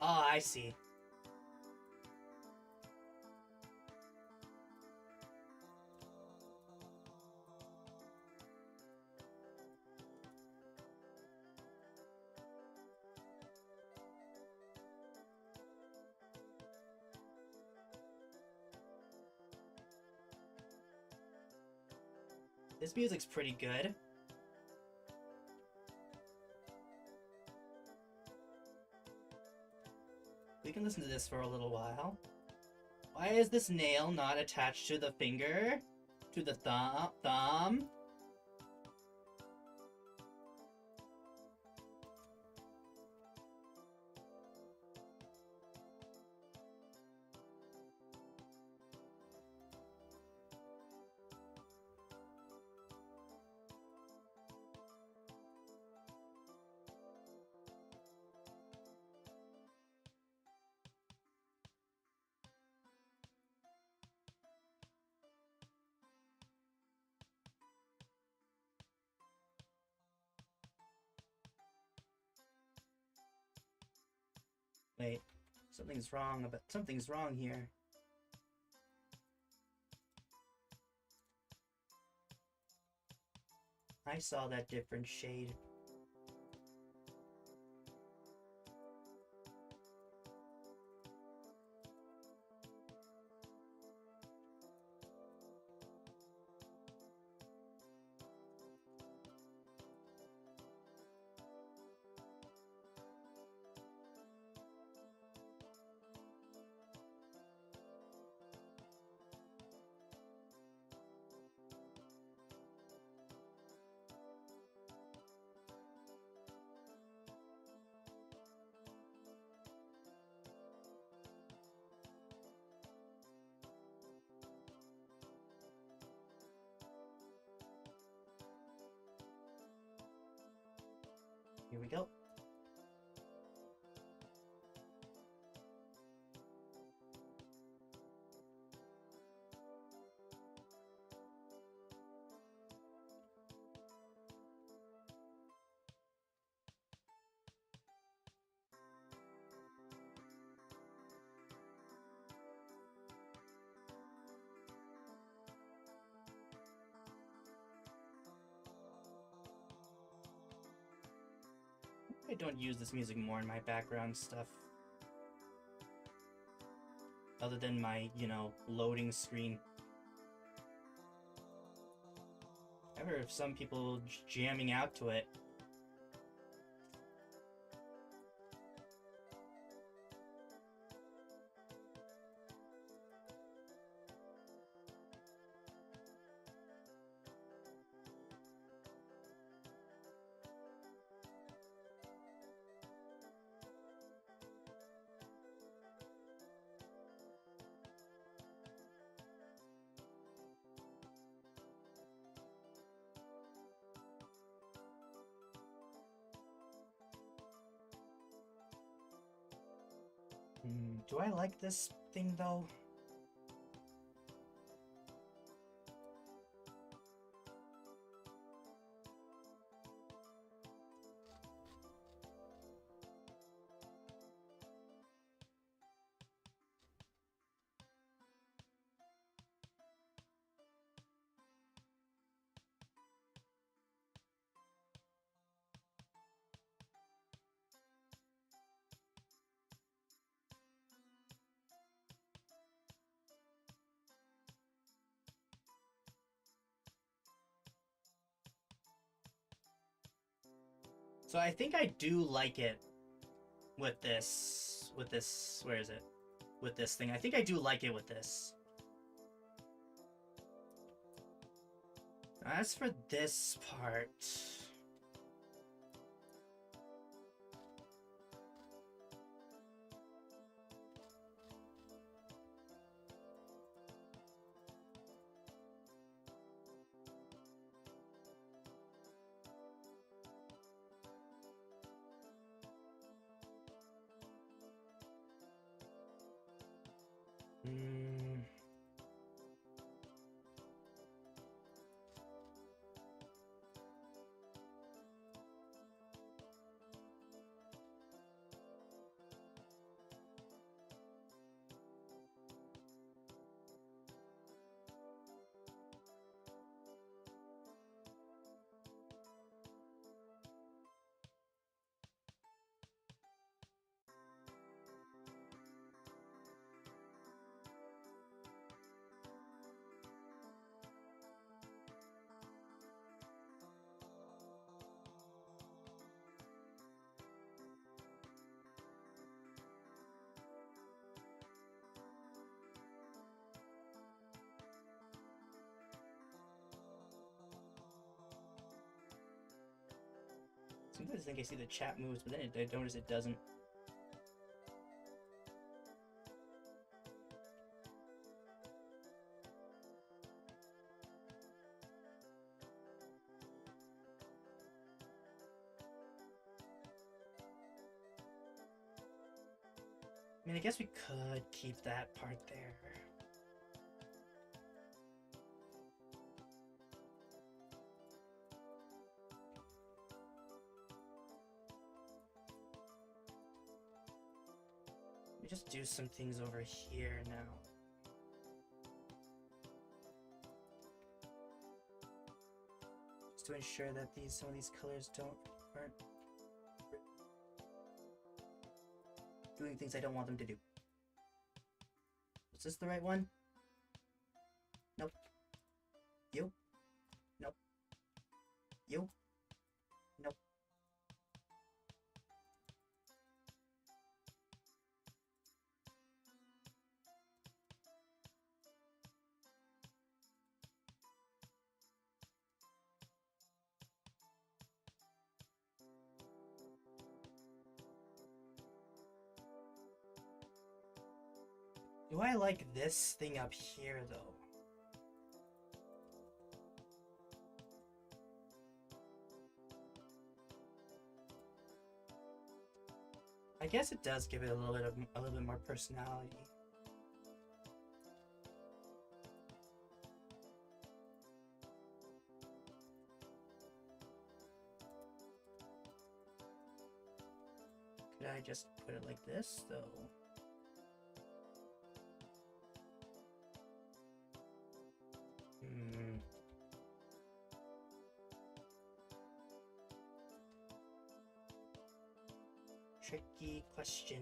Oh, I see. This music's pretty good. We can listen to this for a little while. Why is this nail not attached to the finger? To the thumb? Wait, something's wrong here. I saw that different shade. Here we go. I don't use this music more in my background stuff. Other than my, loading screen. I've heard of some people jamming out to it. Do I like this thing though? So I think I do like it with this, where is it? With this thing. I think I do like it with this. As for this part... Sometimes I think I see the chat moves, but then I notice it doesn't. I mean, I guess we could keep that part there. Let me just do some things over here now. Just to ensure that some of these colors aren't doing things I don't want them to do. Is this the right one? Nope. You? Nope. You? Nope. Do I like this thing up here, though? I guess it does give it a little bit more personality. Could I just put it like this, though? Tricky question.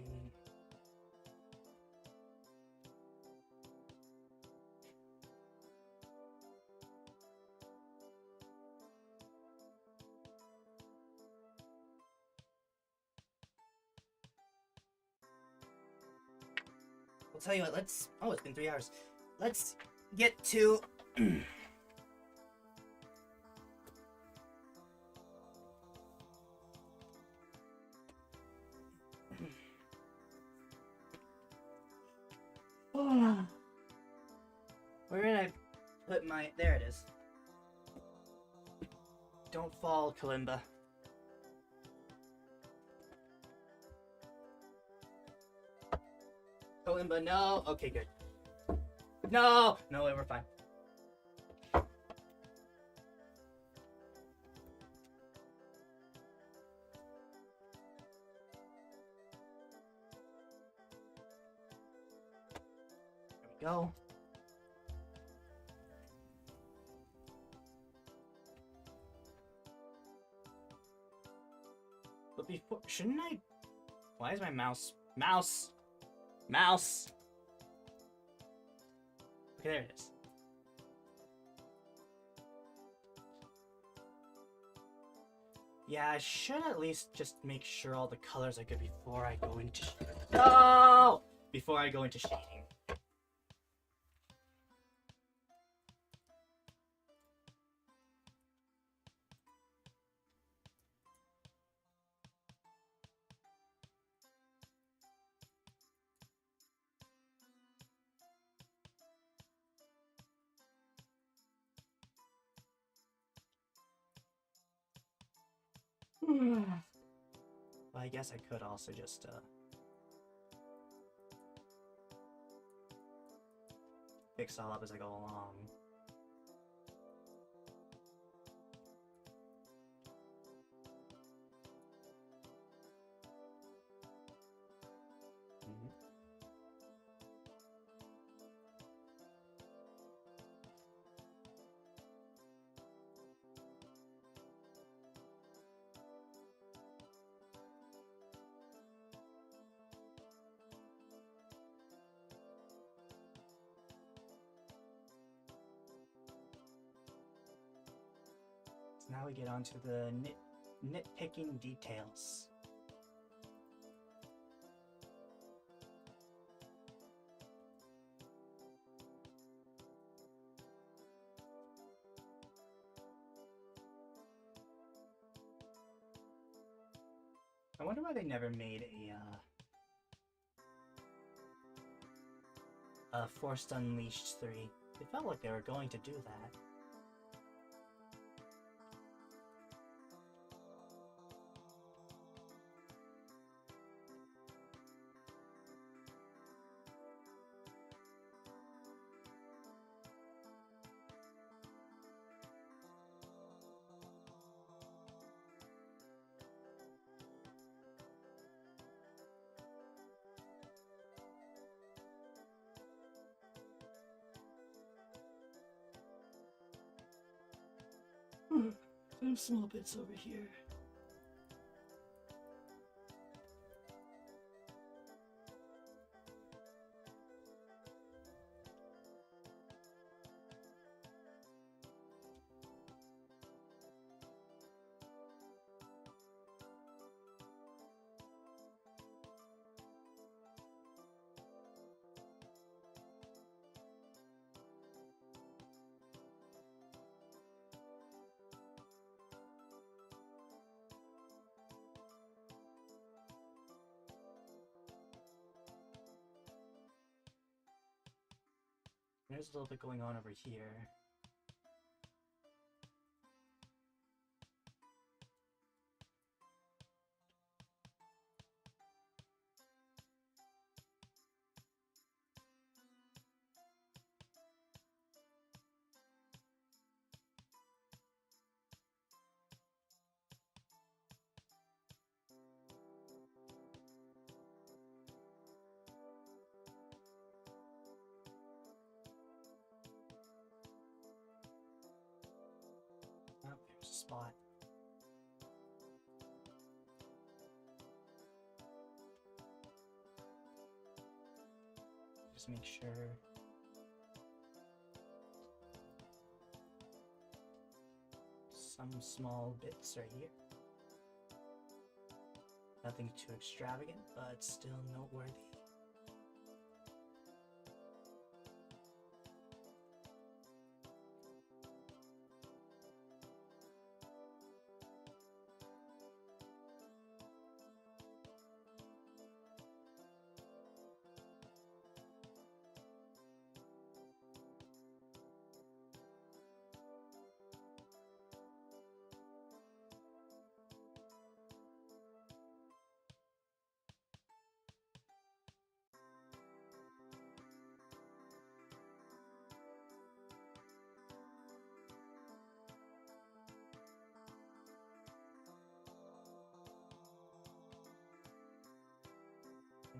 I'll tell you what, oh, it's been 3 hours. Let's get to... Where did I put my... There it is. Don't fall, Kalimba. Kalimba, no. Okay, good. No! No, we're fine. There we go. But before, shouldn't I? Why is my mouse? Mouse! Mouse! Okay, there it is. Yeah, I should at least just make sure all the colors are good before I go into no! Before I go into shading. Well, I guess I could also just fix all up as I go along. Now we get on to the nitpicking details. I wonder why they never made a Forced Unleashed 3. It felt like they were going to do that. Some small bits over here. There's a little bit going on over here. Oh, there's a spot. Just make sure. Some small bits right here. Nothing too extravagant, but still noteworthy.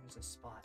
There's a spot.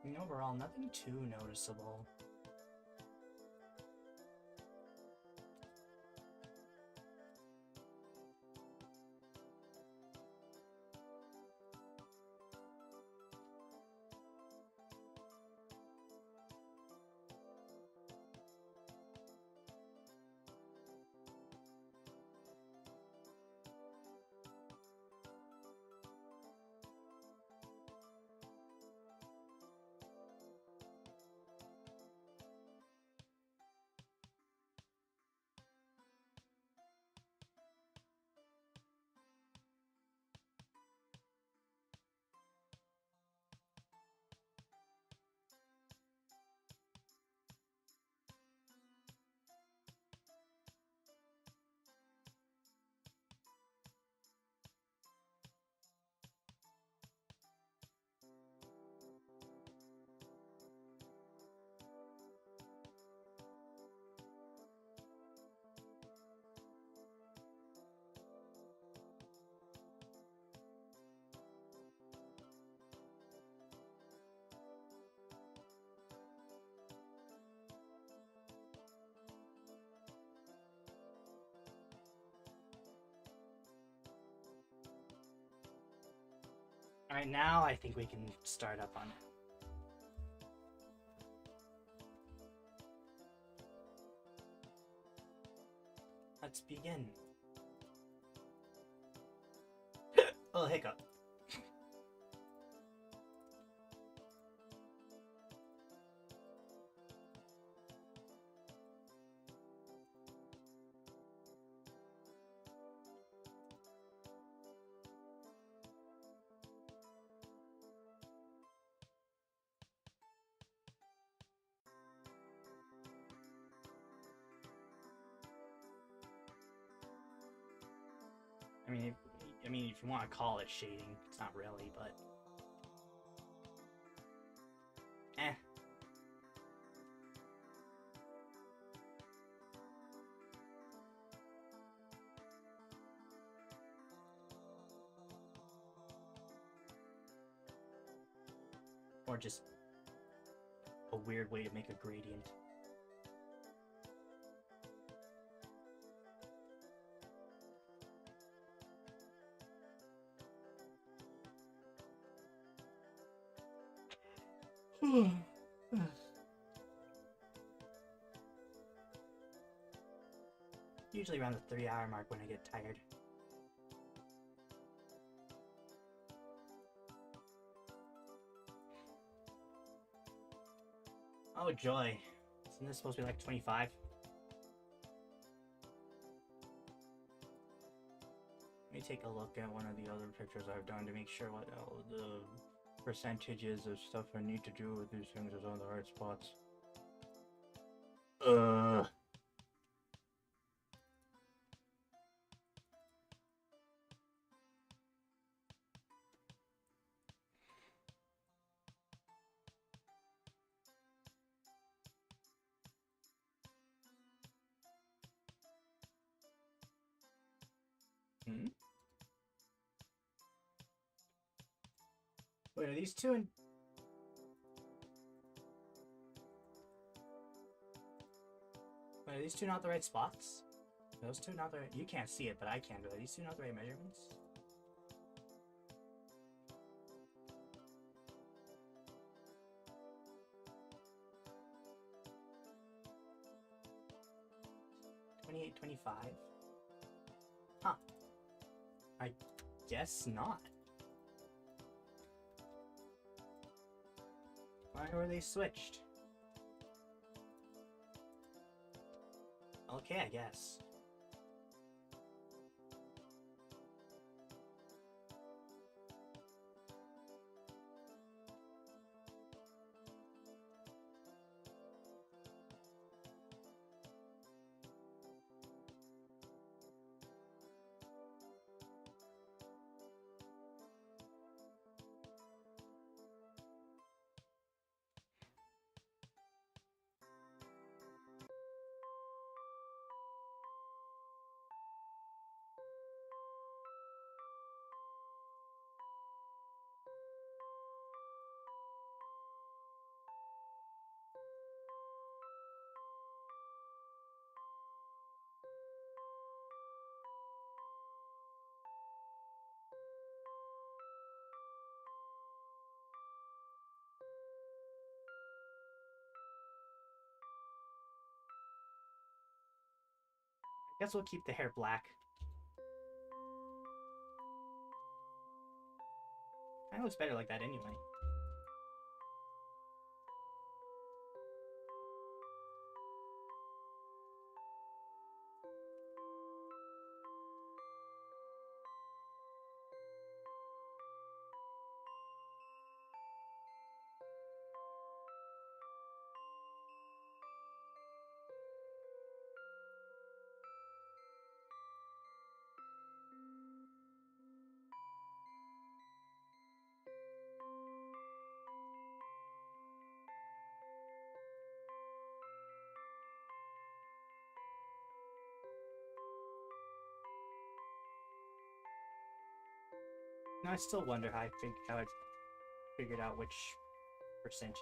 I mean, overall, nothing too noticeable. Alright, now I think we can start up on it. Let's begin. Oh, hiccup. I mean, if you want to call it shading, it's not really, but eh. Or just a weird way to make a gradient. Usually around the 3-hour mark when I get tired. Oh joy. Isn't this supposed to be like 25? Let me take a look at one of the other pictures I've done to make sure what the percentages of stuff I need to do with these things is on the right spots. Wait, are these two in... Wait, are these two not the right spots? Are those two not the right... You can't see it, but I can. But are these two not the right measurements? $28, $25? Huh. I guess not. Why were they switched? Okay, I guess. Guess we'll keep the hair black. Kinda looks better like that anyway. No, I still wonder how I figured out which percentage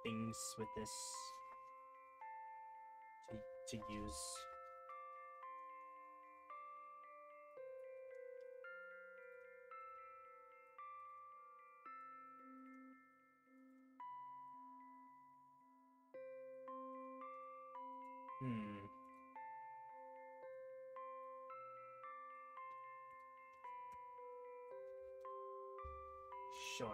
things with this to use. Sure.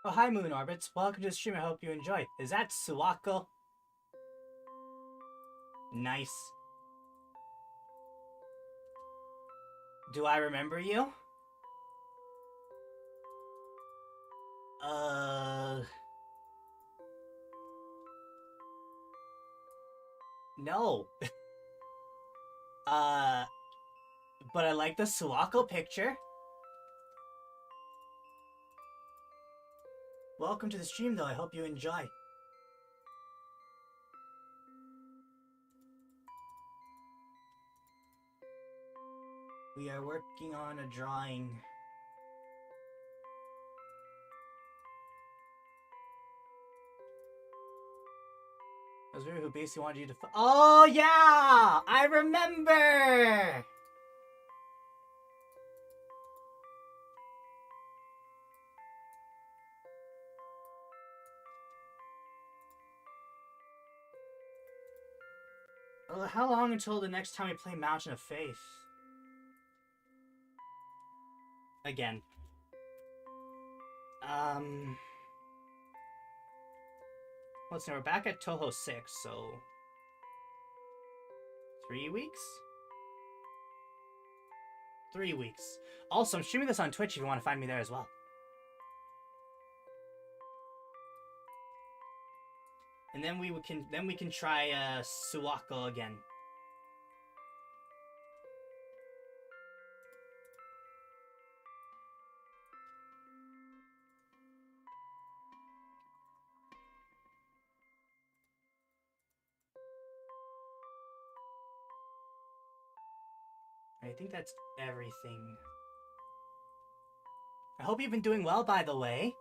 Oh, hi, Moon Orbits. Welcome to the stream. I hope you enjoy. Is that Suwako? Nice. Do I remember you? No. But I like the Suwako picture. Welcome to the stream, though. I hope you enjoy. We are working on a drawing. I was who basically wanted you to. Oh yeah, I remember. How long until the next time we play Mountain of Faith? Again. Let's see, we're back at Toho 6, so 3 weeks? 3 weeks. Also, I'm streaming this on Twitch if you want to find me there as well. And then we can try Suwako again. I think that's everything. I hope you've been doing well, by the way.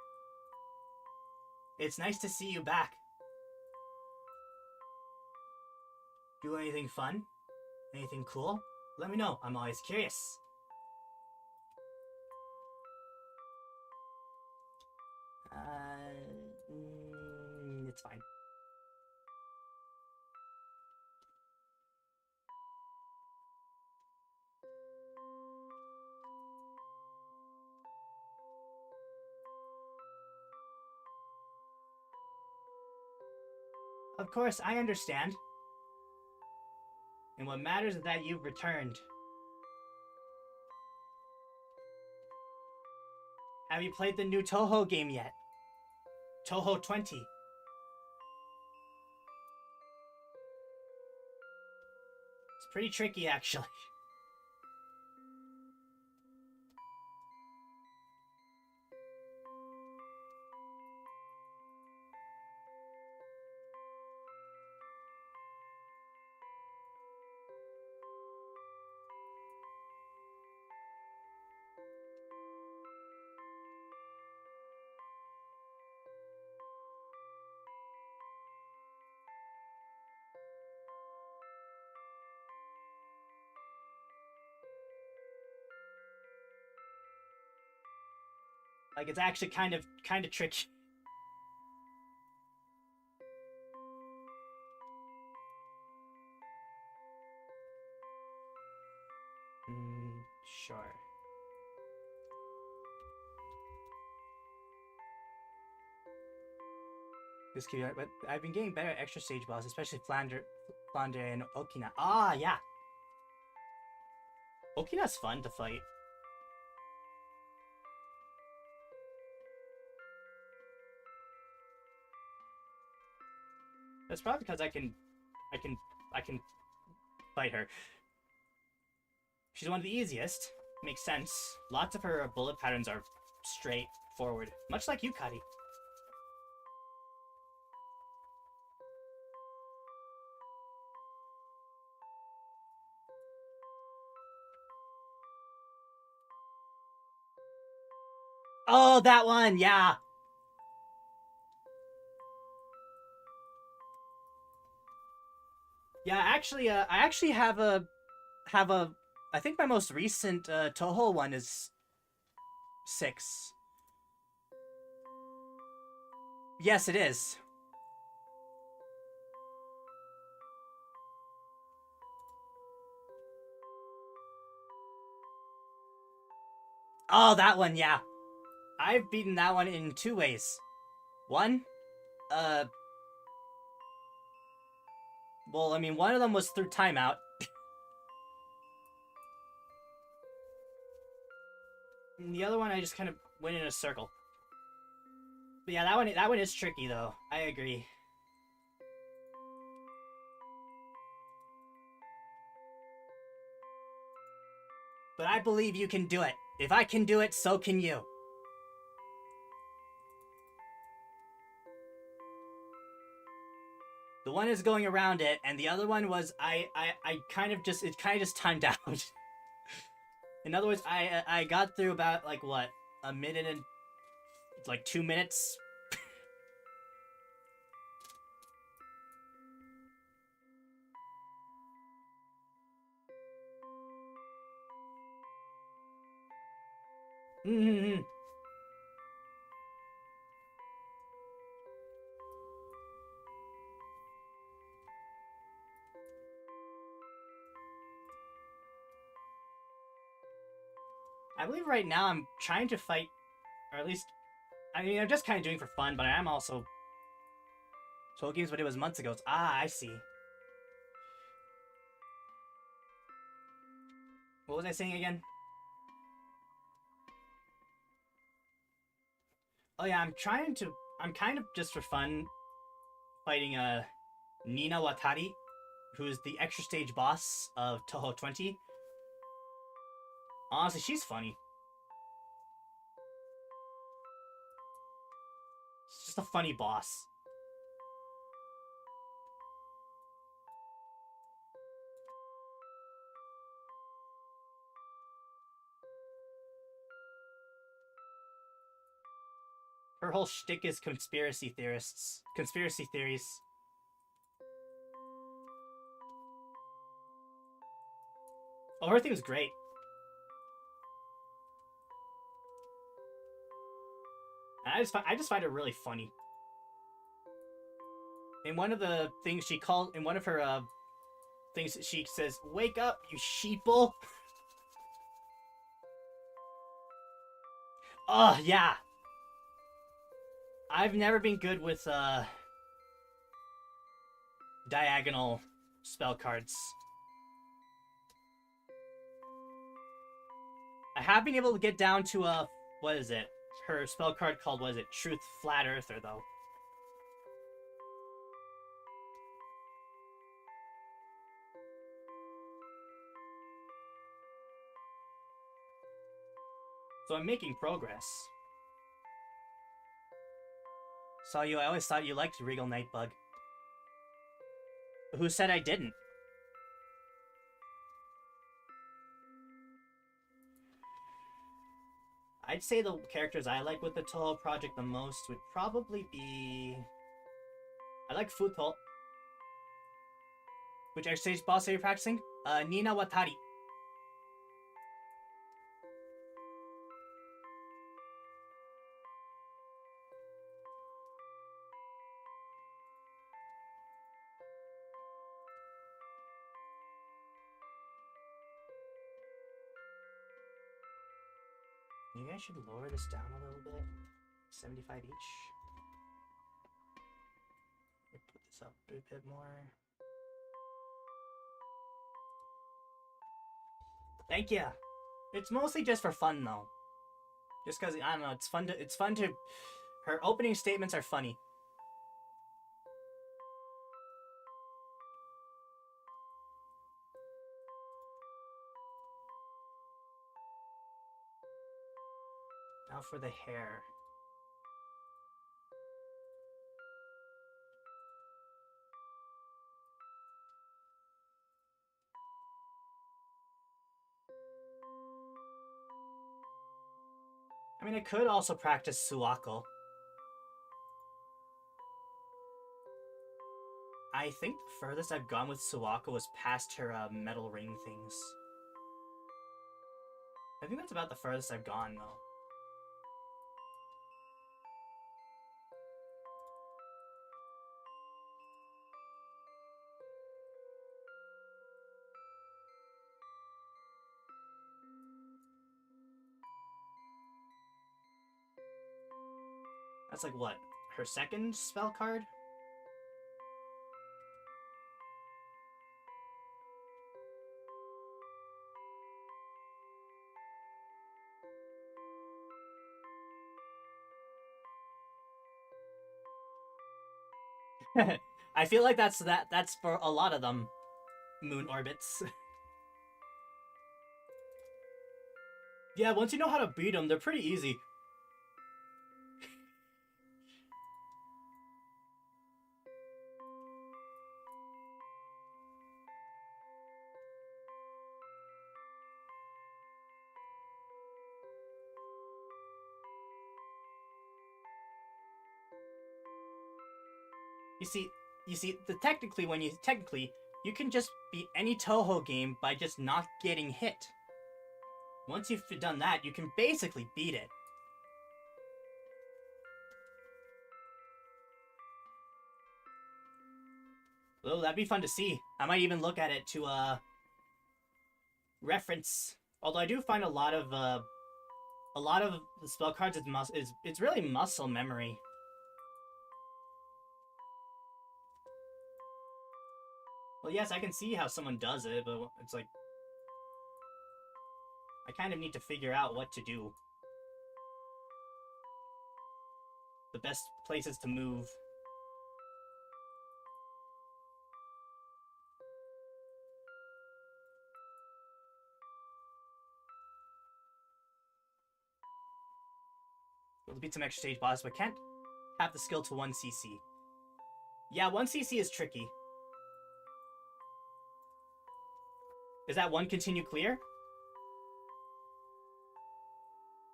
It's nice to see you back. Do anything fun? Anything cool? Let me know. I'm always curious. It's fine. Of course, I understand. And what matters is that you've returned. Have you played the new Touhou game yet? Touhou 20. It's pretty tricky, actually. Like, it's actually kind of tricky. Sure. This could be, but I've been getting better at extra stage bosses, especially Flounder and Okina. Ah, yeah. Okina's fun to fight. That's probably because I can fight her. She's one of the easiest. Makes sense. Lots of her bullet patterns are straightforward, much like you, Kari. Oh, that one, yeah. Yeah, actually, I actually have a, I think my most recent Touhou one is 6. Yes, it is. Oh, that one, yeah. I've beaten that one in 2 ways. One, well, I mean, one of them was through timeout. And the other one, I just kind of went in a circle. But yeah, that one is tricky, though. I agree. But I believe you can do it. If I can do it, so can you. The one is going around it, and the other one was I kind of just timed out. In other words, I got through about like what, a minute and like 2 minutes. Mm-hmm. I believe right now I'm trying to fight, or at least, I mean, I'm just kind of doing for fun, but I am also 12 games, but it was months ago. Ah, I see. What was I saying again? Oh yeah, I'm kind of just for fun fighting Nina Watari, who's the extra stage boss of Touhou 20. Honestly, she's funny. She's just a funny boss. Her whole shtick is conspiracy theories. Oh, her thing was great. And I just find it really funny. In one of the things she called, in one of her things, she says, "Wake up, you sheeple." Oh yeah. I've never been good with diagonal spell cards. I have been able to get down to what is it? her spell card called, was it Truth Flat Earther, though. So I'm making progress. Saw you, I always thought you liked Regal Nightbug. Who said I didn't? I'd say the characters I like with the Toho project the most would probably be... I like Futo. Which extra stage boss are you practicing? Nina Watari. Maybe I should lower this down a little bit. 75 each. Put this up a bit more. Thank you. It's mostly just for fun, though. Just because, I don't know, it's fun to... Her opening statements are funny. Now for the hair. I mean, I could also practice Suwako. I think the furthest I've gone with Suwako was past her metal ring things. I think that's about the furthest I've gone, though. That's like what? Her second spell card? I feel like that's for a lot of them. Moon orbits. Yeah, once you know how to beat them, they're pretty easy. You see, technically, you can just beat any Toho game by just not getting hit. Once you've done that, you can basically beat it. Well, that'd be fun to see. I might even look at it to reference. Although I do find a lot of the spell cards it's really muscle memory. Well, yes, I can see how someone does it, but it's like... I kind of need to figure out what to do. The best places to move. We'll beat some extra stage bosses, but can't have the skill to 1cc. Yeah, 1cc is tricky. Is that one continue clear?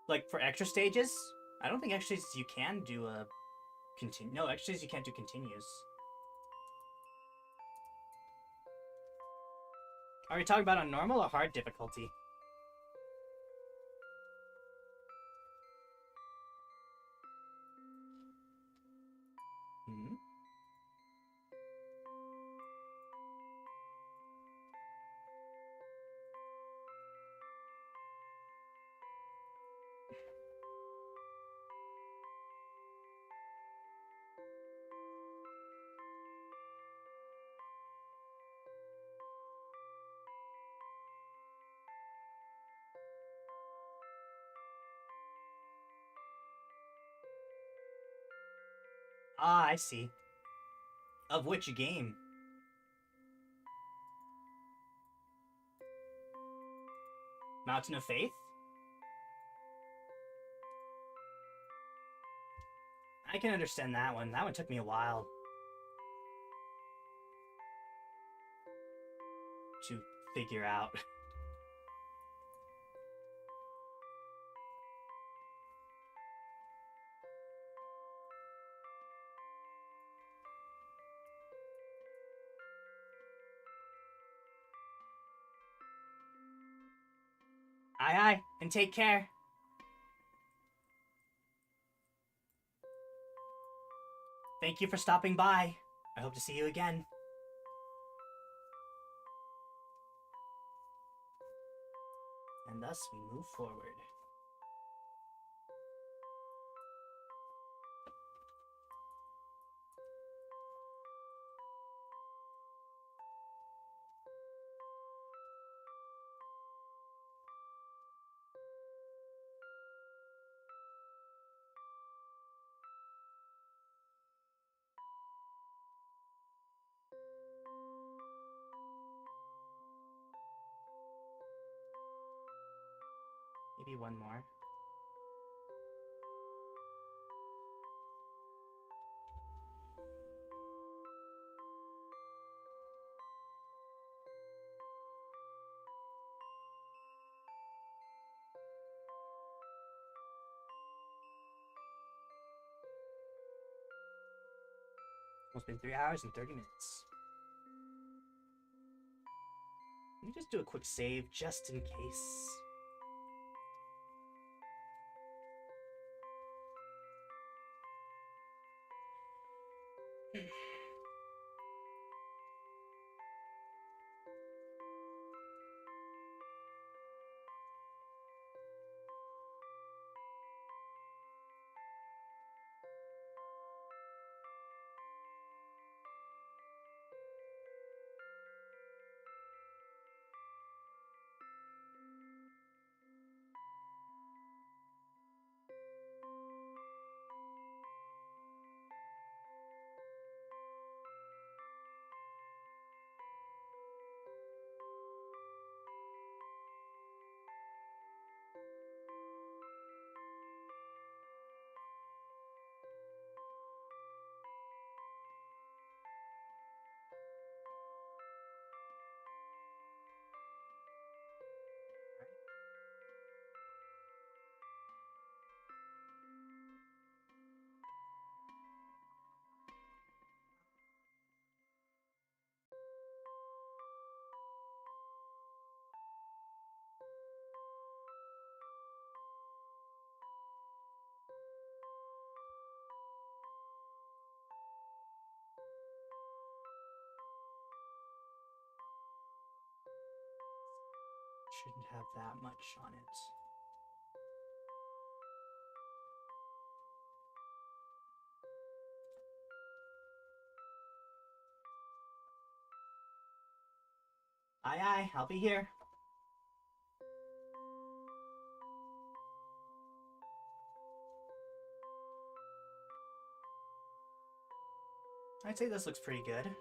Like, for extra stages? I don't think extra stages you can do a... No, extra stages you can't do continues. Are we talking about on normal or hard difficulty? Hmm? Ah, I see. Of which game? Mountain of Faith? I can understand that one. That one took me a while to figure out. Aye, aye, and take care. Thank you for stopping by. I hope to see you again. And thus we move forward. Maybe one more. It's been 3 hours and 30 minutes. Let me just do a quick save just in case. Shouldn't have that much on it. Aye, aye, I'll be here. I'd say this looks pretty good.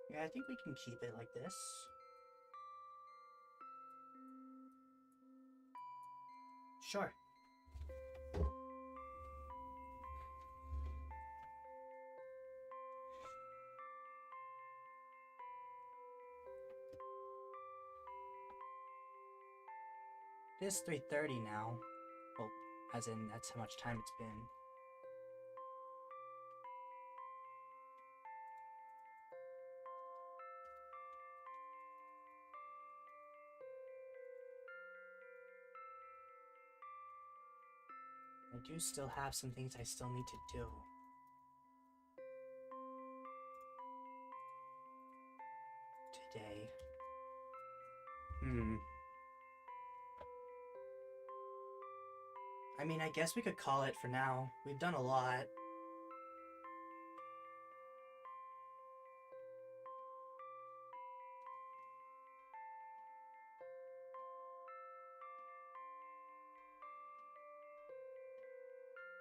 Yeah, I think we can keep it like this. Sure. It is 3:30 now. Well, as in, that's how much time it's been. I do still have some things I still need to do. Today. I mean, I guess we could call it for now. We've done a lot.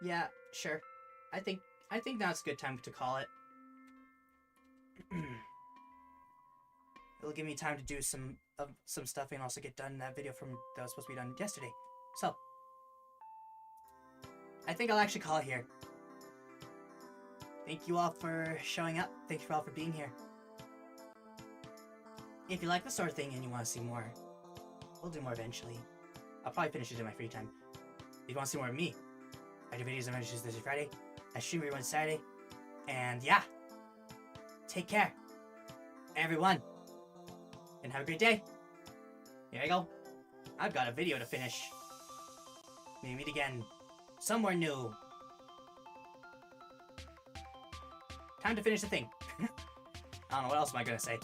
Yeah, sure. I think now's a good time to call it. It'll give me time to do some stuff and also get done that video that was supposed to be done yesterday. So, I think I'll actually call it here. Thank you all for showing up. Thank you all for being here. If you like this sort of thing and you want to see more, we'll do more eventually. I'll probably finish it in my free time. If you want to see more of me, I do videos on Monday, Tuesday, Thursday, Friday. I stream every Wednesday, Saturday. And yeah, take care, everyone, and have a great day. Here I go. I've got a video to finish. Maybe meet again somewhere new. Time to finish the thing. I don't know, what else am I gonna say?